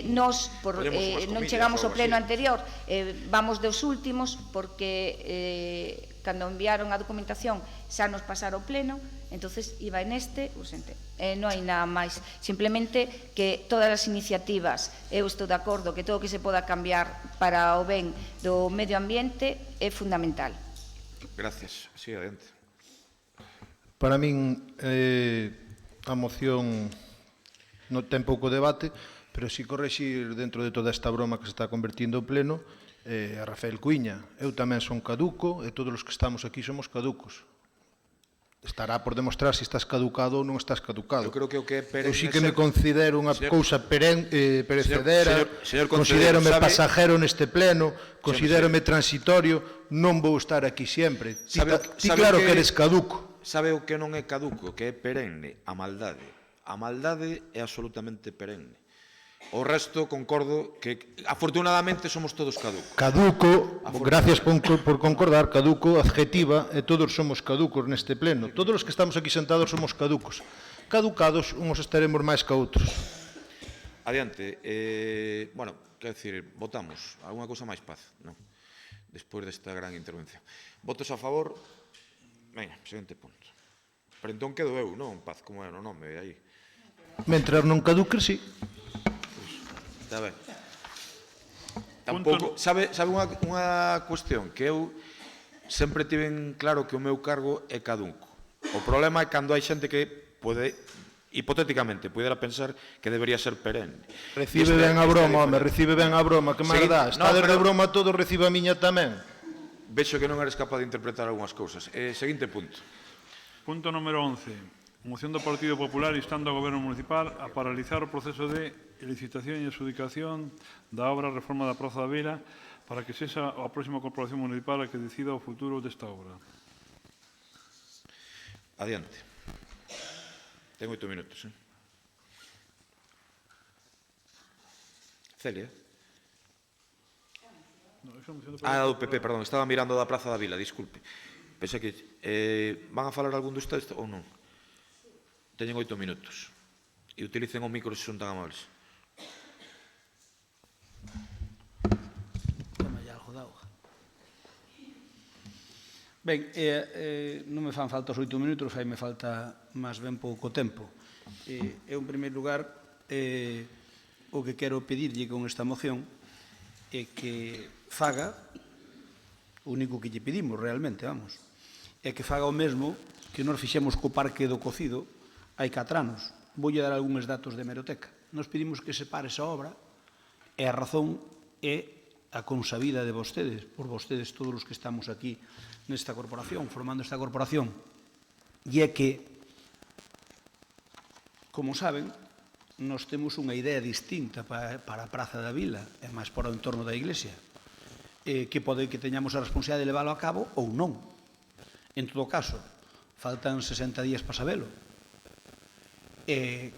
Nos non chegamos ao pleno anterior, vamos dos últimos, porque cando enviaron a documentación xa nos pasaron o pleno, entonces iba en este urgente. Non hai nada máis, simplemente que todas as iniciativas, eu estou de acordo que todo o que se poda cambiar para o ben do medio ambiente é fundamental. Gracias, sí, adiante. Para min a moción non ten pouco debate, pero si correxir dentro de toda esta broma que se está convertindo o pleno a Rafael Cuíña. Eu tamén son caduco e todos os que estamos aquí somos caducos. Estará por demostrar se estás caducado ou non estás caducado. Eu creo que o que é perenne... Eu sí que me considero unha cousa perecedera, considérome pasajero neste pleno, considérome transitorio, non vou estar aquí sempre. Ti claro que eres caduco. Sabe o que non é caduco, que é perenne? A maldade. A maldade é absolutamente perenne. O resto, concordo, que afortunadamente somos todos caducos. Caduco, gracias por concordar, caduco, adjetiva, e todos somos caducos neste pleno. Todos os que estamos aquí sentados somos caducos. Caducados, uns estaremos máis que outros. Adiante. Bueno, quero dicir, votamos. Alguna cousa máis paz, non? Despois desta gran intervención. Votos a favor? Venga, seguinte punto. Pero entón quedo eu, non? Paz, como é no nome, aí. Mentras non caduques, sí. Está ben. Tampouco, sabe unha cuestión que eu sempre tiven claro que o meu cargo é caduco. O problema é cando hai xente que pode, hipotéticamente, pudera pensar que debería ser perenne. Recibe ben a broma, home, recibe ben a broma, que máis dá? Está de broma todo, recibe a miña tamén. Vexo que non eres capaz de interpretar algunhas cousas. Seguinte punto. Punto número 11. Moción do Partido Popular instando ao Goberno Municipal a paralizar o proceso de licitación e adjudicación da obra Reforma da Praza da Beira para que sexa a próxima Corporación Municipal a que decida o futuro desta obra. Adiante. Tengo 8 minutos. Celia. Do PP, perdón. Estaba mirando da Praza da Vila, disculpe. Pensei que... van a falar algún de ustedes ou non? Teñen 8 minutos. E utilicen o micro se son tan amables. Ben, non me fan falta os 8 minutos, aí me falta máis ben pouco tempo. Eu, en primeiro lugar, o que quero pedirlle con esta moción é que faga, o único que lle pedimos realmente, vamos, é que faga o mesmo que nos fixemos co Parque do Cocido hai 4 anos. Voulle dar algúns datos de hemeroteca. Nos pedimos que se pare esa obra E a razón é a consabida de vostedes, por vostedes todos os que estamos aquí nesta corporación, formando esta corporación, e é que, como saben, nos temos unha idea distinta para a Praza da Vila, e máis para o entorno da Iglesia, que pode que teñamos a responsabilidade de leválo a cabo ou non. En todo caso, faltan 60 días para sabelo.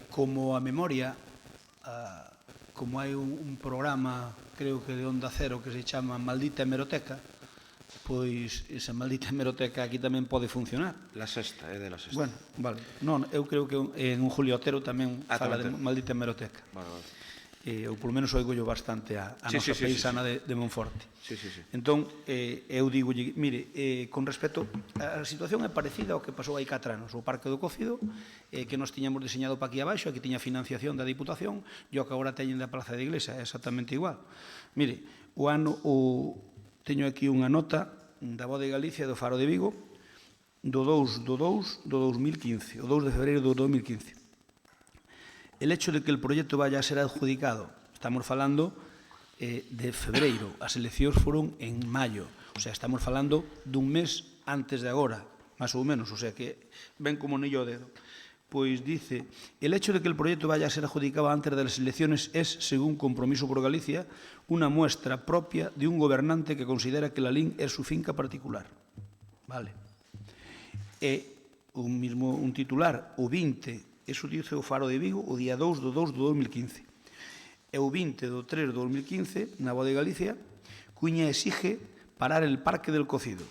Como a memoria, como hai un programa, creo que de Onda Cero, que se chama Maldita Hemeroteca, pois esa maldita hemeroteca aquí tamén pode funcionar. La Sexta, é de La Sexta. Bueno, vale. Non, eu creo que en un Julio Otero tamén fala de maldita hemeroteca. Vale, vale. Ou polo menos oigo bastante a nosa paisana de Monforte. Sí, sí, sí. Entón, eu digo, mire, con respecto, a situación é parecida ao que pasou hai 4 anos. O Parque do Cocido, que nos tiñamos diseñado para aquí abaixo, aquí tiña financiación da Diputación, e o que agora teñen da Praza da Iglesia, é exactamente igual. Mire, teño aquí unha nota da Voz de Galicia do Faro de Vigo do 2 do 2015, o 2 de febreiro do 2015. El hecho de que el proyecto vaya a ser adjudicado, estamos falando de febreiro, as eleccións foron en maio, o sea, estamos falando dun mes antes de agora, máis ou menos, o sea, que ven como anillo ao dedo. Pois dice, el hecho de que el proyecto vaya a ser adjudicado antes de las elecciones es, según Compromiso por Galicia, una muestra propia de un gobernante que considera que la LIN es su finca particular. Vale. Un titular, o 20, eso dice o Faro de Vigo, o día 2 do 2 do 2015. E o 20 do 3 do 2015, na Voz de Galicia, Cuña exige parar el Parque del Cocido.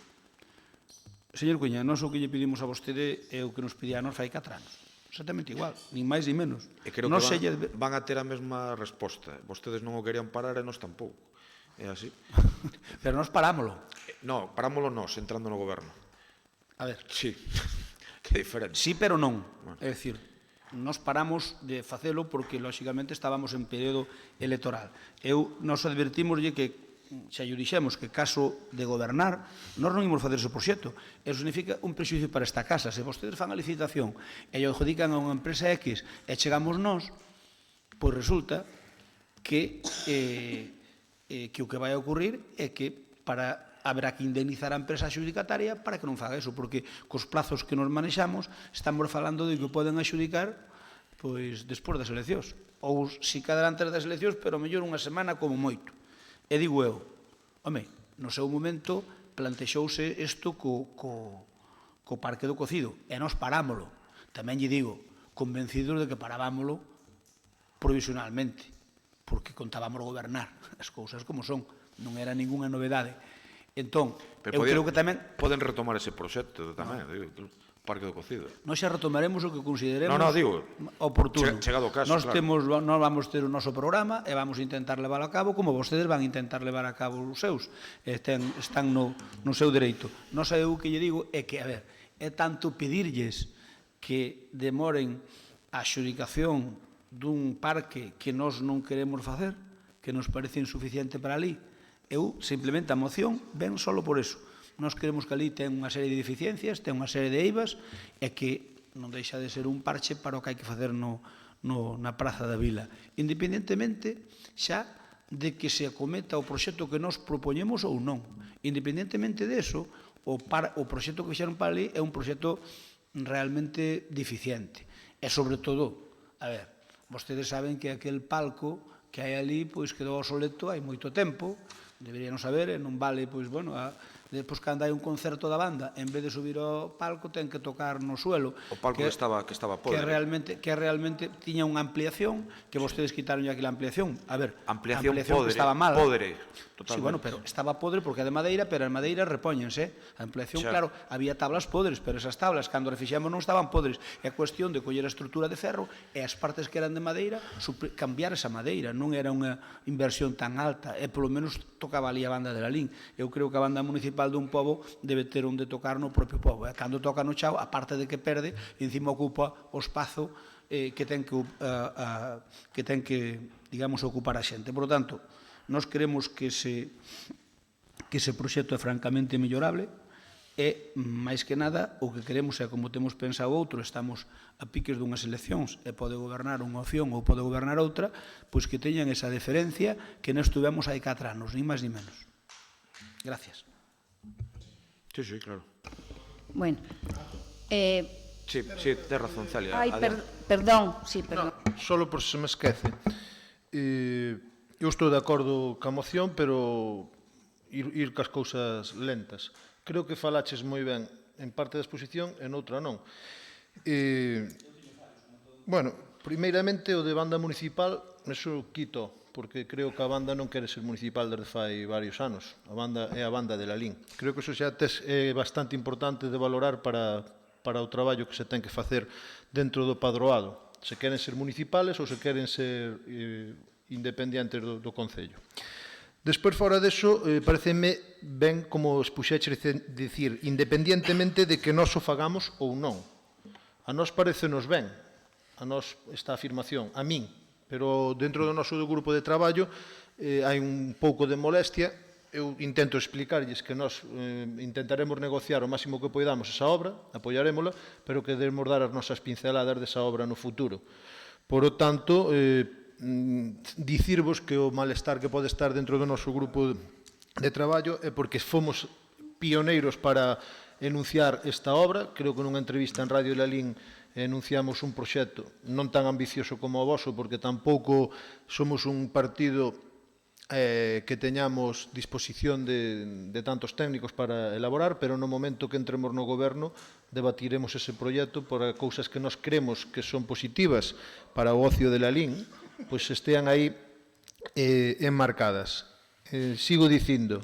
Señor Cuña, nós o que lle pedimos a vostede é o que nos pedía a nós fai 4 anos. Exactamente igual, nin máis nin menos. E creo que van a ter a mesma resposta. Vostedes non o querían parar e nós tampouco. É así. Pero nós parámolo. No, parámolo nós, entrando no goberno. A ver. Sí, que diferente. Sí, pero non. É dicir, nós paramos de facelo porque, lóxicamente, estábamos en período electoral. Nos advertimoslle que xa lle dixemos que caso de gobernar, nós non imos facer ese proxecto. Eso significa un prexuicio para esta casa. Se vostedes fan a licitación e lle adjudican a unha empresa X e chegamos nós, pois resulta que o que vai a ocurrir é que haberá que indemnizar a empresa adxudicataria para que non faga eso, porque cos plazos que nos manexamos estamos falando de que poden adxudicar pois despois das eleccións. Ou si cadra antes das eleccións, pero mellor unha semana como moito. E digo eu, home, no seu momento plantexouse isto co Parque do Cocido, e nós parámolo. Tamén lle digo, convencidos de que parábamolo provisionalmente, porque contábamos gobernar as cousas como son, non era ninguna novedade. Entón, eu creo que tamén... Poden retomar ese proxecto tamén, Parque do Cocido. Nós xa retomaremos o que consideremos oportuno. Chegado o caso, nós vamos ter o noso programa e vamos intentar leválo a cabo como vostedes van intentar levar a cabo os seus. Están no seu dereito. Nós o que lle digo é que, a ver, é tanto pedirlles que demoren a adxudicación dun parque que nós non queremos facer, que nos parece insuficiente para ali. Eu, simplemente, a moción ven solo por eso. Nós queremos que ali ten unha serie de deficiencias, ten unha serie de eivas, e que non deixa de ser un parche para o que hai que facer na Praza da Vila. Independentemente xa de que se acometa o proxecto que nos propoñemos ou non. Independentemente de eso, o proxecto que fixeron para ali é un proxecto realmente deficiente. E, sobre todo, a ver, vostedes saben que aquel palco que hai ali quedou obsoleto hai moito tempo, deberían saber, e non vale, depois cando hai un concerto da banda, en vez de subir ao palco, ten que tocar no suelo. O palco que estaba podre. Que realmente tiña unha ampliación, que vostedes quitaron aquela ampliación. A ver, ampliación podre, estaba mal. Podre, totalmente. Sí, bueno, pero estaba podre porque é de madeira, pero as madeiras repóñense. A ampliación, claro, había tablas podres, pero esas tablas, cando refixemos, non estaban podres. É cuestión de coller a estrutura de ferro e as partes que eran de madeira, cambiar esa madeira. Non era unha inversión tan alta, e polo menos tocaba ali a banda de la LIN. Eu creo que a banda municipal dun pobo debe ter onde tocar no propio pobo. E cando toca no chao, aparte de que perde, encima ocupa o espazo que ten que, digamos, ocupar a xente. Por lo tanto, nós queremos que ese proxecto é francamente mellorable, E, máis que nada, o que queremos é, como temos pensado outro, estamos a piques dunhas eleccións e pode gobernar unha opción ou pode gobernar outra, pois que teñan esa deferencia que non estuvemos hai 4 anos, ni máis ni menos. Gracias. Sí, sí, claro. Bueno. Sí, ten razón, Celia. Ai, perdón, sí, perdón. Solo por se me esquece. Eu estou de acordo ca moción, pero ir cas cousas lentas. Creo que falaches moi ben en parte da exposición e noutra non. Bueno, primeiramente o de banda municipal, eso quito, porque creo que a banda non quere ser municipal desde fai varios anos. A banda é a banda de Lalín. Creo que eso xa é bastante importante de valorar para o traballo que se ten que facer dentro do padroado. Se queren ser municipales ou se queren ser independentes do Concello. Despois, fora deso, pareceme ben, como expuxeches, dicir, independientemente de que nós o fagamos ou non. A nós parece-nos ben, a nós esta afirmación, a min, pero dentro do noso grupo de traballo hai un pouco de molestia. Eu intento explicarlles que nós intentaremos negociar o máximo que poidamos esa obra, apoiarémola, pero que debemos dar as nosas pinceladas desa obra no futuro. Por o tanto, dicirvos que o malestar que pode estar dentro do noso grupo de traballo é porque fomos pioneiros para enunciar esta obra. Creo que nunha entrevista en Radio Lalín enunciamos un proxecto non tan ambicioso como o voso, porque tampouco somos un partido que teñamos disposición de tantos técnicos para elaborar, pero no momento que entremos no goberno debatiremos ese proxecto para cousas que nos creemos que son positivas para o ocio de Lalín, pois estean aí enmarcadas. Sigo dicindo,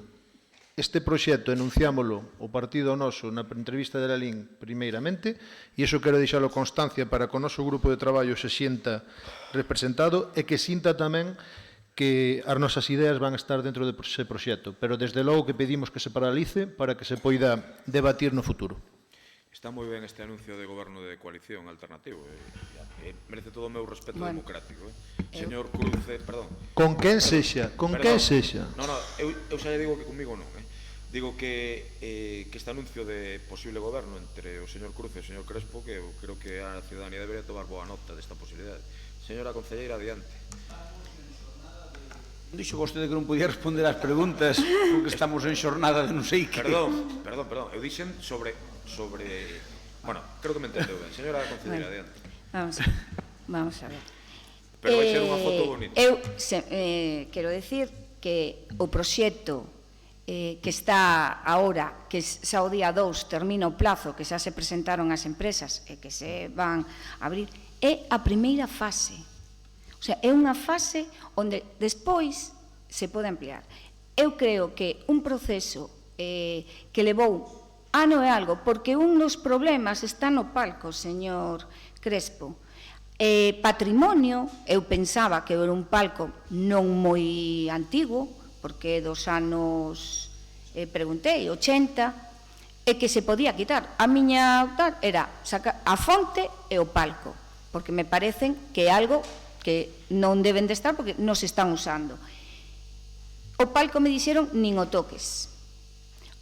este proxecto enunciámolo o partido noso na entrevista de Lalín primeiramente, e iso quero deixalo constancia para que o noso grupo de traballo se sienta representado e que sinta tamén que as nosas ideas van estar dentro dese proxecto, pero desde logo que pedimos que se paralice para que se poida debatir no futuro. Está moi ben este anuncio de goberno de coalición alternativo. Merece todo o meu respeto democrático. Señor Cruce, perdón. Con quen sexa, con quen sexa. Non, eu xa lle digo que comigo non. Digo que este anuncio de posible goberno entre o señor Cruce e o señor Crespo, que eu creo que a ciudadanía debería tomar boa nota desta posibilidade. Señora concelleira, adiante. Dixo vostede que non podía responder ás preguntas porque estamos en xornada de non sei que. Perdón. Eu dixen sobre... Bueno, creo que me entendeu ben. Señora concelleira, adiante. Vamos a ver. Pero vai ser unha foto bonita. Eu quero decir que o proxecto que está agora, que xa o día 2 termina o plazo, que xa se presentaron as empresas e que se van a abrir, é a primeira fase. O sea, é unha fase onde despois se pode ampliar. Eu creo que un proceso que levou ano e algo, porque un dos problemas está no palco, señor Crespo. Patrimonio, eu pensaba que era un palco non moi antigo, porque dos anos, preguntei, 80, e que se podía quitar. A miña era sacar a fonte e o palco, porque me parecen que é algo que non deben de estar porque non se están usando. O palco me dixeron nin o toques.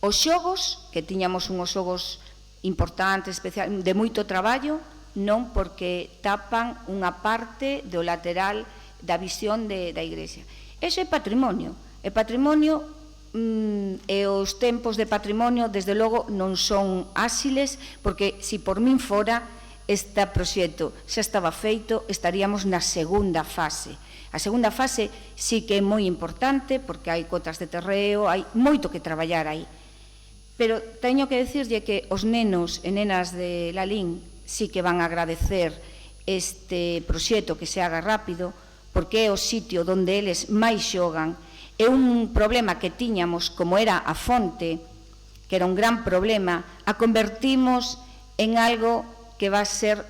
Os xogos, que tiñamos unhos xogos importantes, especial, de moito traballo, non porque tapan unha parte do lateral da visión da igrexa. Eso é patrimonio. E patrimonio e os tempos de patrimonio, desde logo, non son áxiles, porque se por min fora, este proxecto xa estaba feito, estaríamos na segunda fase. A segunda fase sí que é moi importante, porque hai cotas de terreo, hai moito que traballar aí. Pero teño que dicirlle que os nenos e nenas de Lalín sí que van a agradecer este proxecto que se haga rápido, porque é o sitio onde eles máis xogan. É un problema que tiñamos, como era a fonte, que era un gran problema, a convertimos en algo que va a ser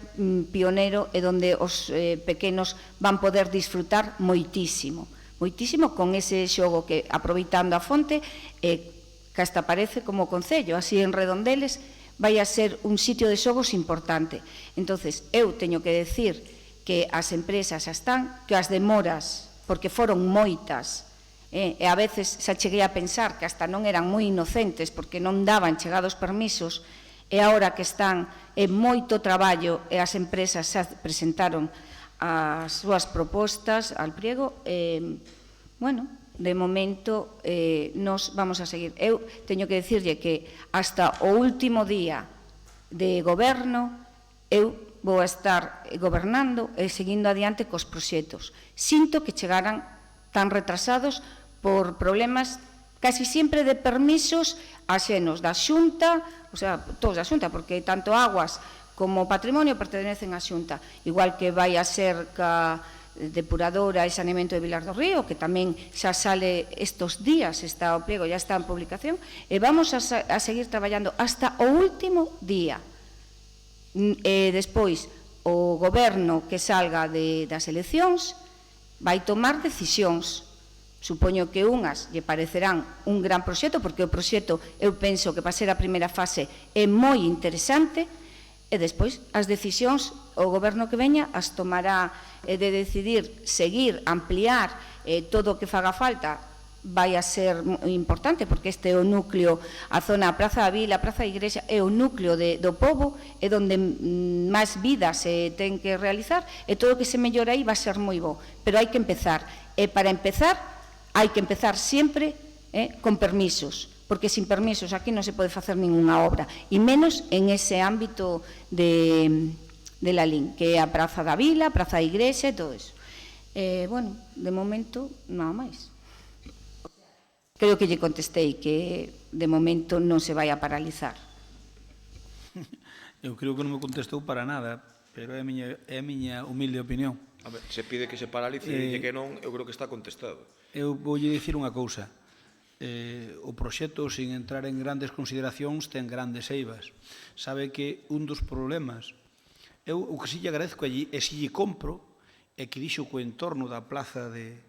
pioneiro e onde os pequenos van poder disfrutar moitísimo. Moitísimo con ese xogo que, aproveitando a fonte, que hasta parece como concello, así en Redondeles, vai a ser un sitio de xogos importante. Entonces, eu teño que decir que as empresas xa están, que as demoras, porque foron moitas, e a veces xa cheguei a pensar que hasta non eran moi inocentes porque non daban chegados permisos, e agora que están en moito traballo e as empresas xa presentaron as súas propostas al pliego, bueno, de momento nos vamos a seguir. Eu teño que dicirlle que hasta o último día de goberno eu vou a estar gobernando e seguindo adiante cos proxectos. Sinto que chegaran tan retrasados por problemas casi sempre de permisos axenos da Xunta, o sea, todos da Xunta, porque tanto aguas como patrimonio pertenecen á Xunta, igual que vai a ser ca depuradora e saneamento de Vilar do Río, que tamén xa sale estos días, está o pliego, ya está en publicación, e vamos a seguir traballando hasta o último día. E despois, o goberno que salga das eleccións vai tomar decisións. Supoño que unhas lle parecerán un gran proxecto, porque o proxecto, eu penso que para ser a primeira fase é moi interesante, e despois as decisións, o goberno que veña as tomará de decidir seguir, ampliar todo o que faga falta, vai a ser importante, porque este é o núcleo, a zona Praza da Vila, Praza da Igrexa, é o núcleo do pobo, é onde máis vida se ten que realizar, e todo o que se mellora aí vai ser moi bo, pero hai que empezar, e para empezar hai que empezar sempre con permisos, porque sin permisos aquí non se pode facer ninguna obra, e menos en ese ámbito de la LIN, que é a Praza da Vila, Praza da Igrexa e todo eso. Bueno, de momento, nada máis. Creo que lle contestei que de momento non se vai a paralizar. Eu creo que non me contestou para nada, pero é a miña humilde opinión. Se pide que se paralice e que non, eu creo que está contestado. Eu voulle dicir unha cousa. O proxecto, sin entrar en grandes consideracións, ten grandes eivas. Sabe que un dos problemas, eu o que si lle agradezco allí, e si lle compro, é que dixo que o entorno da plaza de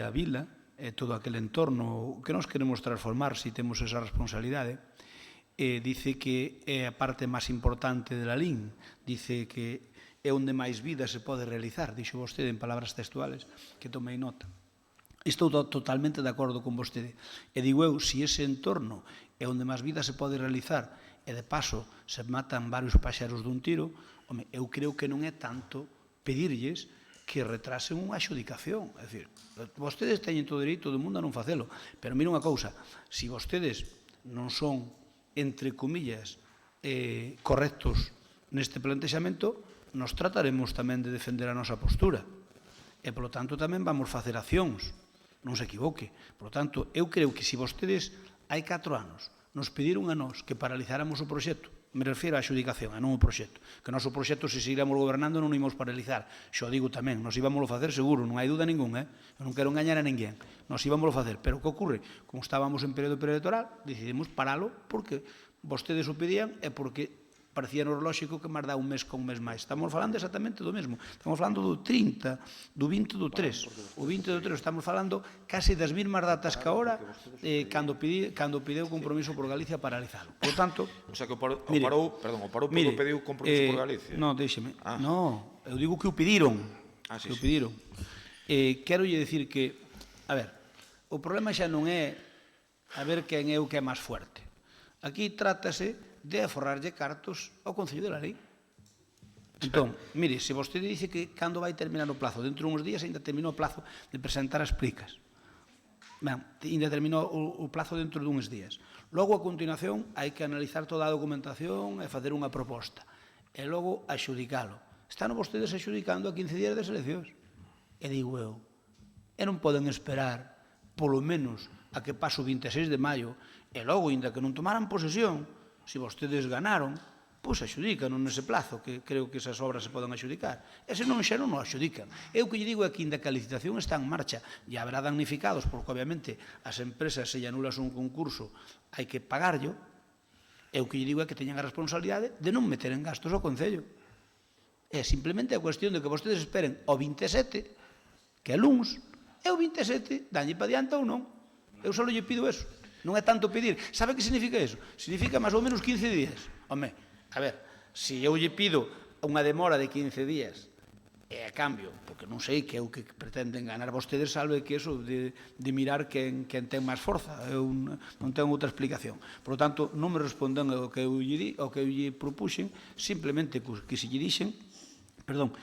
a Vila, e todo aquel entorno que nos queremos transformar se temos esa responsabilidade, dice que é a parte máis importante de la LIN, dice que é onde máis vida se pode realizar, dixo vostede en palabras textuales, que tomei nota. Estou totalmente de acordo con vostede. E digo eu, se ese entorno é onde máis vida se pode realizar e de paso se matan varios paxaros dun tiro, home, eu creo que non é tanto pedirlles que retrasen unha adxudicación. É dicir, vostedes teñen todo o dereito do mundo a non facelo, pero mira unha cousa, se vostedes non son, entre comillas, correctos neste plantexamento, nos trataremos tamén de defender a nosa postura. E, polo tanto, tamén vamos facer accións. Non se equivoque. Por lo tanto, eu creo que se vostedes hai 4 anos nos pediron a nós que paralizáramos o proxecto, me refiero á adxudicación, a non o proxecto, que o noso proxecto, se seguiramos gobernando, non o imos paralizar. Xo digo tamén, nos íbamos a facer seguro, non hai dúda ningún, eu non quero engañar a ninguén, nos íbamos a facer, pero o que ocorre, como estábamos en período preelectoral, decidimos paralo porque vostedes o pedían e porque parecía lógico que máis dá un mes con un mes máis. Estamos falando exactamente do mesmo. Estamos falando do 30, do 20 do 3. O 20 do 3 estamos falando case das mesmas datas que agora cando pideu compromiso por Galicia para realizalo. Por tanto, o sea que o parou pediu compromiso por Galicia. Non, déxeme. Non, eu digo que o pediron. Que o pediron. Quero lle dicir que, a ver, o problema xa non é a ver quen é o que é máis fuerte. Aquí trátase de aforrarlle cartos ao Concello de Lalín. Entón, mire, se vostede dice que cando vai terminar o plazo, dentro de uns días ainda terminou o plazo de presentar as plicas. Ben, ainda terminou o plazo dentro de uns días. Logo, a continuación, hai que analizar toda a documentación e facer unha proposta. E logo, axudicalo. Están vostedes axudicando a 15 días das eleccións. E digo eu, e non poden esperar, polo menos, a que pase o 26 de maio, e logo, ainda que non tomaran posesión, se vostedes ganaron, pois axudican nese plazo, que creo que esas obras se poden axudicar. E se non xa non o axudican. Eu que lle digo é que ainda que a licitación está en marcha e haberá damnificados, porque obviamente as empresas, se lle anulas un concurso, hai que pagarlo, eu que lle digo é que teñan a responsabilidade de non meter en gastos ao Concello. É simplemente a cuestión de que vostedes esperen o 27, que é luns, e o 27 danlle para diante ou non. Eu só lle pido eso. Non é tanto pedir. Sabe que significa eso? Significa máis ou menos 15 días. Home, a ver, se eu lle pido unha demora de 15 días E a cambio, porque non sei que é o que pretenden ganar vostedes, salve que eso de mirar quen ten máis forza. Eu non tengo outra explicación. Por lo tanto, non me responden ao que eu lle propuxen, simplemente que se lle dixen,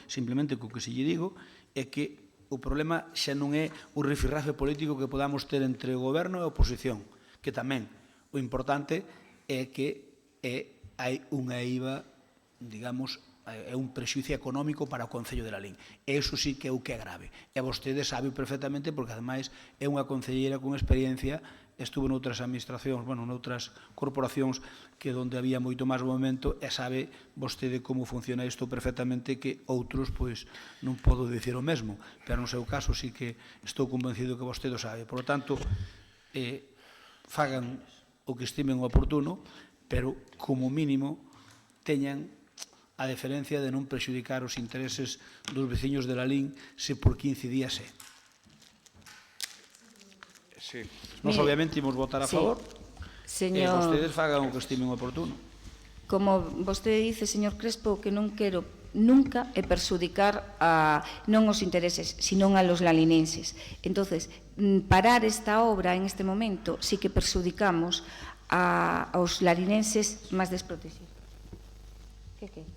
simplemente co que se lle digo, é que o problema xa non é o rifirrafe político que podamos ter entre o goberno e a oposición, que tamén o importante é que hai unha IVA, digamos, é un prexuicio económico para o Concello de Lalín. E iso sí que é o que é grave. E vostede sabe perfectamente, porque ademais é unha concelleira con experiencia, estuvo noutras administracións, noutras corporacións que onde había moito máis movimento, e sabe vostede como funciona isto perfectamente, que outros, pois, non podo dicir o mesmo, pero no seu caso sí que estou convencido que vostede o sabe. Por lo tanto, fagan o que estimen oportuno, pero como mínimo teñan a deferencia de non prexudicar os intereses dos veciños de Lalín se por 15 días é. Nos obviamente imos votar a favor e vostedes fagan o que estimen oportuno. Como vostede dice, señor Crespo, que non quero nunca é perxudicar non os intereses, sino a los lalinenses. Entonces, parar esta obra en este momento sí que perxudicamos aos lalinenses máis desprotegidos. Que?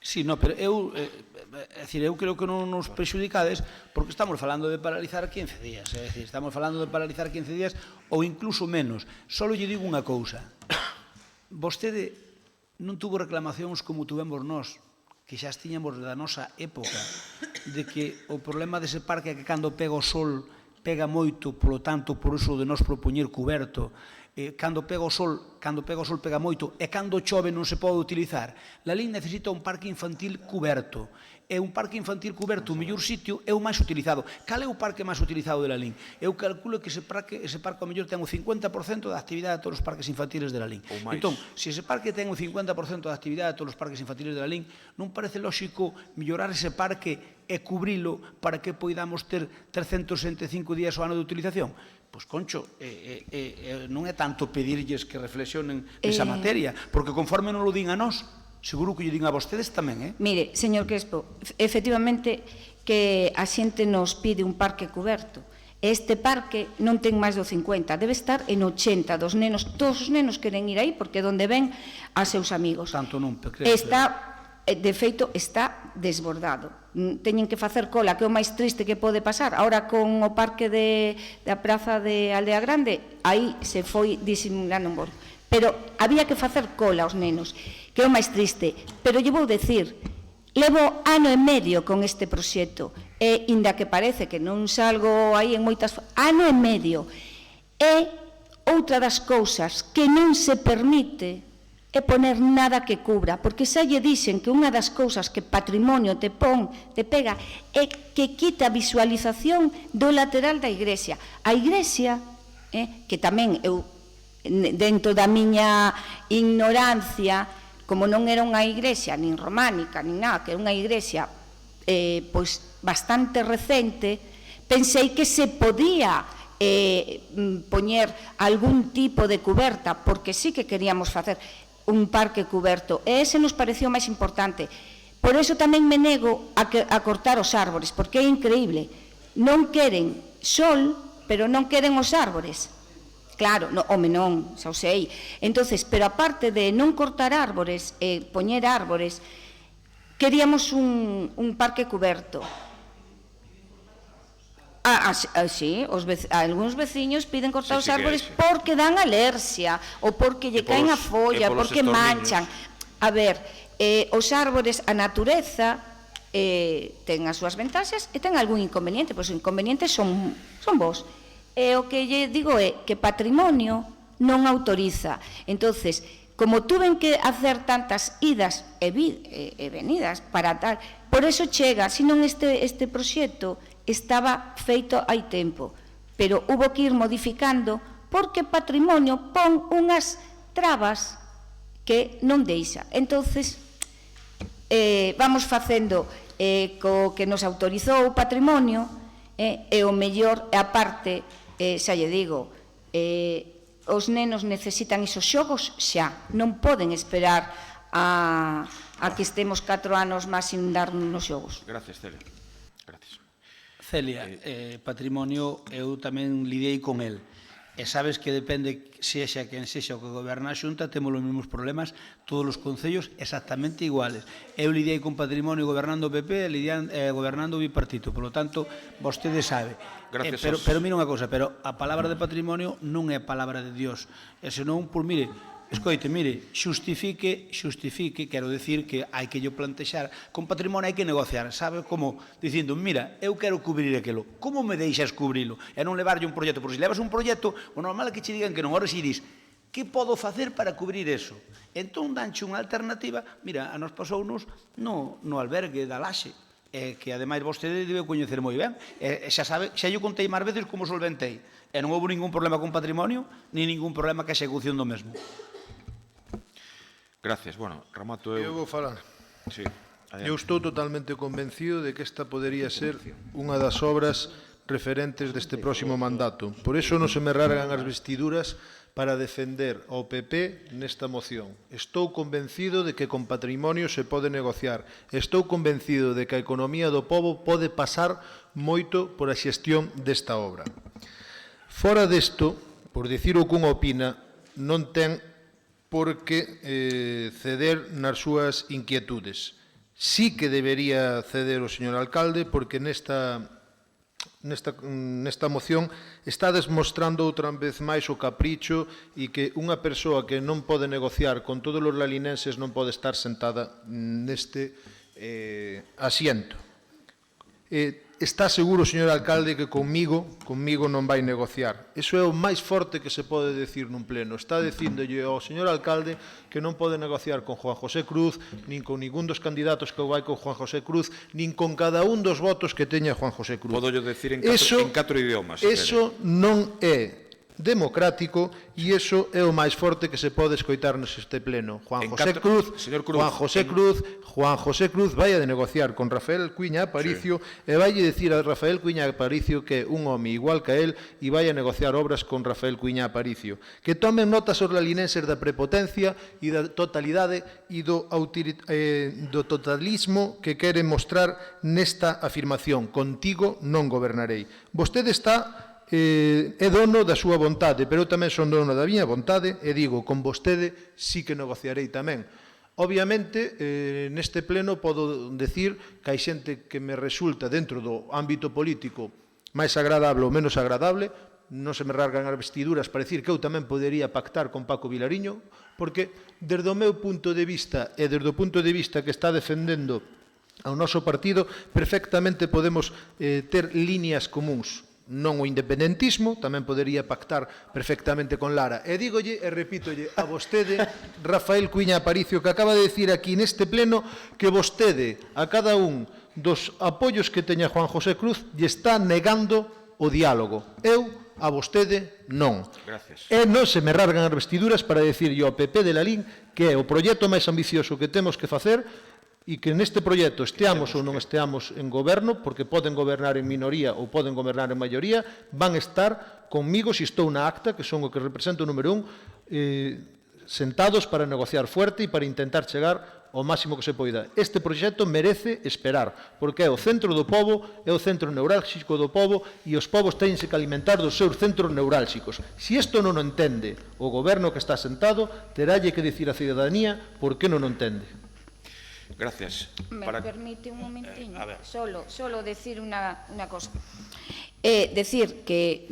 Sí, pero eu creo que non nos prexudicades porque estamos falando de paralizar 15 días, é dicir, estamos falando de paralizar 15 días ou incluso menos. Só lle digo unha cousa, vostede non tuvo reclamacións como tuvemos nós, que xa tiñamos da nosa época, de que o problema dese parque é que cando pega o sol pega moito, polo tanto, por iso de nos propoñer cuberto, cando pega o sol pega moito, e cando chove non se pode utilizar. Lalín necesita un parque infantil cuberto. E un parque infantil cuberto, o mellor sitio, é o máis utilizado. Cal é o parque máis utilizado de Lalín? Eu calculo que ese parque ao mellor ten o 50% da actividade de todos os parques infantiles de Lalín. Entón, se ese parque ten o 50% da actividade de todos os parques infantiles de Lalín, non parece lóxico mellorar ese parque e cubrilo para que poidamos ter 365 días ao ano de utilización? Pois, Concho, non é tanto pedirlles que reflexionen esa materia, porque conforme non lo din a nós, seguro que lle din a vostedes tamén, Mire, señor Crespo, efectivamente que a xente nos pide un parque cuberto. Este parque non ten máis do 50, debe estar en 80 dos nenos. Todos os nenos queren ir aí porque é onde ven a seus amigos. Tanto non, de feito, está desbordado. Teñen que facer cola, que é o máis triste que pode pasar. Ahora, con o parque da praza de Aldea Grande, aí se foi disimulando un bolo. Pero había que facer cola aos nenos, que é o máis triste. Pero lle vou decir, levo ano e medio con este proxecto, e inda que parece que non salgo aí en moitas... Ano e medio. E outra das cousas que non se permite é poner nada que cubra, porque xa lle dixen que unha das cousas que patrimonio te pega é que quita a visualización do lateral da igrexa. A igrexa, que tamén eu, dentro da miña ignorancia, como non era unha igrexa nin románica, nin nada, que era unha igrexa pois bastante recente, pensei que se podía poñer algún tipo de cuberta, porque sí que queríamos facer un parque cuberto, e ese nos pareceu máis importante. Por iso tamén me nego a cortar os árbores, porque é increíble. Non queren sol, pero non queren os árbores. Claro, home non, xa o sei. Entonces, pero aparte de non cortar árbores e poñer árbores, queríamos un parque cuberto. Sí, algúns veciños piden cortar os árbores porque dan alerxia ou porque lle caen a folla, porque manchan. A ver, os árbores, a natureza ten as súas ventaxas e ten algún inconveniente, pois os inconvenientes son vos. E o que lle digo é que patrimonio non autoriza. Entonces, como tuven que hacer tantas idas e venidas para tal, por eso chega, senón este proxecto estaba feito hai tempo, pero hubo que ir modificando porque patrimonio pon unhas trabas que non deixa. Entonces, vamos facendo co que nos autorizou o patrimonio e o mellor, e aparte, xa lle digo, os nenos necesitan isos xogos xa, non poden esperar a a que estemos 4 anos máis sin darnos nos xogos. Gracias, Celia. Gracias. Celia, patrimonio, eu tamén lidiei con el. E sabes que depende sexa quen sexa o que goberna a Xunta, temos os mesmos problemas, todos os concellos exactamente iguales. Eu lidiei con patrimonio gobernando o PP e gobernando o bipartito, por lo tanto, vostede sabe. Pero mira unha cousa, pero a palabra de patrimonio non é a palabra de Dios, e senón, por mire, escoite, mire, xustifique, quero decir que hai que yo plantexar, con patrimonio hai que negociar, sabe, como dicindo, mira, eu quero cubrir aquilo, como me deixas cubrilo? E non levarlle un proxecto, porque se levas un proxecto, o normal é que che digan que non, ahora si dis, que podo facer para cubrir eso? Entón, danche unha alternativa, mira, a nos pasounos no albergue da Laxe, que ademais vostede debe coñecer moi ben, xa sabe, xa eu contei máis veces como solventei, e non houve ningún problema con patrimonio, ni ningún problema ca execución do mesmo. Gracias. Bueno, remato eu. Eu vou falar. Sí. Eu estou totalmente convencido de que esta podería ser unha das obras referentes deste próximo mandato. Por iso non se me rasgan as vestiduras para defender ao PP nesta moción. Estou convencido de que con patrimonio se pode negociar. Estou convencido de que a economía do pobo pode pasar moito por a xestión desta obra. Fora desto, por dicir o que unha opina, non ten por que ceder nas súas inquietudes. Sí que debería ceder o señor alcalde, porque nesta moción está desmostrando outra vez máis o capricho e que unha persoa que non pode negociar con todos os lalinenses non pode estar sentada neste asiento. Está seguro, señor alcalde, que conmigo non vai negociar. Iso é o máis forte que se pode decir nun pleno. Está dicíndolle ao señor alcalde que non pode negociar con Juan José Cruz, nin con ningún dos candidatos que vai con Juan José Cruz, nin con cada un dos votos que teña Juan José Cruz. Podo yo decir en 4 idiomas. Eso non é democrático e iso é o máis forte que se pode escoitar neste pleno. Juan José Cruz vai a negociar con Rafael Cuiña Aparicio e vai a decir a Rafael Cuiña Aparicio que é un home igual que él e vai a negociar obras con Rafael Cuiña Aparicio. Que tomen notas os lalinenses da prepotencia e da totalidade e do totalismo que queren mostrar nesta afirmación. Contigo non gobernarei. Vostede está é dono da súa vontade, pero eu tamén son dono da miña vontade e digo, con vostede sí que negociarei tamén. Obviamente, neste pleno podo decir que hai xente que me resulta dentro do ámbito político máis agradable ou menos agradable, non se me rasgan as vestiduras para decir que eu tamén podería pactar con Paco Vilariño, porque desde o meu punto de vista e desde o punto de vista que está defendendo ao noso partido, perfectamente podemos ter líneas comuns. Non o independentismo, tamén podería pactar perfectamente con Lara. E dígolle e repítolle a vostede, Rafael Cuiña Aparicio, que acaba de decir aquí neste pleno que vostede, a cada un dos apoios que teña Juan José Cruz, lle está negando o diálogo. Eu, a vostede, non. Gracias. E non se me rasgan as vestiduras para decir ao PP de Lalín que é o proxecto máis ambicioso que temos que facer e que neste proxecto esteamos ou non esteamos en goberno, porque poden gobernar en minoría ou poden gobernar en maioría, van estar conmigo, se estou na acta, que son o que represento o número 1, sentados para negociar fuerte e para intentar chegar ao máximo que se poida. Este proxecto merece esperar, porque é o centro do pobo, é o centro neurálxico do pobo e os povos teñense que alimentar dos seus centros neurálxicos. Se isto non o entende o goberno que está sentado, terálle que dicir á cidadanía por que non o entende. Gracias. ¿Me permite un momentiño? Solo decir una cosa. Decir que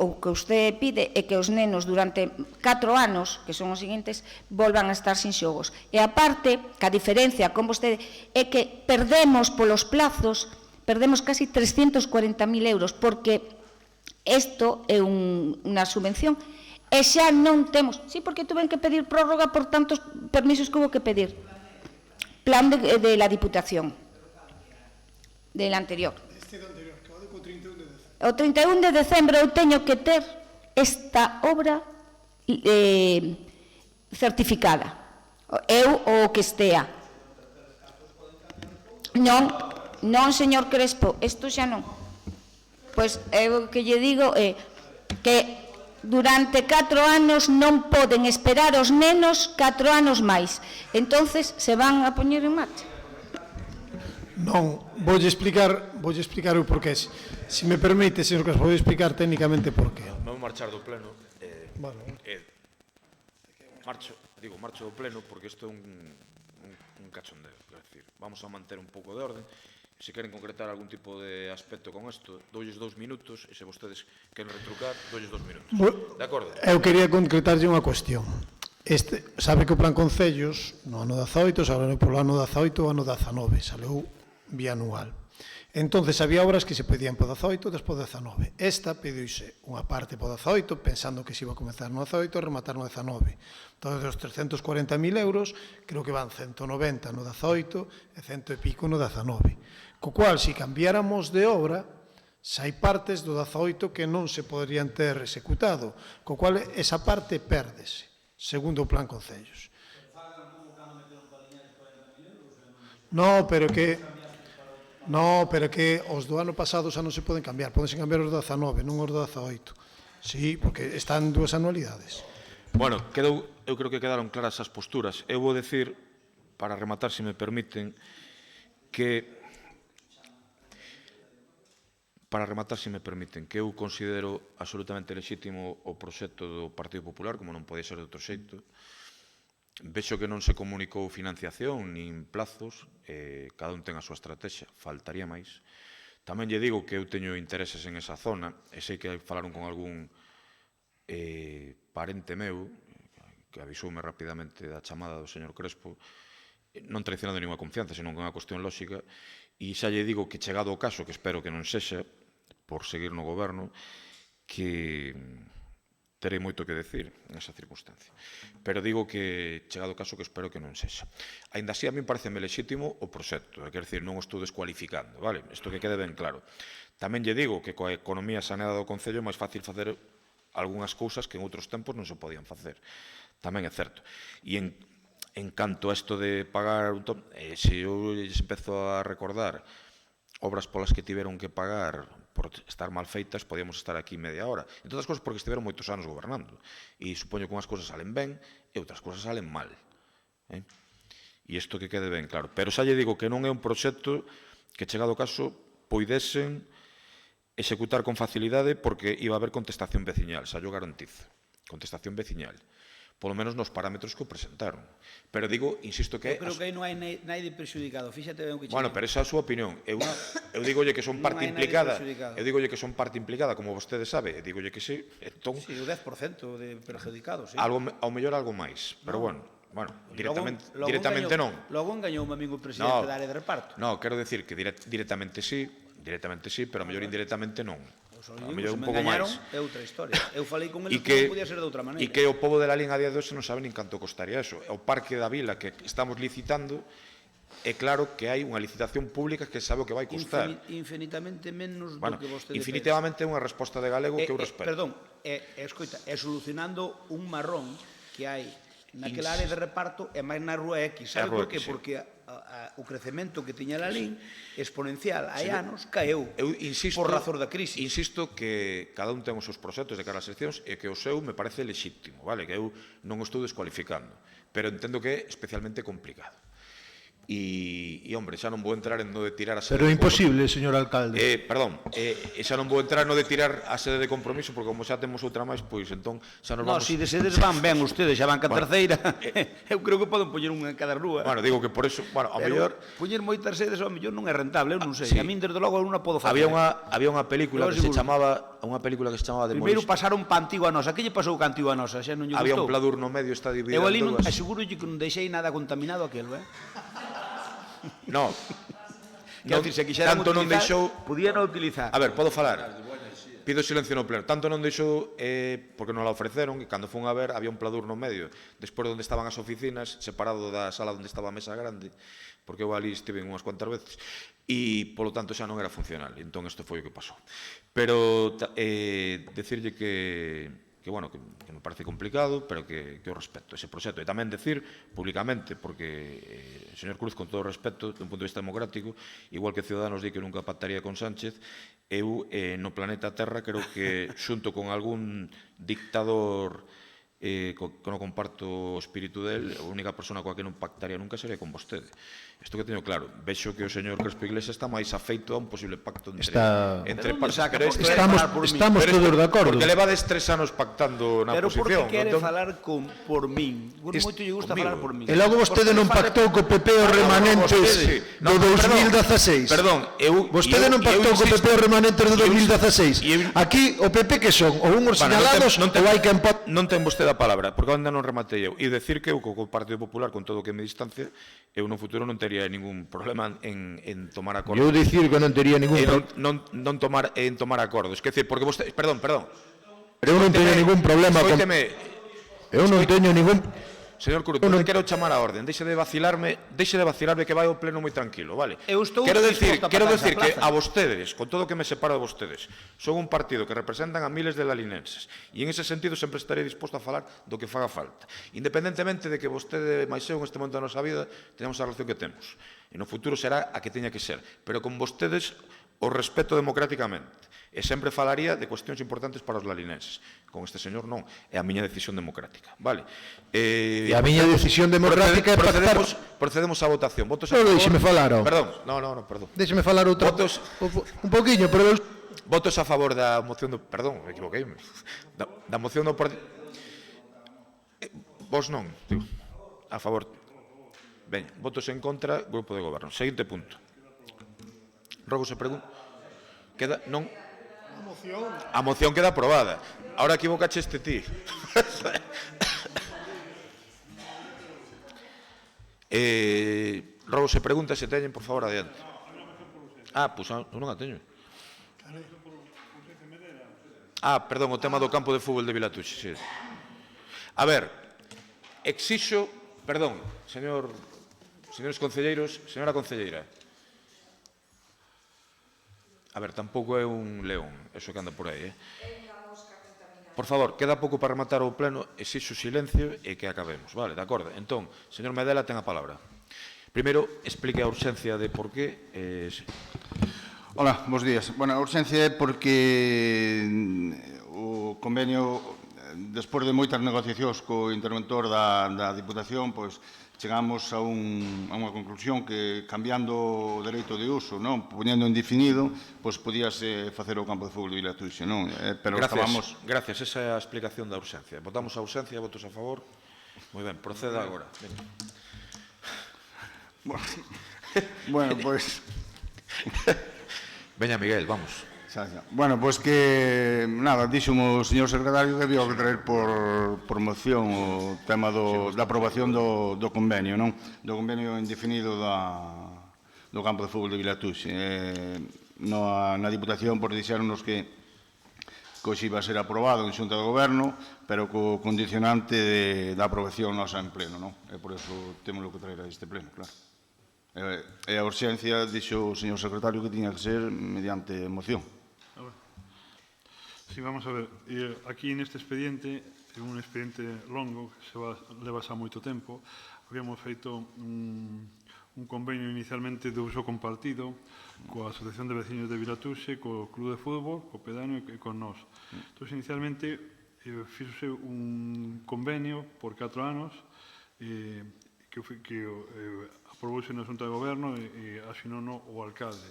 o que usted pide é que os nenos durante 4 anos, que son os seguintes, volvan a estar sin xogos. E aparte, que a diferencia con vostede é que perdemos polos plazos, perdemos casi 340.000 euros, porque isto é unha subvención e xa non temos. Sí, porque tuven que pedir prórroga por tantos permisos que hubo que pedir. Plan de la Diputación, del anterior. O 31 de decembro eu teño que ter esta obra certificada. Eu o que estea. Non, señor Crespo, isto xa non. Pois eu que lle digo é que durante 4 anos non poden esperar os nenos 4 anos máis. Entonces, se van a poñer en marcha. Non, voulle explicar o porqué. Se me permite, señor Crespo, vou explicar técnicamente porqué. Vou marchar do pleno. Marcho do pleno porque isto é un cachondeo. É dicir, vamos a manter un pouco de orden. Se queren concretar algún tipo de aspecto con isto, doulles 2 minutos, e se vostedes queren retrucar, doulles 2 minutos. De acordo? Eu quería concretarlle unha cuestión. Sabe que o Plan Concellos, no ano 18, sabe polo ano 18 ou ano 19, saleu bianual. Entonces, había obras que se pedían po 18 despois do 19. Esta pediuse unha parte po 18, pensando que se iba a comenzar no 18 e rematar no 19. Entón, dos 340.000 euros, creo que van 190 no 18 e 100 e pico no 19. Co cual, se cambiáramos de obra, hai partes do 18 que non se poderían ter executado, co cual esa parte pérdese, segundo o Plan Concellos. No, pero que os do ano pasado xa non se poden cambiar, podense cambiar os do 19, non os do 18. Sí, porque están dúas anualidades. Bueno, eu creo que quedaron claras as posturas. Eu vou decir, para rematar, se me permiten, que eu considero absolutamente lexítimo o proxecto do Partido Popular, como non pode ser de outro xeito. Vexo que non se comunicou financiación nin plazos, cada un ten a súa estrategia, faltaría máis. Tamén lle digo que eu teño intereses en esa zona, e sei que falaron con algún parente meu, que avisoume rapidamente da chamada do señor Crespo, non traicionando ninguna confianza, senón que é unha cuestión lóxica, e xa lle digo que chegado o caso, que espero que non sexa, por seguir no goberno, que terei moito que decir nesa circunstancia. Pero digo que, chegado o caso, que espero que non sexa. Ainda así, a mí pareceme lexítimo o proxecto, quer dizer, non o estou descualificando, vale? Isto que quede ben claro. Tamén lle digo que coa economía saneada do Concello é máis fácil facer algunhas cousas que en outros tempos non se podían facer. Tamén é certo. E en canto a isto de pagar, se eu lles empezo a recordar obras polas que tiveron que pagar por estar mal feitas, podíamos estar aquí media hora. En todas as cosas porque estiveron moitos anos gobernando. E supoño que unhas cousas salen ben e outras cousas salen mal. E isto que quede ben claro. Pero xa lle digo que non é un proxecto que, chegado o caso, poidesen executar con facilidade porque iba a haber contestación veciñal, xa yo garantizo. Contestación veciñal. Polo menos nos parámetros que o presentaron. Pero digo, insisto que... Eu creo que aí non hai naide prexudicado. Fíxate ben o que che... Bueno, pero esa é a súa opinión. Eu digolle que son parte implicada. Eu digolle que son parte implicada, como vostede sabe. E digolle que sí. Entón, sí, o 10% de perjudicados. Sí. Ao mellor algo máis. Pero bueno, directamente non. Logo engañoume a min o presidente da área de reparto. No, quero decir que directamente sí, pero ao mellor indirectamente non. A mellor un pouco máis. É outra historia. Eu falei con eles que non podía ser de outra maneira. E que o pobo de la Lín a día de hoxe non sabe nin canto costaría eso. O Parque da Vila que estamos licitando, é claro que hai unha licitación pública que sabe o que vai costar. Infinitamente menos do que vostede infinitivamente é unha resposta de galego que eu respeto. Perdón, escoita, é solucionando un marrón que hai naquela área de reparto e máis na Rúa X. Sabe por qué? Porque o crecemento que tiña a Lín exponencial hai anos caeu por razón da crise. Insisto que cada un ten os seus proxectos de cara ás eleccións e que o seu me parece lexítimo, vale? Que eu non o estou descualificando, pero entendo que é especialmente complicado. E, hombre, xa non vou entrar en no de tirar a sede... Pero é imposible, señor alcalde. Perdón, xa non vou entrar no de tirar a sede de compromiso, porque como xa temos outra máis, pois entón xa nos vamos... No, se de sedes van ben ustedes, xa van ca terceira. Eu creo que poden poñer unha en cada rúa. Bueno, digo que por eso, bueno, ao mellor... Poñer moitas sedes, ao mellor non é rentable, eu non sei. A min, desde logo, non a podo facer. Había unha película que se chamaba... Primeiro pasaron pa Antigua Nosa. Que lle pasou ca Antigua Nosa? Xa non lle gustou. Había un pladur no medio, está dividido en dúas. Eu ali aseguro que non deixei nada contaminado aquelo, No, tanto non deixou, podían utilizar. A ver, podo falar. Pido silencio no pleno. Tanto non deixou porque non la ofreceron, e cando fun a ver había un pladur no medio, despois onde estaban as oficinas, separado da sala onde estaba a mesa grande, porque eu ali estive unhas cuantas veces, e polo tanto xa non era funcional. Entón isto foi o que pasou. Pero decirlle que bueno, que me parece complicado, pero que o respeto ese proxecto. E tamén decir públicamente, porque o señor Cruz, con todo o respeto, dun punto de vista democrático, igual que Ciudadanos di que nunca pactaría con Sánchez, eu no planeta Terra creo que xunto con algún dictador que non comparto o espírito del, a única persona coa que non pactaría nunca sería con vostede. Isto que teño claro. Vexo que o señor Crespo Iglesias está máis afeito a un posible pacto entre partes. Estamos todos de acordo. Porque levades 3 anos pactando na pero oposición. Pero porque quere falar por min. Moito lle gusta falar por min. E logo vostede non pactou co PP os remanentes do 2016. Perdón, vostede non pactou co PP os remanentes do 2016. Aquí o PP que son ou unhos sinalados ou hai que non ten vostede a palabra, porque ainda non rematei eu. E decir que eu co Partido Popular, con todo o que me distancia, eu no futuro non tería ningún problema en tomar acordos. Eu dicir que non tería ningún problema en tomar acordos. Que decir, porque vostede... Perdón. Pero eu non teño ningún problema con... Eu non teño ningún... Señor Cruz, non quero chamar a orden. Deixe de vacilarme que vai ao pleno moi tranquilo, vale? Quero decir que a vostedes, con todo o que me separo de vostedes, son un partido que representan a miles de lalinenses e en ese sentido sempre estarei disposto a falar do que faga falta. Independentemente de que vostede máis eu en este momento da nosa vida teñamos a relación que temos. E no futuro será a que teña que ser. Pero con vostedes o respeto democráticamente. E sempre falaría de cuestións importantes para os lalinenses. Con este señor non, é a miña decisión democrática, vale? E a miña decisión democrática é pactar... Procedemos á votación. Votos a favor... Deixeme falar, Perdón, perdón. Deixeme falar outra... Un poquinho, pero... Votos a favor da moción do... Perdón, me equivoquei. Da moción do... Vos non, digo. A favor... Ben, votos en contra, grupo de goberno. Seguinte punto. Rogo se pregunta... Queda... Non... A moción queda aprobada. Ahora equivocache este ti. Rogo se pregunta se teñen, por favor, adiante. Pois non a teño. Perdón, o tema do campo de fútbol de Vilatuxe. A ver, exixo... Perdón, señores concelleiros, señora concelleira. A ver, tampouco é un león, eso que anda por aí, Por favor, queda pouco para rematar o pleno, exixo silencio e que acabemos, vale, de acordo? Entón, señor Medela, ten a palabra. Primeiro, explique a urxencia de por qué... Hola, bons días. Bueno, a urxencia é porque o convenio, despois de moitas negociacións co interventor da Diputación, pois chegamos a unha conclusión que cambiando o dereito de uso, non, poñendo indefinido, pois podíase facer o campo de fútbol de Vilatuxe, non? Pero estábamos... Gracias, esa é a explicación da urxencia. Votamos a urxencia, votos a favor. Moi ben, proceda agora. Bueno, pois... Veña, Miguel, vamos. Bueno, pois que, nada, díxome o señor secretario que había que traer por moción o tema da aprobación do convenio, non? Do convenio indefinido do campo de fútbol de Vilatuxe. Na Diputación, por dixeronnos que hoxe iba a ser aprobado en Xunta de Goberno, pero co condicionante da aprobación nosa en pleno, non? E por eso temos que traer a este pleno, claro. E a urxencia, dixo o señor secretario, que tiña que ser mediante moción. Sí, vamos a ver. Aquí neste expediente, é un expediente longo, que leva xa moito tempo, habíamos feito un convenio inicialmente de uso compartido coa Asociación de Veciños de Vilatuxe, co Club de Fútbol, co Pedáneo e con nós. Entón, inicialmente, fixose un convenio por 4 anos que aprobouse na Xunta de Goberno e asinou o alcalde.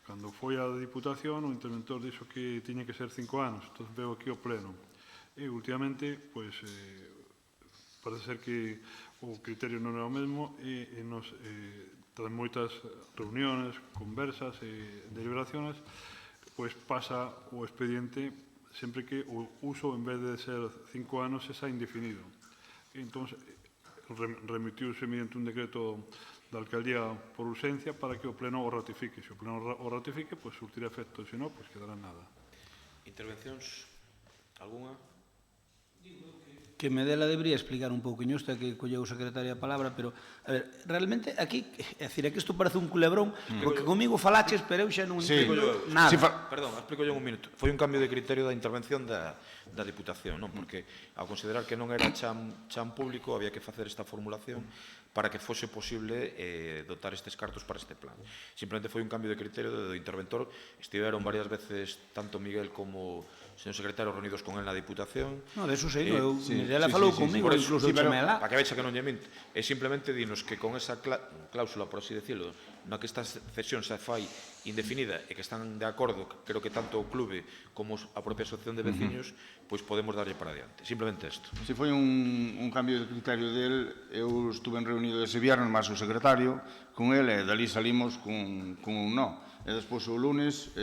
Cando foi a Diputación, o interventor dixo que tiña que ser 5 anos, entón veo aquí o pleno. E, últimamente, pois, parece ser que o criterio non é o mesmo e tras moitas reuniones, conversas e deliberaciones, pois pasa o expediente sempre que o uso, en vez de ser 5 anos, é xa indefinido. Entón, remitiuse mediante un decreto da alcaldía por urxencia para que o pleno o ratifique. Se o pleno o ratifique, pois surtirá efecto, se non, pois quedará nada. Intervencións? Alguna? Que Medela debería explicar un pouquinho isto, que colleu o secretario a palabra, pero, a ver, realmente aquí, é dicir, é que isto parece un culebrón, porque comigo falaches, pero eu xa non entendo nada. Perdón, explico yo un minuto. Foi un cambio de criterio da intervención da Diputación, non? Porque ao considerar que non era chan público, había que facer esta formulación para que fose posible dotar estes cartos para este plan. Simplemente foi un cambio de criterio do interventor. Estiveron varias veces tanto Miguel como o señor secretario reunidos con él na Diputación. No, de eso sei, ela falou comigo, incluso chamela. Para que vexa que non lle minto. E simplemente dinos que con esa cláusula, por así decirlo, na que esta cesión se fai indefinida e que están de acordo, creo que tanto o clube como a propia asociación de veciños, pois podemos darlle para adiante. Simplemente isto. Si foi un cambio de criterio del, eu estuve reunido ese viernes, máis o secretario, con ele, e dali salimos con un no. E despois o lunes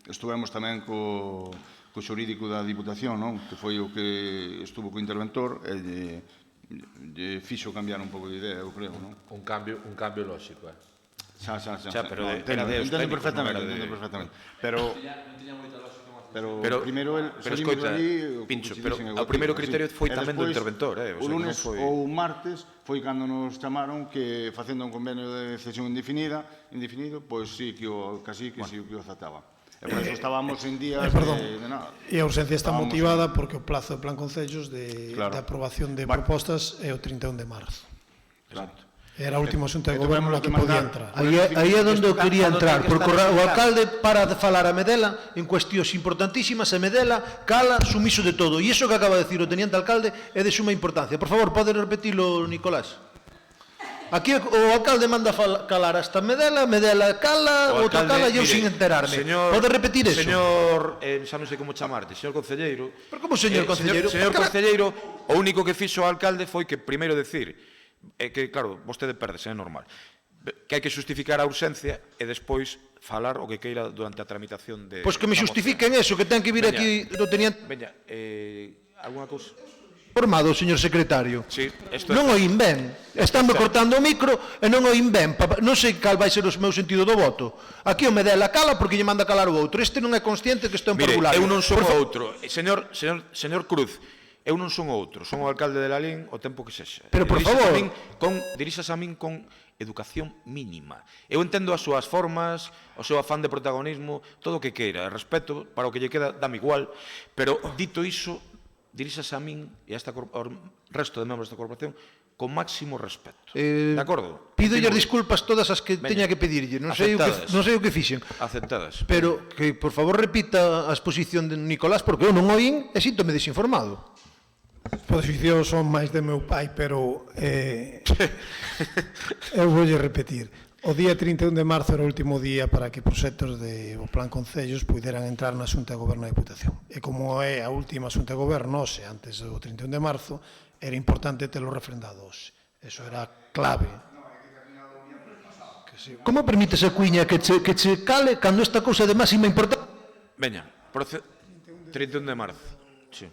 estuvemos tamén co xurídico da Diputación, non? Que foi o que estuvo co interventor e lle fixo cambiar un pouco de idea, eu creo, non? Un cambio lógico, Xa, pero entendo perfectamente. Pero primeiro salimos dali... Pincho, pero o primeiro criterio foi tamén do interventor. O lunes ou martes foi cando nos chamaron que facendo un convenio de cesión indefinido, pois sí que o cacique sí que o aceptaba. E por eso estábamos en días de nada. E a urxencia está motivada porque o plazo de plan concellos de aprobación de propostas é o 31 de marzo. Exacto. Era a última xunta de goberno na que podía entrar. Aí é onde eu quería entrar, porque o alcalde para de falar a Medela en cuestións importantísimas e Medela cala sumiso de todo. E iso que acaba de decir o teniente alcalde é de suma importancia. Por favor, pode repetilo, Nicolás? Aquí o alcalde manda calar hasta Medela, Medela cala, outra cala e eu sin enterarme. Pode repetir eso? Señor, xa non sei como chamarte, señor concelleiro. Pero como señor concelleiro? Señor concelleiro, o único que fixo o alcalde foi que primeiro decir que, claro, vostede perdese, é normal, que hai que justificar a urxencia e despois falar o que queira durante a tramitación de... Pois que me justifiquen eso, que ten que vir aquí do teniente... Veña, alguna cousa... Formado, señor secretario. Sí, non oín ben. Estánme cortando o micro e non oín ben. Non sei cal vai ser o meu sentido do voto. Aquí o Medela cala porque lle manda calar o outro. Este non é consciente que isto é un parvulario. Mire, eu non son o outro. Señor Cruz, eu non son o outro. Son o alcalde de Lalín o tempo que sexa. Pero, por favor... Diríxase a min con educación mínima. Eu entendo as súas formas, o seu afán de protagonismo, todo o que queira. Respeto para o que lle queda, dame igual. Pero, dito iso, diríxase a min e ao resto de membros da corporación con máximo respeto. De acordo? Pídolles disculpas todas as que teña que pedirlle. Non sei o que fixen. Aceptadas. Pero que, por favor, repita a exposición de Nicolás, porque eu non oín e síntome desinformado. As exposicións son máis de meu pai, pero eu voulle repetir. O día 31 de marzo era o último día para que proxectos do Plan Concellos puderan entrar na Xunta de Goberno da Diputación. E como é a última Xunta de Goberno, antes do 31 de marzo, era importante telo refrendado hoxe. Eso era clave. Como permites a Cuiña que che cale cando esta cousa de máxima importancia? Veña, 31 de marzo. Sí.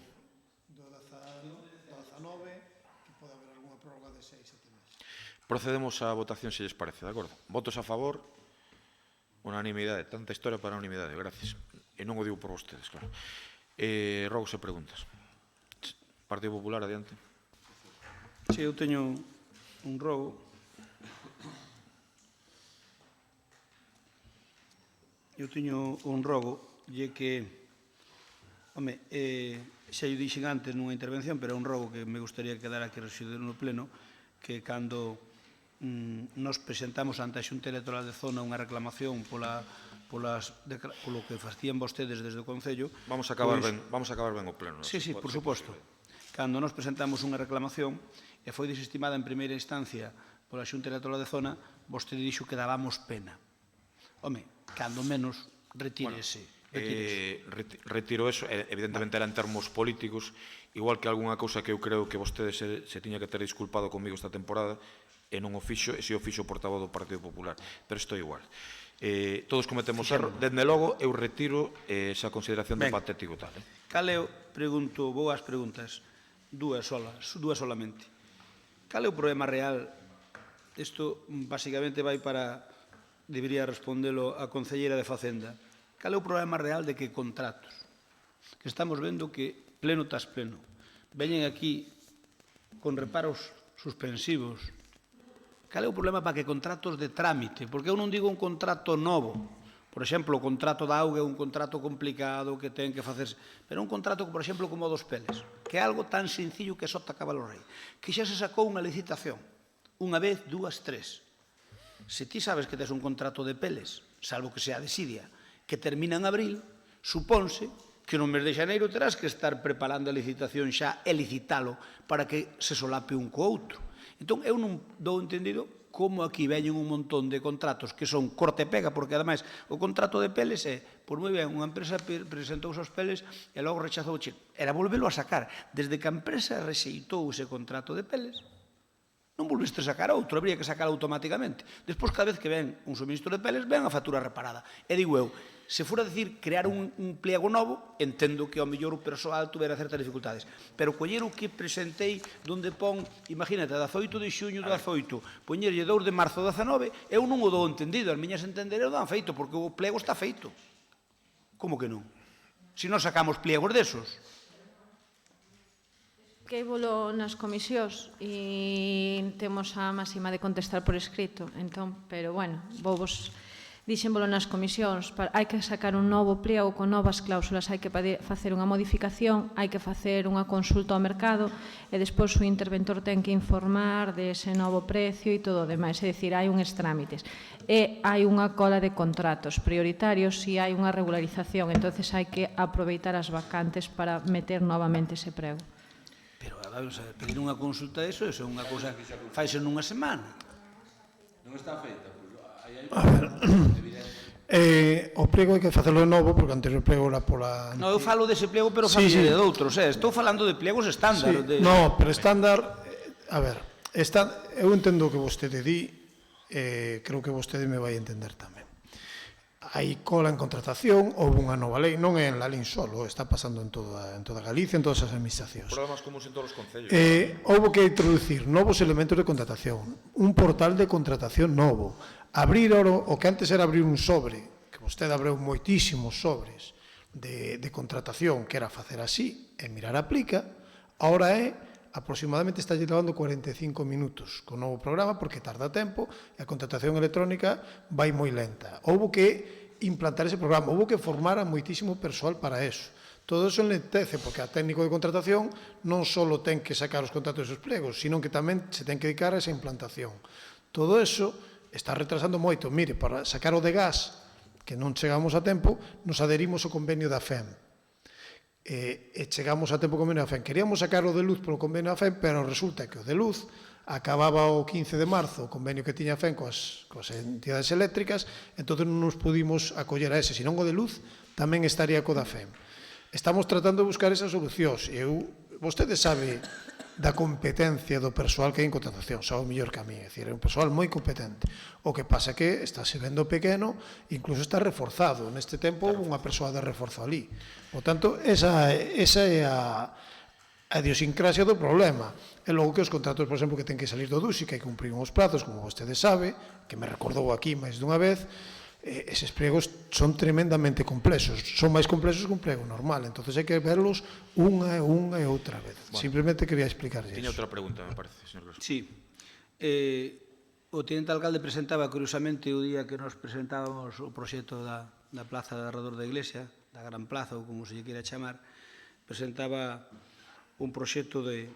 Procedemos á votación se lles parece, de acordo? Votos a favor, unanimidade, tanta historia para unanimidade, gracias. E non o digo por vostedes, claro. Rogos e preguntas. Partido Popular, adiante. Si, eu teño un rogo. Eu teño un rogo, e que, home, xa eu dixen antes nunha intervención, pero é un rogo que me gustaría quedar aquí residuo no pleno, que cando nos presentamos ante a Xunta Electoral de Zona unha reclamación polo que facían vostedes desde o Concello. Vamos a acabar ben o pleno. Sí, por suposto. Cando nos presentamos unha reclamación e foi desestimada en primeira instancia pola Xunta Electoral de Zona, vostede dixo que dábamos pena. Home, cando menos, retírese. Retiro eso, evidentemente era en termos políticos, igual que algunha cousa que eu creo que vostede se tiña que ter disculpado comigo esta temporada, e non o fixo, e se o fixo o portavoz do Partido Popular, pero isto é igual. Todos cometemos erro, desde logo eu retiro esa consideración de patético tal. Caleo, pregunto, boas preguntas, dúas solamente. Cal é o problema real? Isto basicamente vai para, debería respondelo a concelleira de Facenda. Cal é o problema real de que contratos? Que estamos vendo que pleno tras pleno veñen aquí con reparos suspensivos. Cal é o problema para que contratos de trámite? Porque eu non digo un contrato novo. Por exemplo, o contrato da auga é un contrato complicado que ten que facerse. Pero un contrato, por exemplo, como o dos peles, que é algo tan sencillo que só tacaba o rei. Que xa se sacou unha licitación. Unha vez, dúas, tres. Se ti sabes que tes un contrato de peles, salvo que sea de Sidia, que termina en abril, supónse que no mes de xaneiro terás que estar preparando a licitación xa e licitalo para que se solape un co outro. Entón, eu non dou entendido como aquí veñen un montón de contratos que son corte-pega, porque ademais o contrato de peles é, pois moi ben, unha empresa presentou os peles e logo rechazou o cheque. Era volvelo a sacar. Desde que a empresa rexeitou ese contrato de peles, non volveste a sacar outro, habría que sacar automáticamente. Despois, cada vez que ven un suministro de peles, ven a factura reparada. E digo eu, se fora decir crear un pliego novo, entendo que ao mellor o persoal tuvera certas dificultades. Pero coller o que presentei donde pon, imagínate, 18 de xuño do 18, poñerlle 2 de marzo do 19, eu non o dou entendido, as miñas entenderes o dan feito, porque o pliego está feito. Como que non? Se non sacamos pliegos desos. Queivolo nas comisións e temos a máxima de contestar por escrito, entón, pero bueno, vos dixénvolo nas comisións, hai que sacar un novo pliego con novas cláusulas, hai que facer unha modificación, hai que facer unha consulta ao mercado e despois o interventor ten que informar dese novo precio e todo o demais, é dicir, hai uns trámites. E hai unha cola de contratos prioritarios e hai unha regularización, entonces hai que aproveitar as vacantes para meter novamente ese prego. Pero, vamos a ver, pedir unha consulta de eso é unha cousa que faise nunha semana. Non está feita. A ver, o pliego hai que facelo de novo, porque antes o pliego era pola... Non, eu falo dese pliego, pero falo de outros, estou falando de pliegos estándar. No, pero estándar, a ver, eu entendo o que vostede di, creo que vostede me vai entender tamén. Hai cola en contratación, houve unha nova lei, non é en Lalín solo, está pasando en toda Galicia, en todas as administracións. Problemas comuns en todos os concellos. Houve que introducir novos elementos de contratación, un portal de contratación novo, abrir o que antes era abrir un sobre, que vostede abriu moitísimos sobres de contratación, que era facer así e mirar a plica, ahora aproximadamente está levando 45 minutos con o novo programa, porque tarda tempo e a contratación electrónica vai moi lenta. Houve que implantar ese programa, houve que formar a moitísimo persoal para eso. Todo eso enlentece, porque a técnico de contratación non só ten que sacar os contratos dos plegos, sino que tamén se ten que dedicar a esa implantación. Todo eso está retrasando moito. Mire, para sacar o de gas, que non chegamos a tempo, nos adherimos ao convenio da FEM. E chegamos a tempo ao convenio da FEM. Queríamos sacar o de luz polo convenio da FEM, pero resulta que o de luz acababa o 15 de marzo, o convenio que tiña a FEM coas entidades eléctricas, entón non nos pudimos acoller a ese, senón o de luz tamén estaría co da FEM. Estamos tratando de buscar esas solucións. Vostede sabe da competencia do persoal que hai en contratación, xa o mellor que a mí, é dicir, é un persoal moi competente. O que pasa que está se vendo pequeno, incluso está reforzado. Neste tempo houve unha persoa de reforzo ali. Por tanto, esa é a idiosincrasia do problema. E logo que os contratos, por exemplo, que ten que salir do DUSI, que hai que cumprir uns plazos, como vostede sabe, que me recordou aquí máis dunha vez, eses pregos son tremendamente complexos, son máis complexos que un prego normal, entonces hai que verlos unha e outra vez. Simplemente quería explicarlle Tiña iso. outra pregunta, me parece, señor Grosso. Sí. O tenente alcalde presentaba, curiosamente, o día que nos presentábamos o proxecto da plaza de alrededor da iglesia, da Gran Plaza, ou como se lle queira chamar, presentaba un proxecto de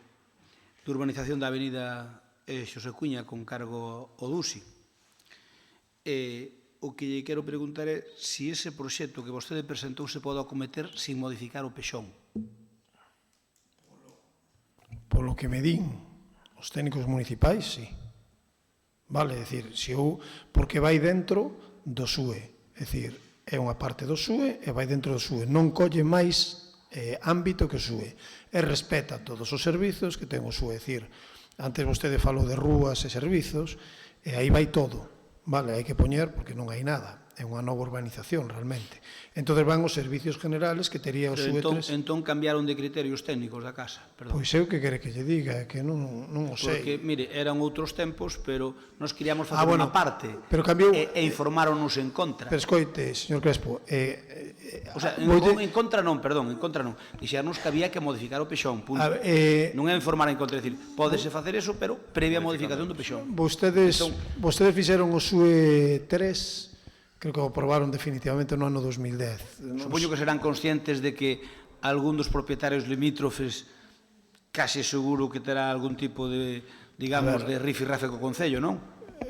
urbanización da avenida Xosé Cuña con cargo ao DUSI. O que lle quero preguntar é se ese proxecto que vostede presentou se pode acometer sin modificar o pexón. Polo que me din os técnicos municipais, sí. Vale, é dicir, porque vai dentro do SUE, é dicir, é unha parte do SUE e vai dentro do SUE, non colle máis ámbito que o SUE, e respeta todos os servizos que ten o SUE, é dicir, antes vostede falou de rúas e servizos, e aí vai todo. Vale, hai que poñer porque non hai nada. é unha nova urbanización realmente. Entón van os servicios generales que tería o SUE3. Entón cambiaron de criterios técnicos da casa, perdón. Pois eu que quere que lle diga, que non o sei. Porque, mire, eran outros tempos, pero nos queríamos facer unha parte e informáronos en contra. Pero escoite, señor Crespo, o sea, en contra non, perdón, en contra non. Dixernos que había que modificar o pexón, punto. Non é informar en contra, é dicir, pódese facer eso, pero previa modificación do pexón. Vostedes fixeron o SUE3, creo que o aprobaron definitivamente no ano 2010. Supoño que serán conscientes de que algún dos propietarios limítrofes case seguro que terá algún tipo de, digamos, de rifirrafe co Concello, non?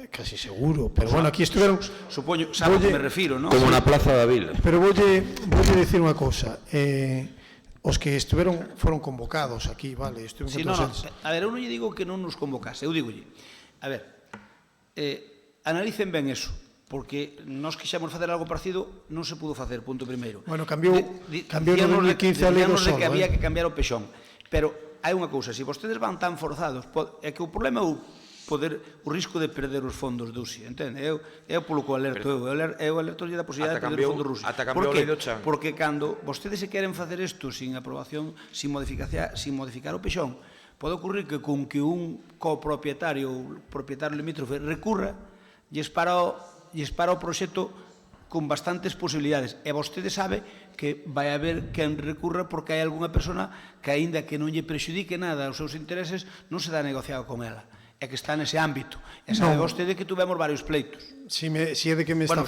Casi seguro, pero bueno, aquí estiveron... Supoño, sabe a que me refiro, non? Como na Plaza da Vila. Pero voulle dicir unha cousa, os que estiveron foron convocados aquí, vale? Sí, non, a ver, eu non lle digo que non nos convocase, eu digolle, a ver, analicen ben eso, porque nós quixemos facer algo parecido, non se pudo facer, punto primeiro. Bueno, cambiou no 2015 a lei do solo, que había que cambiar o pexón, pero hai unha cousa, se vostedes van tan forzados, é que o problema é o risco de perder os fondos de UCI, entende? Eu polo que alerto, eu alerto da posibilidade de perder os fondos rusos. Por que? Porque cando vostedes se queren facer isto sin aprobación, sin modificar o pexón, pode ocurrir que con que un copropietario ou propietario limítrofe recurra, lles para o proxecto con bastantes posibilidades. E vostede sabe que vai haber quen recurra porque hai algunha persona que, aínda que non lle prexudique nada aos seus intereses, non se dá negociado con ela. É que está nese ámbito. E sabe vostede que tuvemos varios pleitos. Si é de que me está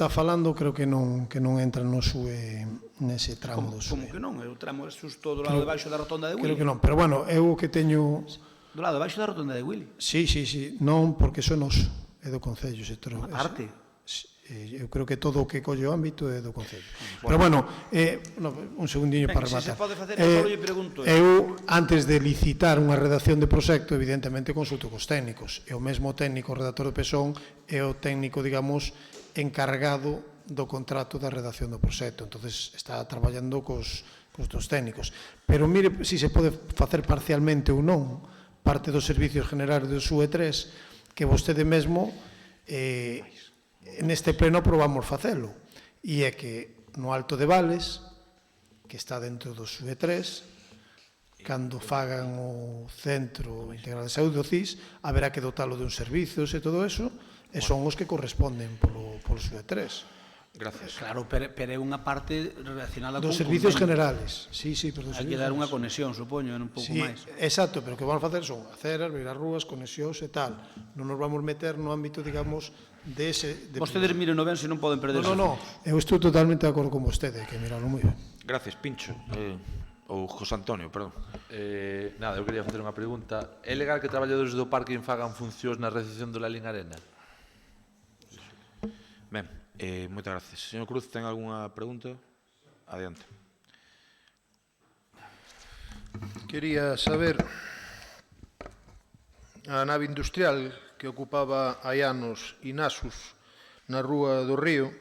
falando, creo que non entra no SUE, nese tramo do SUE. Como que non? O tramo é xusto do lado de baixo da rotonda de Willy. Creo que non, pero bueno, eu o que teño... Do lado de baixo da rotonda de Willy? Sí, non, porque son noso, é do Concello. Unha parte? Eu creo que todo o que colle o ámbito é do Concello. Pero bueno, un segundinho para rematar. Se pode facer, eu lle pregunto. Eu, antes de licitar unha redacción de proxecto, evidentemente consulto cos técnicos. E o mesmo técnico redactor de pexón é o técnico, digamos, encargado do contrato da redacción do proxecto. Entonces está traballando cos dos técnicos. Pero mire se pode facer parcialmente ou non parte dos servicios generales do SUE3, que vostede mesmo neste pleno aprobamos facelo, e é que no Alto de Vales, que está dentro do SUE3, cando fagan o Centro Integral de Saúde do CIS, haberá que dotalo de uns servizos e todo eso, e son os que corresponden polo SUE3. Gracias. Claro, pero é unha parte relacionada dos servicios generales. Sí, pero hai que dar unha conexión, supoño, un pouco máis. Exacto, pero o que vamos a facer son aceras, beirar rúas, conexións e tal. Non nos vamos meter no ámbito, digamos, de ese... Vostedes miren ben se non poden perder. Non, eu estou totalmente de acordo con vostede, hai que mirarlo moi ben. Gracias, Pincho. Ou José Antonio, perdón. Nada, eu quería facer unha pregunta. É legal que traballadores do parking fagan funcións na recepción do Lalín Arena? Ben, moitas gracias. Señor Cruz, ten algunha pregunta? Adiante. Quería saber a nave industrial que ocupaba hai anos Inasus na Rúa do Río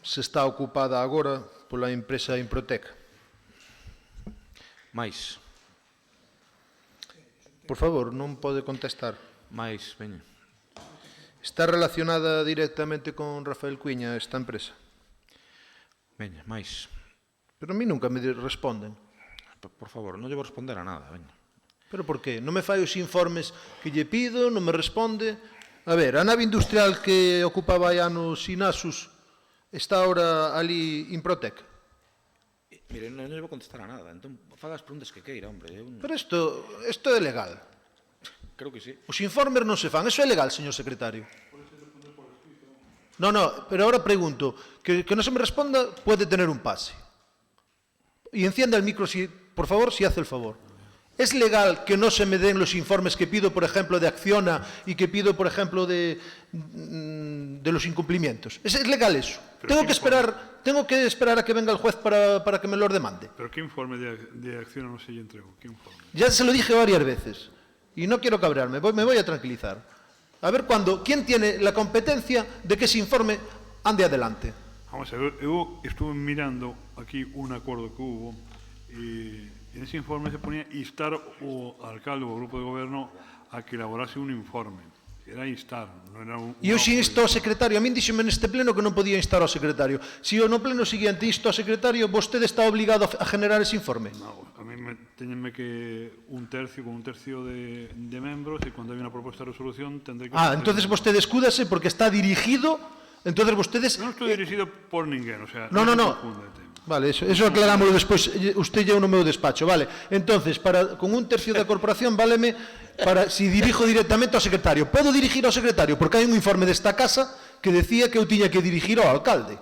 se está ocupada agora pola empresa Improtec. Mais. Por favor, non pode contestar. Mais, veña. Está relacionada directamente con Rafael Cuiña esta empresa? Veña, máis. Pero a mí nunca me responden. Por favor, non lle vou responder a nada, veña. Pero por qué? Non me fai os informes que lle pido, non me responde. A ver, a nave industrial que ocupaba hai anos Inasus está ahora ali Improtec. Mire, non lle vou contestar a nada, entón faga as preguntas que queira, hombre. Pero isto é legal. Creo que sí. Os informes non se fan. Eso é legal, señor secretario. No, pero ahora pregunto. Que non se me responda puede tener un pase. Y encienda el micro, por favor, si hace el favor. ¿Es legal que no se me den los informes que pido, por ejemplo, de Acciona y que pido, por ejemplo, de los incumplimientos? ¿Es legal eso? Tengo que esperar a que venga el juez para que me los demande. ¿Pero qué informe de Acciona no se le entregó? ¿Qué informe? Ya se lo dije varias veces. Y no quiero cabrearme, me voy a tranquilizar. A ver quién tiene la competencia de que ese informe ande adelante. Vamos a ver, yo estuve mirando aquí un acuerdo que hubo y en ese informe se ponía instar al alcalde o al grupo de gobierno a que elaborase un informe. Era instar, non era un... E hoxe insto ao secretario, a min díxeme neste pleno que non podía instar ao secretario. Se no pleno seguinte insto ao secretario, vostede está obligado a generar ese informe? No, a mí teñenme que un tercio de membros e cando hai unha proposta de resolución tendré que... Entonces vostede escúdase porque está dirigido, entonces vostedes... Non estou dirigido por ninguén, o sea... No. Vale, eso aclarámoslo despois, usted lleva no meu despacho, vale. Entonces, con un tercio da corporación, váleme para si dirijo directamente ao secretario. Podo dirigir ao secretario, porque hai un informe desta casa que decía que eu tiña que dirigir ao alcalde.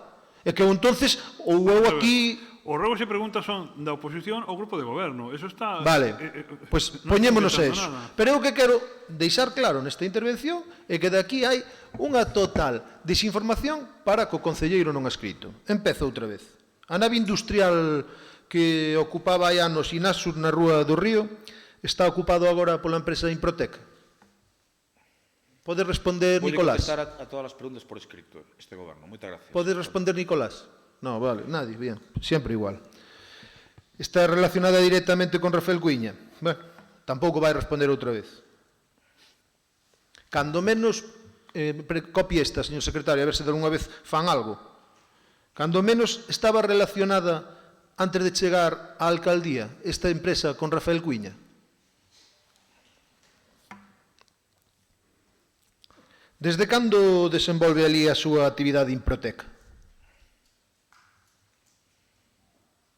E que eu entonces, ou eu aquí... Os rogos e preguntas son da oposición ao grupo de goberno. Eso está... Vale, pois poñémonos a eso. Pero eu que quero deixar claro nesta intervención é que de aquí hai unha total desinformación para que o concelleiro non ha escrito. Empezo outra vez. A nave industrial que ocupaba hai anos Inasur na Rúa do Río está ocupado agora pola empresa Improtec. Pode responder, Nicolás? Pode contestar a todas as preguntas por escrito este goberno. Moitas gracias. Pode responder, Nicolás? No, vale, nadie, bien, sempre igual. Está relacionada directamente con Rafael Cuiña. Bueno, tampouco vai responder outra vez. Cando menos, copie esta, señor secretario, a ver se de alguna vez fan algo. Cando menos estaba relacionada antes de chegar á alcaldía esta empresa con Rafael Cuiña. Desde cando desenvolve ali a súa actividade Improtec?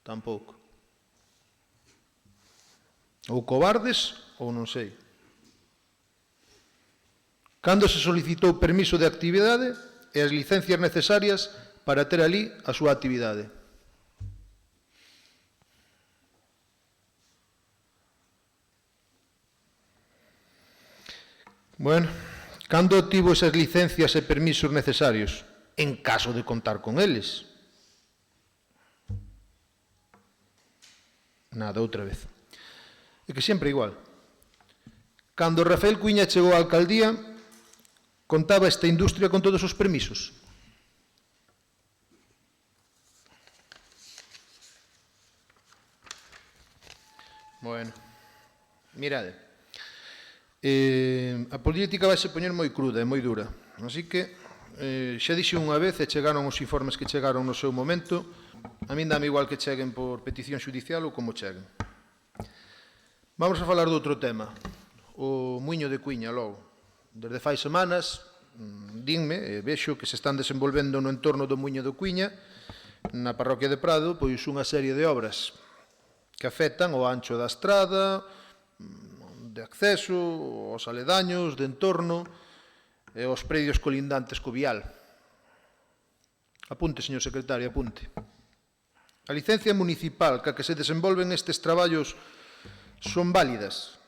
Tampouco. Ou cobardes, ou non sei. Cando se solicitou permiso de actividade e as licencias necesarias para ter ali a súa actividade. Bueno, cando tivo esas licencias e permisos necesarios? En caso de contar con eles. Nada, outra vez. É que sempre igual. Cando Rafael Cuiña chegou á alcaldía, contaba esta industria con todos os permisos? Bueno, mirade, a política vai se poñer moi cruda e moi dura, así que xa dixo unha vez e chegaron os informes que chegaron no seu momento, a min dame igual que cheguen por petición xudicial ou como cheguen. Vamos a falar de outro tema, o Muiño de Cuiña logo. Desde fai semanas, dinme e vexo que se están desenvolvendo no entorno do Muiño de Cuiña, na parroquia de Prado, pois unha serie de obras que afectan o ancho da estrada, de acceso, os aledaños, de entorno, e os predios colindantes co vial. Apunte, señor secretario, apunte. A licencia municipal ca que se desenvolven estes traballos son válidas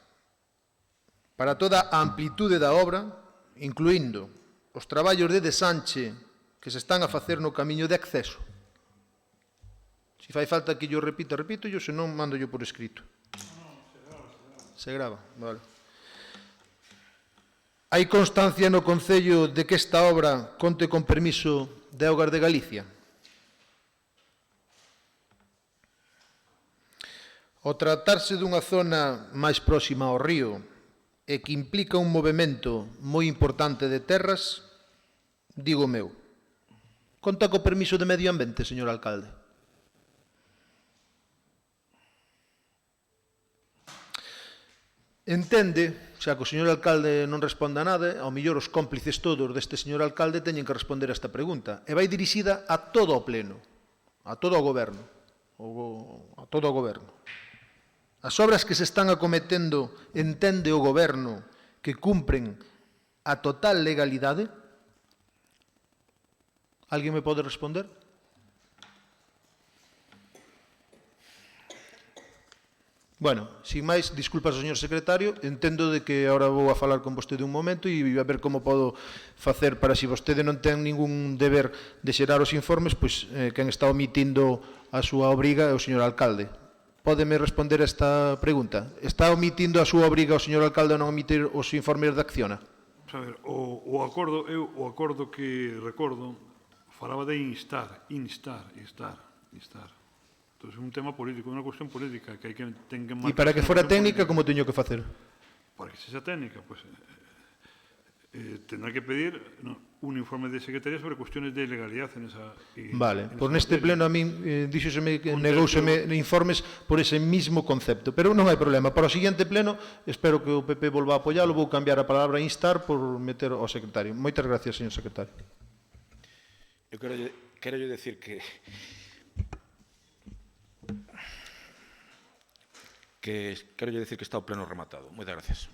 para toda a amplitude da obra, incluindo os traballos de desanche que se están a facer no camiño de acceso. Se fai falta que yo repito, se non mando yo por escrito. Se grava, vale. Hai constancia no Concello de que esta obra conte con permiso de Augas de Galicia? Ao tratarse dunha zona máis próxima ao río e que implica un movemento moi importante de terras, digo meu, conta co permiso de medio ambiente, señor alcalde? Entende, xa que o señor alcalde non responda nada, ao mellor os cómplices todos deste señor alcalde teñen que responder a esta pregunta. E vai dirixida a todo o pleno, a todo o goberno, a todo o goberno. As obras que se están acometendo, entende o goberno que cumpren a total legalidade? Alguén me pode responder? Bueno, sin máis, disculpas ao señor secretario, entendo de que agora vou a falar con vostede un momento e a ver como podo facer para, se vostede non ten ningún deber de xerar os informes, pois quen está omitindo a súa obriga é o señor alcalde. Pódeme responder a esta pregunta? Está omitindo a súa obriga o señor alcalde a non omitir os informes de Acciona? A ver, o acordo que recordo falaba de instar. Entón, é un tema político, é unha cuestión política que hai que ten que marcar. E para que fora técnica, como teño que facer? Para que sexa técnica, pois tendrá que pedir un informe de Secretaría sobre cuestiones de legalidad en esa... Vale, por neste pleno a min díxoseme que negouseme informes por ese mismo concepto, pero non hai problema. Para o seguinte pleno, espero que o PP volva a apoiálo, vou cambiar a palabra instar por meter ao secretario. Moitas gracias, señor secretario. Eu quero decir que está o pleno rematado. Moitas gracias.